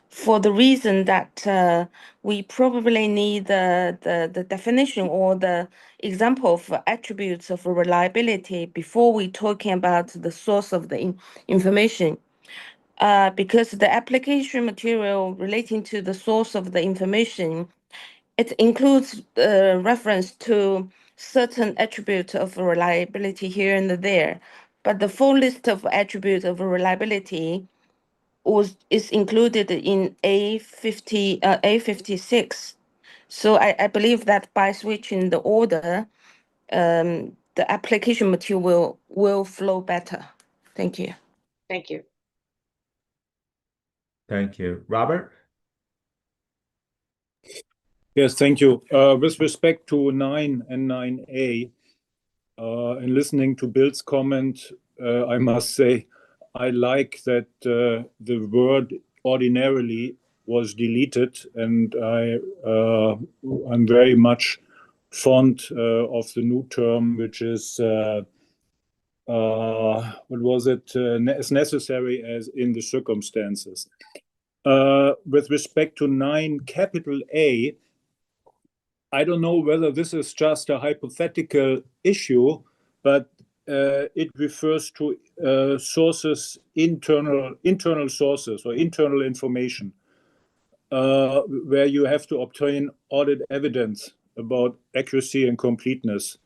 for the reason that we probably need the definition or the example of attributes of reliability before we talking about the source of the information. Because the application material relating to the source of the information, it includes reference to certain attributes of reliability here and there, but the full list of attributes of reliability is included in A56. So I believe that by switching the order, the application material will flow better. Thank you. Thank you. Thank you. Robert? Yes, thank you. With respect to 9 and 9A, and listening to Bill's comment, I must say I like that the word ordinarily was deleted, and I'm very much fond of the new term, which is what was it? As necessary as in the circumstances. With respect to 9 capital A, I don't know whether this is just a hypothetical issue, but it refers to sources, internal sources or internal information, where you have to obtain audit evidence about accuracy and completeness.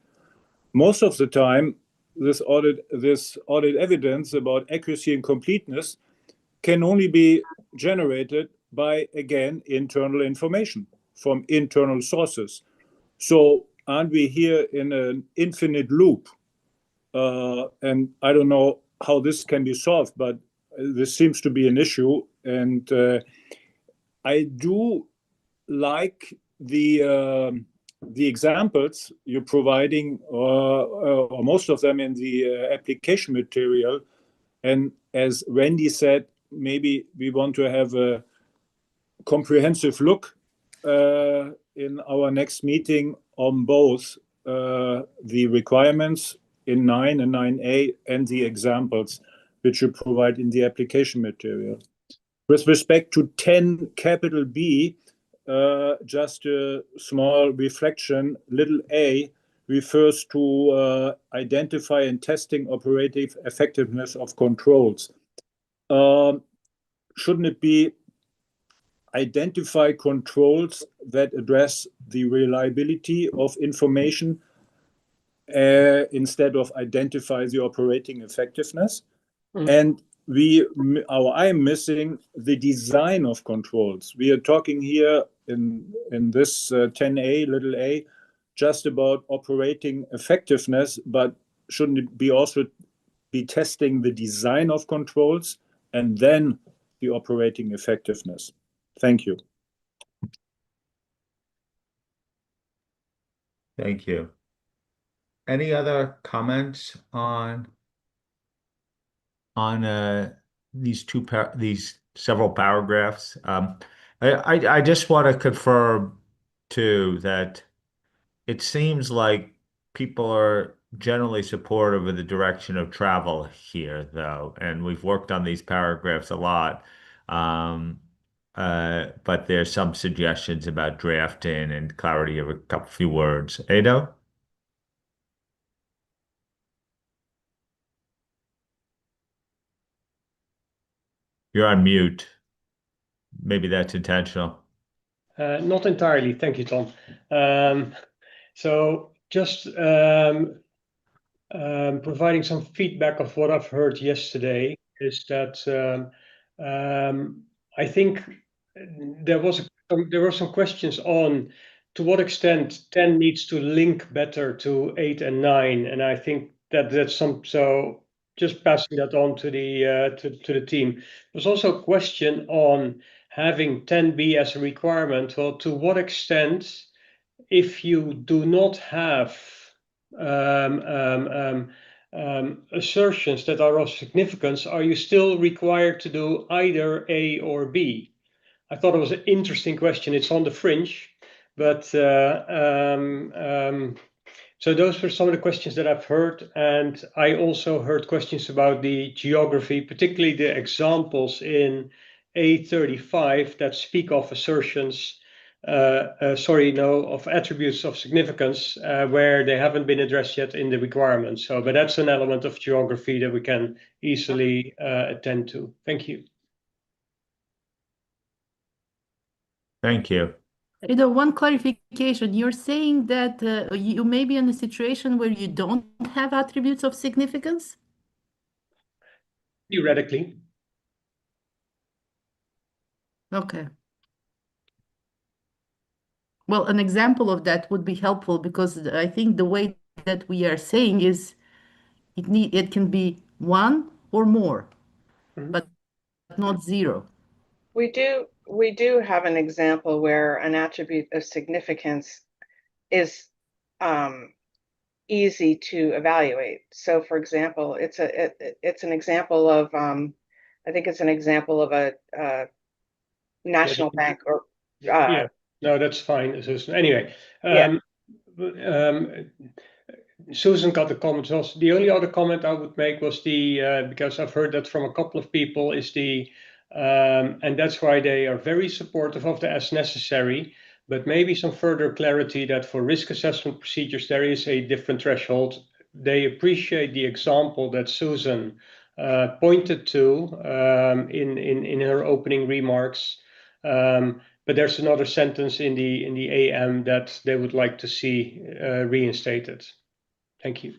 Most of the time, this audit evidence about accuracy and completeness can only be generated by, again, internal information from internal sources. So aren't we here in an infinite loop? And I don't know how this can be solved, but this seems to be an issue. And I do like the examples you're providing, or most of them in the application material. And as Wendy said, maybe we want to have a comprehensive look in our next meeting on both the requirements in 9 and 9A and the examples which you provide in the application material. With respect to 10 capital B, just a small reflection, little a refers to identify and testing operative effectiveness of controls. Shouldn't it be identify controls that address the reliability of information instead of identify the operating effectiveness? And I'm missing the design of controls. We are talking here in this 10A, little a, just about operating effectiveness, but shouldn't it be also be testing the design of controls and then the operating effectiveness? Thank you. Thank you. Any other comments on these several paragraphs? I just want to confirm too that it seems like people are generally supportive of the direction of travel here, though, and we've worked on these paragraphs a lot. But there's some suggestions about drafting and clarity of a few words. Ado? You're on mute. Maybe that's intentional. Not entirely. Thank you, Tom. So just providing some feedback of what I've heard yesterday is that I think there were some questions on to what extent 10 needs to link better to 8 and 9, and I think that's so just passing that on to the team. There's also a question on having 10B as a requirement. Well, to what extent, if you do not have assertions that are of significance, are you still required to do either A or B? I thought it was an interesting question. It's on the fringe, but so those were some of the questions that I've heard, and I also heard questions about the geography, particularly the examples in A35 that speak of assertions, of attributes of significance where they haven't been addressed yet in the requirements. So, but that's an element of geography that we can easily attend to. Thank you. Thank you. One clarification. You're saying that you may be in a situation where you don't have attributes of significance? Theoretically. Okay. Well, an example of that would be helpful because I think the way that we are saying is it can be one or more, but not zero. We do have an example where an attribute of significance is easy to evaluate. So, for example, it's an example of I think it's an example of a national bank or yeah. No, that's fine, Susan. Anyway, yeah. Susan got the comments also. The only other comment I would make was because I've heard that from a couple of people, is and that's why they are very supportive of the as necessary, but maybe some further clarity that for risk assessment procedures, there is a different threshold. They appreciate the example that Susan pointed to in her opening remarks. But there's another sentence in the AM that they would like to see reinstated. Thank you.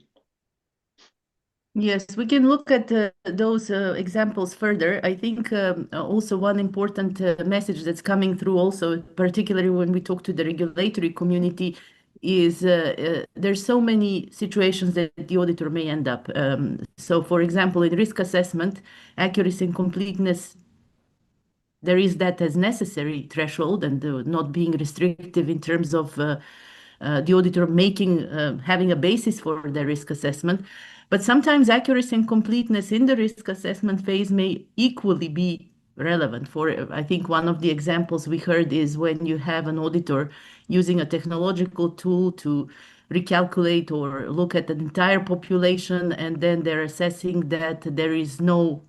Yes, we can look at those examples further. I think also one important message that's coming through also, particularly when we talk to the regulatory community, is there's so many situations that the auditor may end up. So for example, in risk assessment, accuracy and completeness, there is that as necessary threshold and not being restrictive in terms of the auditor having a basis for the risk assessment. But sometimes accuracy and completeness in the risk assessment phase may equally be relevant. I think one of the examples we heard is when you have an auditor using a technological tool to recalculate or look at the entire population, and then they're assessing that there is no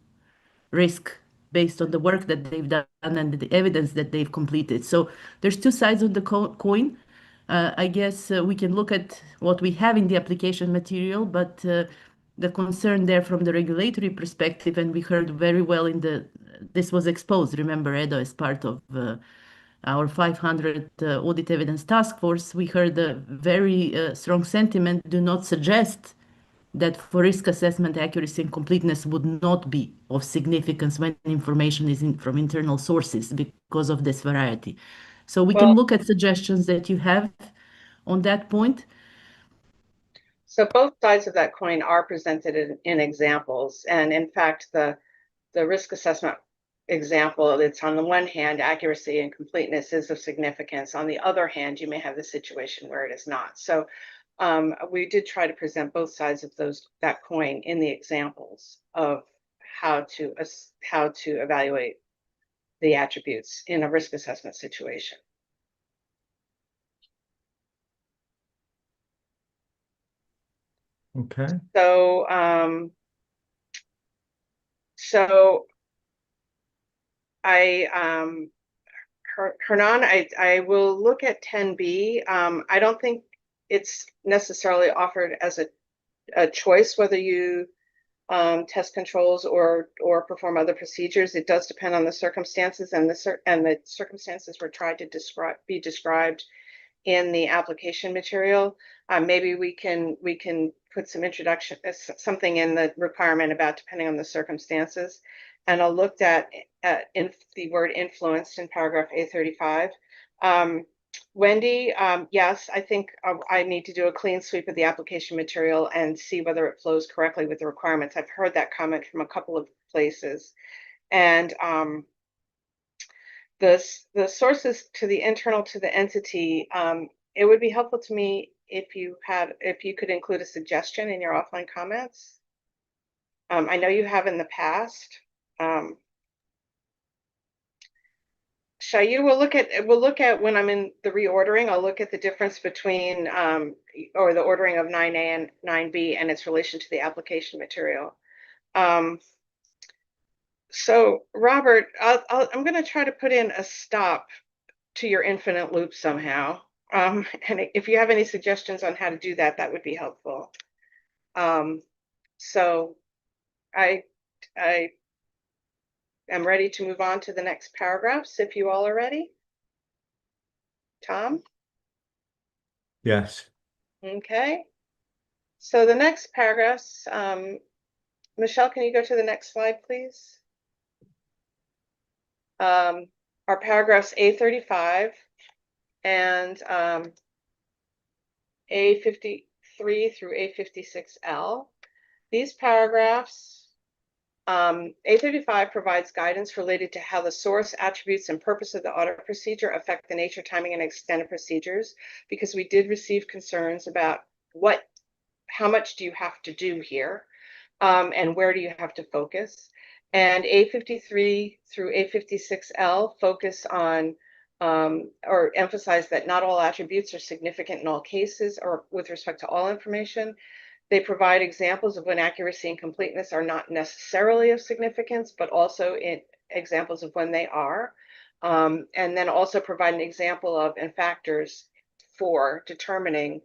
risk based on the work that they've done and the evidence that they've completed. So there's two sides of the coin. I guess we can look at what we have in the application material, but the concern there from the regulatory perspective, and we heard very well this was exposed, remember, Edo, as part of our 500 audit evidence task force, we heard a very strong sentiment, do not suggest that for risk assessment, accuracy and completeness would not be of significance when information is from internal sources because of this variety. So we can look at suggestions that you have on that point. So both sides of that coin are presented in examples. And in fact, the risk assessment example, it's on the one hand, accuracy and completeness is of significance. On the other hand, you may have the situation where it is not. So we did try to present both sides of that coin in the examples of how to evaluate the attributes in a risk assessment situation. Okay. So Hernan, I will look at 10B. I don't think it's necessarily offered as a choice whether you test controls or perform other procedures. It does depend on the circumstances, and the circumstances were tried to be described in the application material. Maybe we can put some introduction, something in the requirement about depending on the circumstances. And I looked at the word influenced in paragraph A35. Wendy, yes, I think I need to do a clean sweep of the application material and see whether it flows correctly with the requirements. I've heard that comment from a couple of places. And the sources to the internal to the entity, it would be helpful to me if you could include a suggestion in your offline comments. I know you have in the past. Shayu, we'll look at when I'm in the reordering, I'll look at the difference between or the ordering of 9A and 9B and its relation to the application material. So Robert, I'm going to try to put in a stop to your infinite loop somehow. And if you have any suggestions on how to do that, that would be helpful. So I am ready to move on to the next paragraphs if you all are ready. Tom? Yes. Okay. So the next paragraphs, Michelle, can you go to the next slide, please? Our paragraphs A35 and A53 through A56L. These paragraphs, A35 provides guidance related to how the source, attributes, and purpose of the audit procedure affect the nature, timing, and extent of procedures, because we did receive concerns about how much do you have to do here, and where do you have to focus. And A53 through A56L focus on or emphasize that not all attributes are significant in all cases or with respect to all information. They provide examples of when accuracy and completeness are not necessarily of significance, but also examples of when they are. And then also provide an example of and factors for determining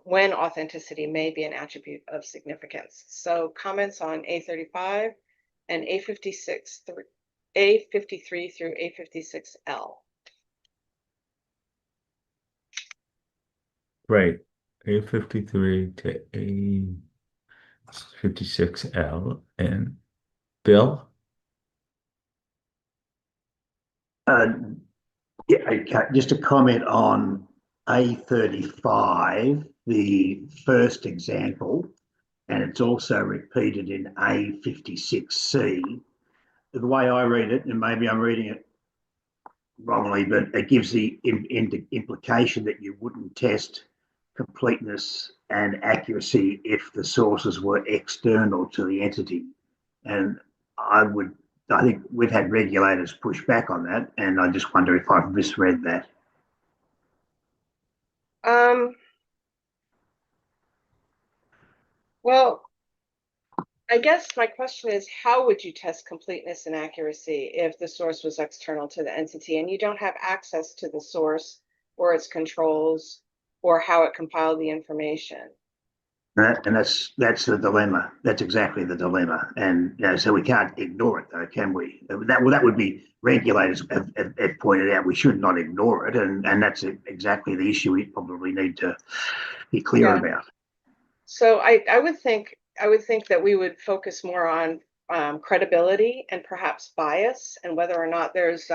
when authenticity may be an attribute of significance. So comments on A35 and A53 through A56L. Great. A53 to A56L. And Bill? Yeah, okay. Just a comment on A35, the first example, and it's also repeated in A56C. The way I read it, and maybe I'm reading it wrongly, but it gives the implication that you wouldn't test completeness and accuracy if the sources were external to the entity. And I think we've had regulators push back on that, and I just wonder if I've misread that. Well, I guess my question is, how would you test completeness and accuracy if the source was external to the entity and you don't have access to the source or its controls or how it compiled the information? And that's the dilemma. That's exactly the dilemma. And so we can't ignore it, though, can we? That would be regulators have pointed out we should not ignore it, and that's exactly the issue we probably need to be clear about. So I would think that we would focus more on credibility and perhaps bias and whether or not there's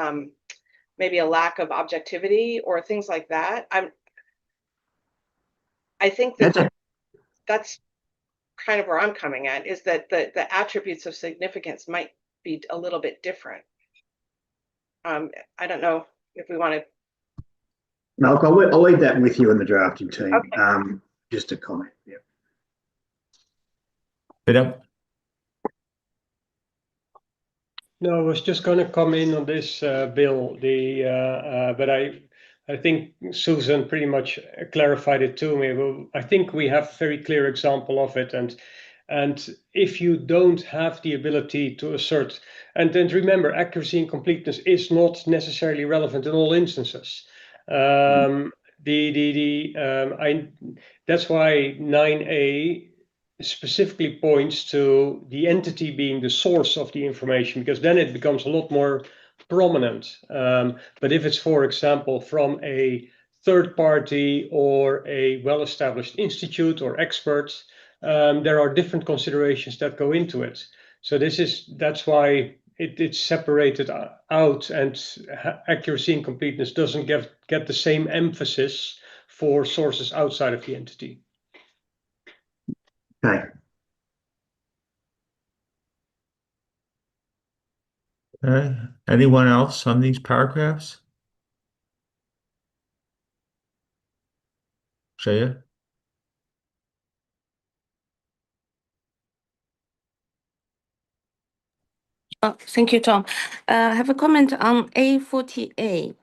maybe a lack of objectivity or things like that. I think that's kind of where I'm coming at, is that the attributes of significance might be a little bit different. I don't know if we want to. No, I'll leave that with you and the drafting team. Okay. Just a comment. Yeah. No, I was just going to come in on this, Bill. But I think Susan pretty much clarified it to me. Well, I think we have a very clear example of it, and if you don't have the ability to assert, and then remember, accuracy and completeness is not necessarily relevant in all instances. That's why 9A specifically points to the entity being the source of the information, because then it becomes a lot more prominent. But if it's, for example, from a third party or a well-established institute or experts, there are different considerations that go into it. So that's why it's separated out, and accuracy and completeness doesn't get the same emphasis for sources outside of the entity. Okay. Anyone else on these paragraphs? Shaya? Thank you, Tom. I have a comment on A48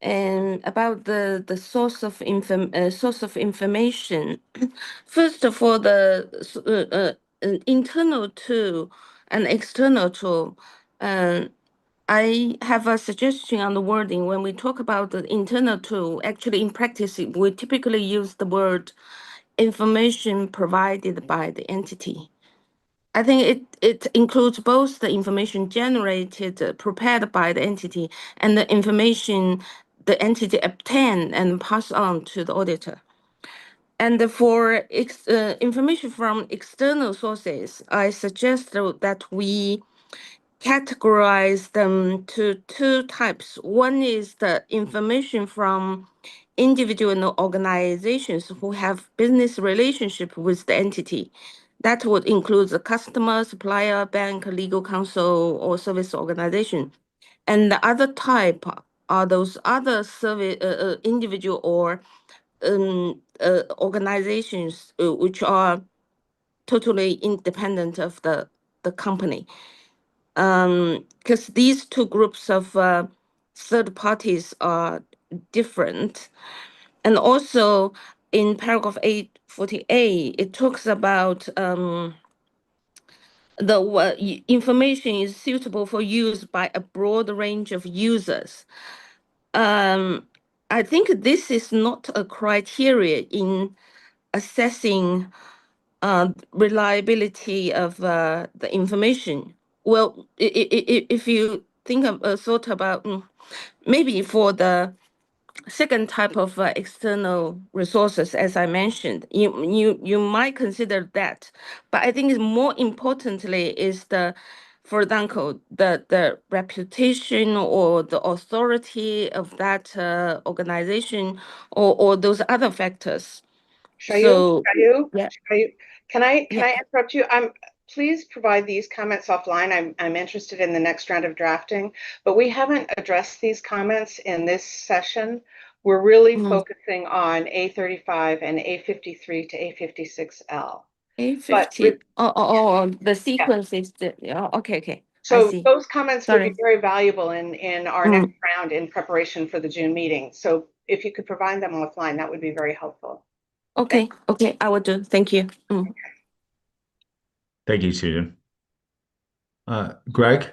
and about the source of information. First of all, the internal tool and external tool. I have a suggestion on the wording. When we talk about the internal tool, actually in practice, we typically use the word information provided by the entity. I think it includes both the information generated, prepared by the entity, and the information the entity obtained and passed on to the auditor. And for information from external sources, I suggest that we categorize them to two types. One is the information from individual organizations who have business relationship with the entity. That would include the customer, supplier, bank, legal counsel, or service organization. And the other type are those other service individual or organizations which are totally independent of the company. Because these two groups of third parties are different. And also in paragraph 848, it talks about the information is suitable for use by a broad range of users. I think this is not a criteria in assessing reliability of the information. Well, if you think of thought about maybe for the second type of external resources, as I mentioned, you might consider that, but I think more importantly is for example, the reputation or the authority of that organization or those other factors. Shayu, Yeah. can I Yeah. interrupt you? Please provide these comments offline. I'm interested in the next round of drafting, but we haven't addressed these comments in this session. We're really focusing on A35 and A53 to A56L. A50. The sequence is okay. I So see. those comments would be Sorry. very valuable in our next round in preparation for the June meeting. So if you could provide them offline, that would be very helpful. Okay, I will do. Thank you. Thank you, Susan. Greg?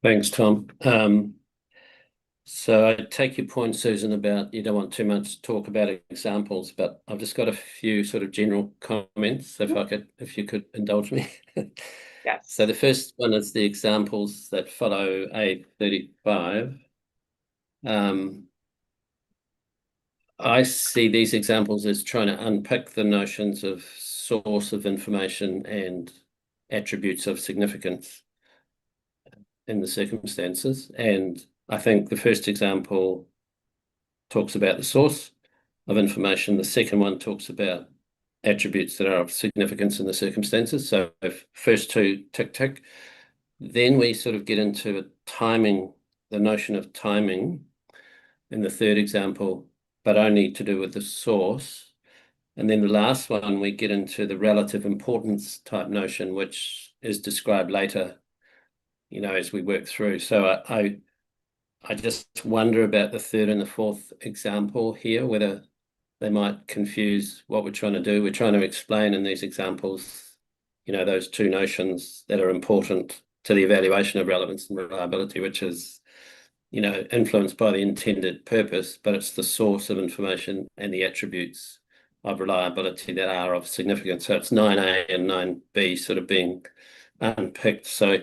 Thanks, Tom. So I take your point, Susan, about you don't want too much talk about examples, but I've just got a few sort of general comments, if you could indulge me. Yes. So the first one is the examples that follow A35. I see these examples as trying to unpick the notions of source of information and attributes of significance in the circumstances. And I think the first example talks about the source of information. The second one talks about attributes that are of significance in the circumstances. So if first two tick, tick, then we sort of get into timing, the notion of timing in the third example, but only to do with the source. And then the last one, we get into the relative importance type notion, which is described later, as we work through. So I just wonder about the third and the fourth example here, whether they might confuse what we're trying to do. We're trying to explain in these examples, those two notions that are important to the evaluation of relevance and reliability, which is, influenced by the intended purpose, but it's the source of information and the attributes of reliability that are of significance. So it's 9A and 9B sort of being unpicked. So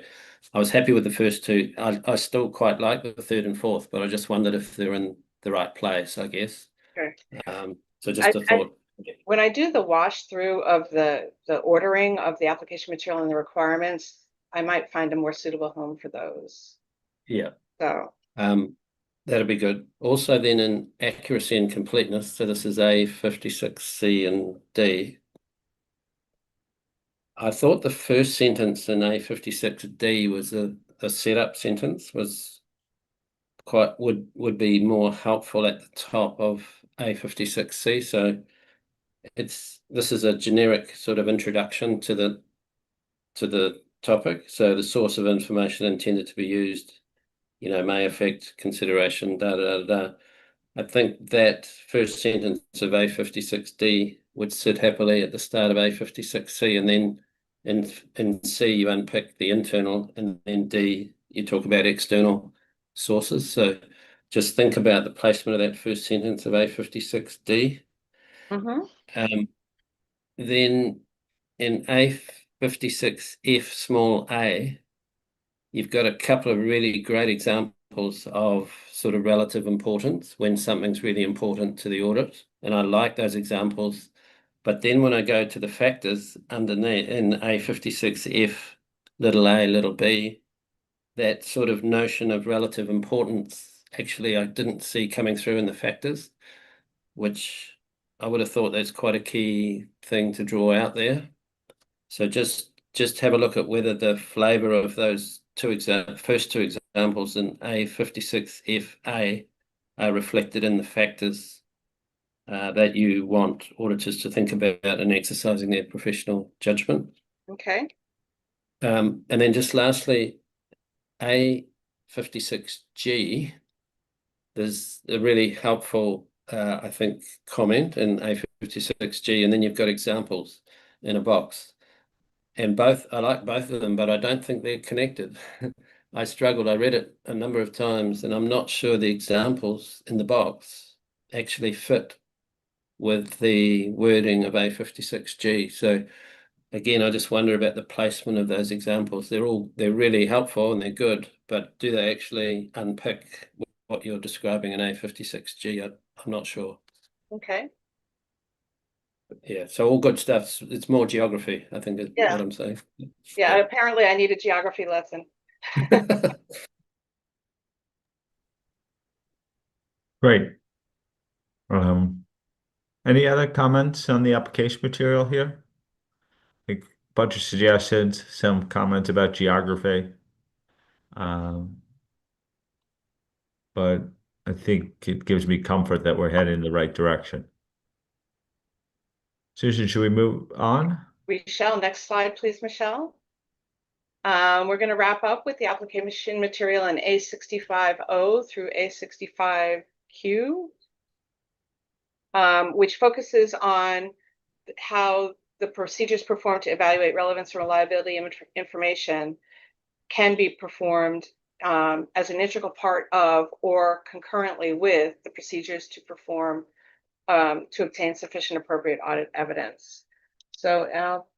I was happy with the first two. I still quite like the third and fourth, but I just wondered if they're in the right place, I guess. Okay. So just a thought. When I do the wash through of the ordering of the application material and the requirements, I might find a more suitable home for those. Yeah. So that'd be good. Also then in accuracy and completeness, so this is A56C and D. I thought the first sentence in A56D was a setup sentence, was would be more helpful at the top of A56C. So this is a generic sort of introduction to the topic. So the source of information intended to be used, may affect consideration, I think that first sentence of A56D would sit happily at the start of A56C, and then in C you unpick the internal, and then D you talk about external sources. So just think about the placement of that first sentence of A56D. Then in A56F small a, you've got a couple of really great examples of sort of relative importance when something's really important to the audit. And I like those examples But then when I go to the factors underneath in A56F, little a, little b, that sort of notion of relative importance, actually, I didn't see coming through in the factors, which I would have thought that's quite a key thing to draw out there. So just have a look at whether the flavor of those first two examples in A56FA are reflected in the factors that you want auditors to think about in exercising their professional judgment. Okay. And then just lastly, A56G, there's a really helpful, I think, comment in A56G, and then you've got examples in a box. And I like both of them, but I don't think they're connected. I struggled. I read it a number of times, and I'm not sure the examples in the box actually fit with the wording of A56G. So again, I just wonder about the placement of those examples. They're really helpful and they're good, but do they actually unpick what you're describing in A56G? I'm not sure. Okay. Yeah, so all good stuff. It's more geography, I think is what I'm saying. Yeah, apparently I need a geography lesson. Great. Any other comments on the application material here? A bunch of suggestions, some comments about geography. But I think it gives me comfort that we're heading in the right direction. Susan, should we move on? We shall. Next slide, please, Michelle. We're going to wrap up with the application material in A65O through A65Q, which focuses on how the procedures performed to evaluate relevance and reliability information can be performed as an integral part of or concurrently with the procedures to perform to obtain sufficient appropriate audit evidence. So I'll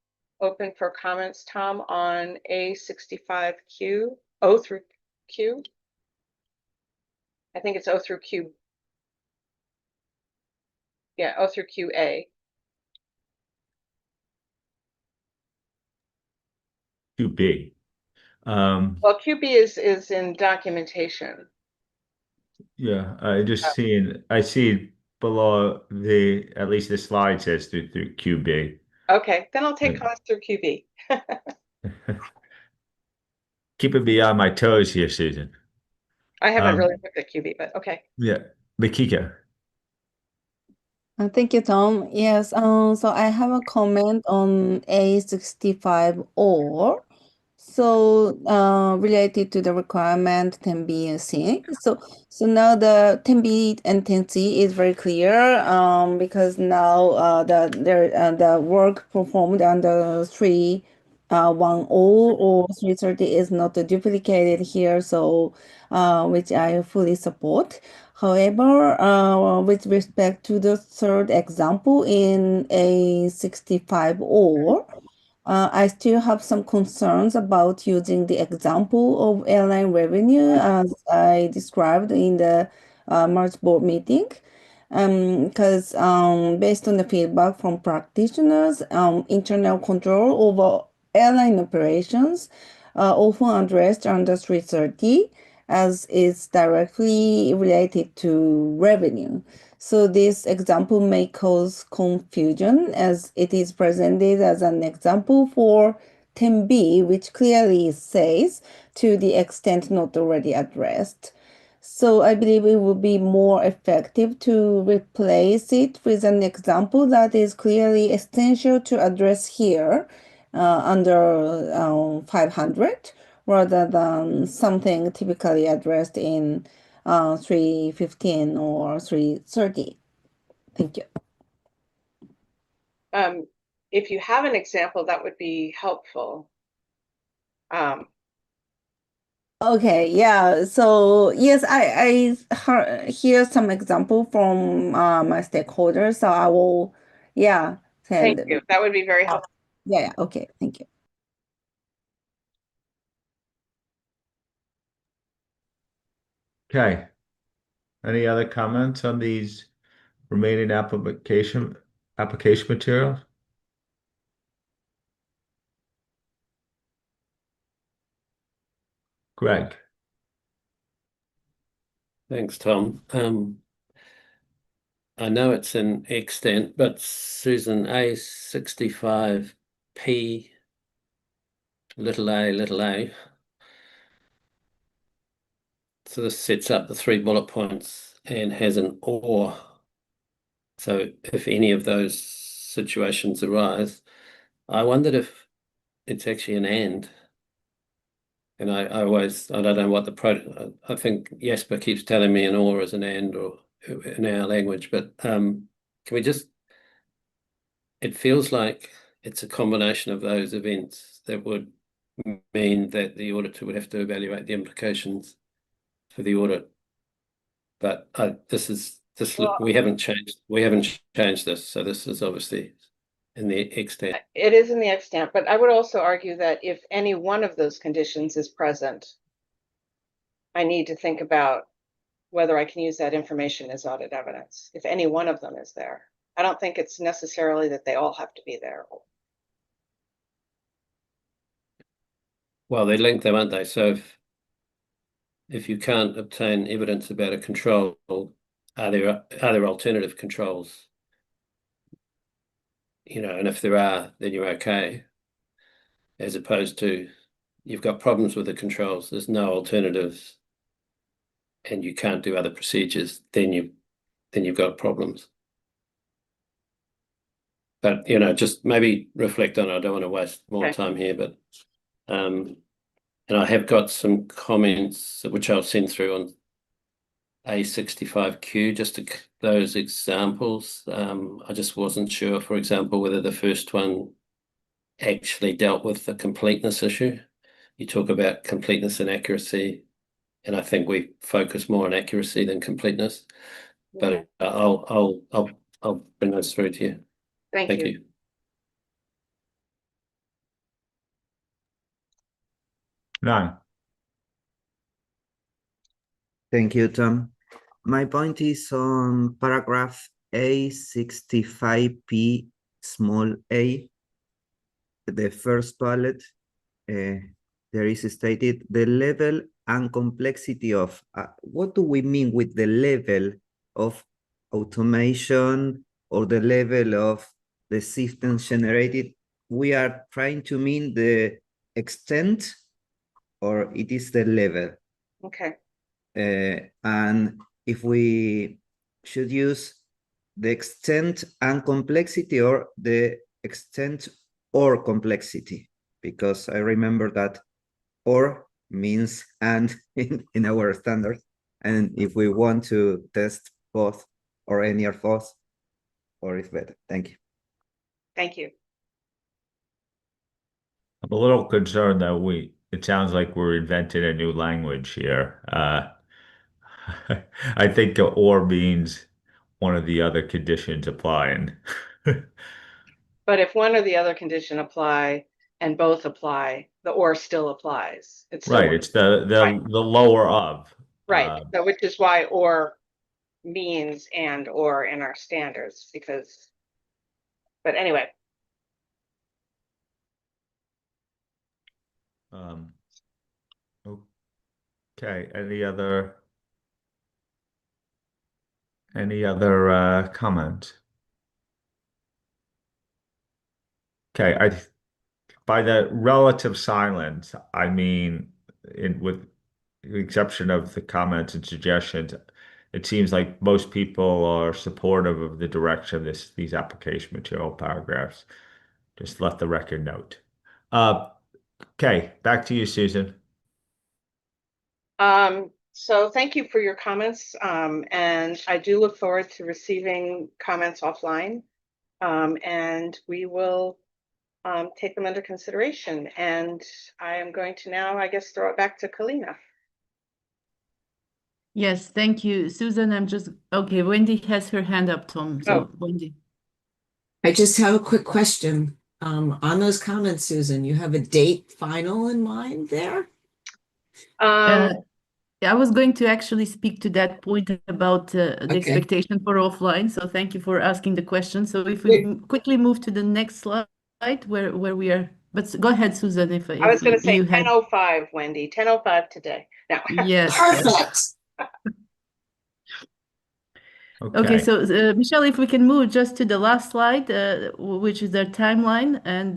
open for comments, Tom, on A65Q, O through Q. I think it's O through Q. Yeah, O through QA. QB. Well, QB is in documentation. Yeah, I see below at least the slide says through QB. Okay, then I'll take comments through QB. Keeping me on my toes here, Susan. I haven't really looked at QB, but okay. Yeah, Makika. Thank you, Tom. Yes, so I have a comment on A65 or so related to the requirement 10B and C. So now the 10B and 10C is very clear because now the work performed under 310 or 330 is not duplicated here, so which I fully support. However, with respect to the third example in A65 or I still have some concerns about using the example of airline revenue as I described in the March board meeting. Because based on the feedback from practitioners, internal control over airline operations often addressed under 330 as it's directly related to revenue. So this example may cause confusion as it is presented as an example for 10B, which clearly says to the extent not already addressed. So I believe it would be more effective to replace it with an example that is clearly essential to address here under 500 rather than something typically addressed in 315 or 330. Thank you. If you have an example, that would be helpful. Okay, yeah. So yes, I hear some example from my stakeholders. So I will, yeah, Thank send. you. That would be very helpful. Yeah. Okay. Thank you. Okay. Any other comments on these remaining application application materials? Greg. Thanks, Tom. I know it's an extent, but Susan, A65P little a. So this sets up the 3 bullet points and has an or. So if any of those situations arise, I wondered if it's actually an and. And I don't know what I think Jesper keeps telling me an or is an and or in our language, but can we just, it feels like it's a combination of those events that would mean that the auditor would have to evaluate the implications for the audit. But we haven't changed this, so this is obviously in the extent. It is in the extent, but I would also argue that if any one of those conditions is present, I need to think about whether I can use that information as audit evidence, if any one of them is there. I don't think it's necessarily that they all have to be there. Well, they link them, aren't they? So if you can't obtain evidence about a control, are there alternative controls? You know, and if there are, then you're okay. As opposed to you've got problems with the controls, there's no alternatives, and you can't do other procedures, then you've got problems. But you know, just maybe reflect on it. I don't want to waste more time here, but and I have got some comments which I'll send through on A65Q, just to those examples. I just wasn't sure, for example, whether the first one actually dealt with the completeness issue. You talk about completeness and accuracy, and I think we focus more on accuracy than completeness. But I'll bring those through to you. Thank you. None. Thank you, Tom. My point is on paragraph A65P small a, the first bullet. There is stated the level and complexity of, what do we mean with the level of automation or the level of the systems generated? We are trying to mean the extent, or it is the level? Okay. And if we should use the extent and complexity, or the extent or complexity, because I remember that or means and in our standards. And if we want to test both or any or both, or it's better. Thank you. Thank you. I'm a little concerned that it sounds like we're inventing a new language here. I think or means one of the other conditions applying. But if one or the other condition apply and both apply, the or still applies. It's still right. It's the lower of. Right. So which is why or means and or in our standards, because, but anyway. Okay. Any other comment? Okay. By the relative silence, I mean, with the exception of the comments and suggestions, it seems like most people are supportive of the direction of these application material paragraphs. Just let the record note. Okay, back to you, Susan. So thank you for your comments, and I do look forward to receiving comments offline, and we will take them under consideration. And I am going to now, I guess, throw it back to Kalina. Yes, thank you, Susan. Okay. Wendy has her hand up, Tom. So Wendy. I just have a quick question. On those comments, Susan, you have a date final in mind there? I was going to actually speak to that point about the Okay. expectation for offline. So thank you for asking the question. So if we quickly move to the next slide where we are, but go ahead, Susan, if I was going to say you had. 10:05, Wendy, 10:05 today. No. Yes. Perfect. Okay, so Michelle, if we can move just to the last slide, which is their timeline, and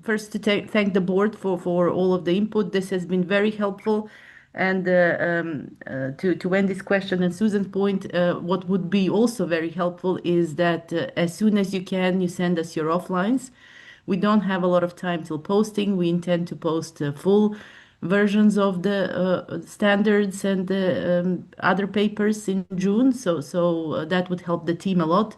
first to thank the board for all of the input. This has been very helpful. And to Wendy's question and Susan's point, what would be also very helpful is that as soon as you can, you send us your offlines. We don't have a lot of time till posting. We intend to post full versions of the standards and the other papers in June. So that would help the team a lot.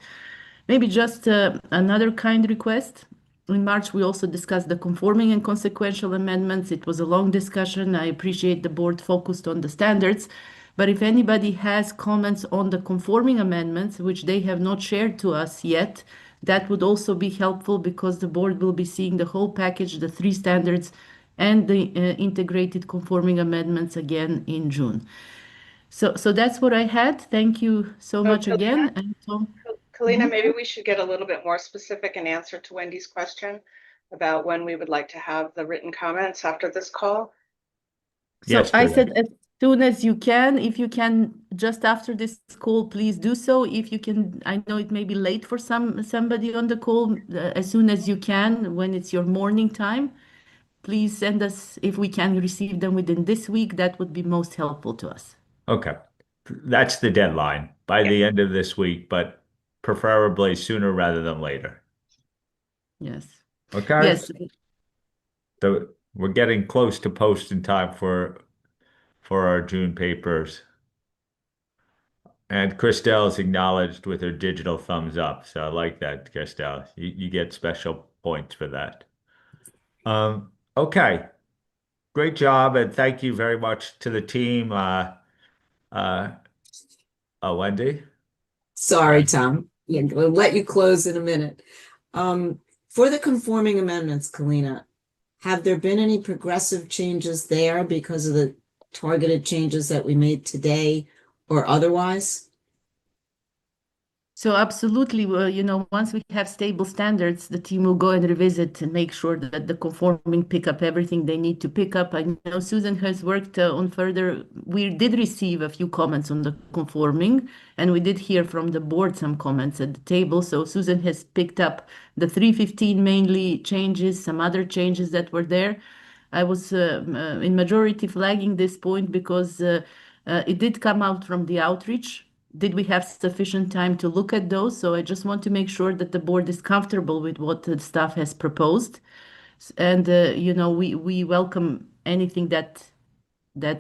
Maybe just another kind request. In March, we also discussed the conforming and consequential amendments. It was a long discussion. I appreciate the board focused on the standards. But if anybody has comments on the conforming amendments, which they have not shared to us yet, that would also be helpful because the board will be seeing the whole package, the 3 standards, and the integrated conforming amendments again in June. So that's what I had. Thank you so much again. And Tom. Kalina, maybe we should get a little bit more specific in answer to Wendy's question about when we would like to have the written comments after this call. So Yes, I Julie. said as soon as you can. If you can just after this call, please do so. If you can, I know it may be late for somebody on the call. As soon as you can, when it's your morning time, please send us. If we can receive them within this week, that would be most helpful to us. Okay. That's the deadline by the end of this week, but preferably sooner rather than later. Yes. Okay. Yes. So we're getting close to posting time for our June papers. And Christelle's acknowledged with her digital thumbs up. So I like that, Christelle. You get special points for that. Okay. Great job, and thank you very much to the team. Wendy? Sorry, Tom. Yeah, we'll let you close in a minute. For the conforming amendments, Kalina, have there been any progressive changes there because of the targeted changes that we made today or otherwise? So absolutely, once we have stable standards, the team will go and revisit and make sure that the conforming pick up everything they need to pick up. I know Susan has worked on further. We did receive a few comments on the conforming, and we did hear from the board some comments at the table. So Susan has picked up the 315 mainly changes, some other changes that were there. I was in majority flagging this point because it did come out from the outreach. Did we have sufficient time to look at those? So I just want to make sure that the board is comfortable with what the staff has proposed. And, we welcome anything that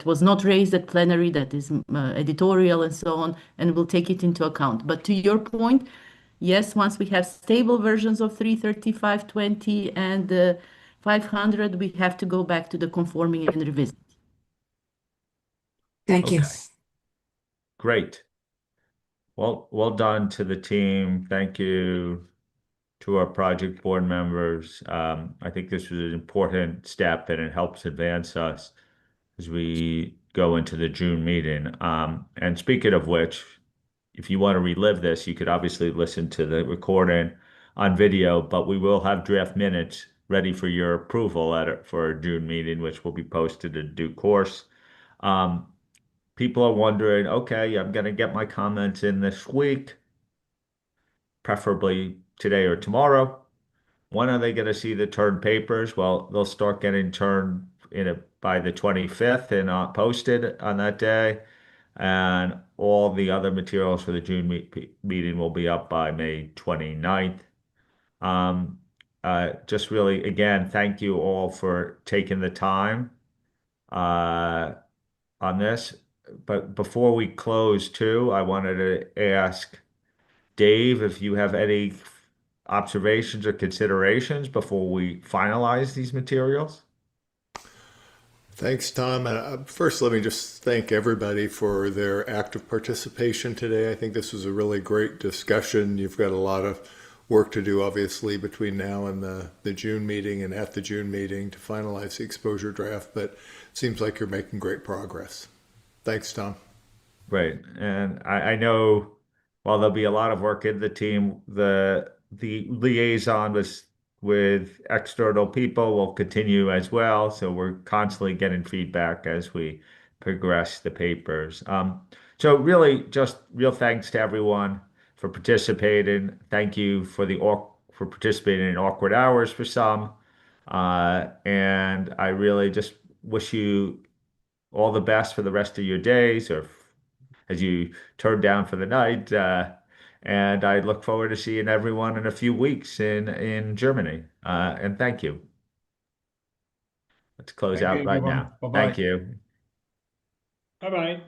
was not raised at plenary, that is editorial and so on, and we'll take it into account. But to your point, yes, once we have stable versions of 330, 520, and 500, we have to go back to the conforming and revisit. Thank you. Great. Well done to the team. Thank you to our project board members. I think this was an important step and it helps advance us as we go into the June meeting. And speaking of which, if you want to relive this, you could obviously listen to the recording on video, but we will have draft minutes ready for your approval for our June meeting, which will be posted in due course. People are wondering, okay, I'm going to get my comments in this week, preferably today or tomorrow. When are they going to see the turned papers? Well, they'll start getting turned by the 25th and posted on that day. And all the other materials for the June meeting will be up by May 29th. Just really, again, thank you all for taking the time on this. But before we close too, I wanted to ask Dave if you have any observations or considerations before we finalize these materials. Thanks, Tom. First, let me just thank everybody for their active participation today. I think this was a really great discussion. You've got a lot of work to do, obviously, between now and the June meeting and at the June meeting to finalize the exposure draft, but it seems like you're making great progress. Thanks, Tom. Great. And I know while there'll be a lot of work in the team, the liaison with external people will continue as well. So we're constantly getting feedback as we progress the papers. So really just real thanks to everyone for participating. Thank you for participating in awkward hours for some. And I really just wish you all the best for the rest of your days or as you turn down for the night. And I look forward to seeing everyone in a few weeks in Germany. And thank you. Let's close Thank you, out right everyone. now. Bye-bye. Thank you. Bye bye.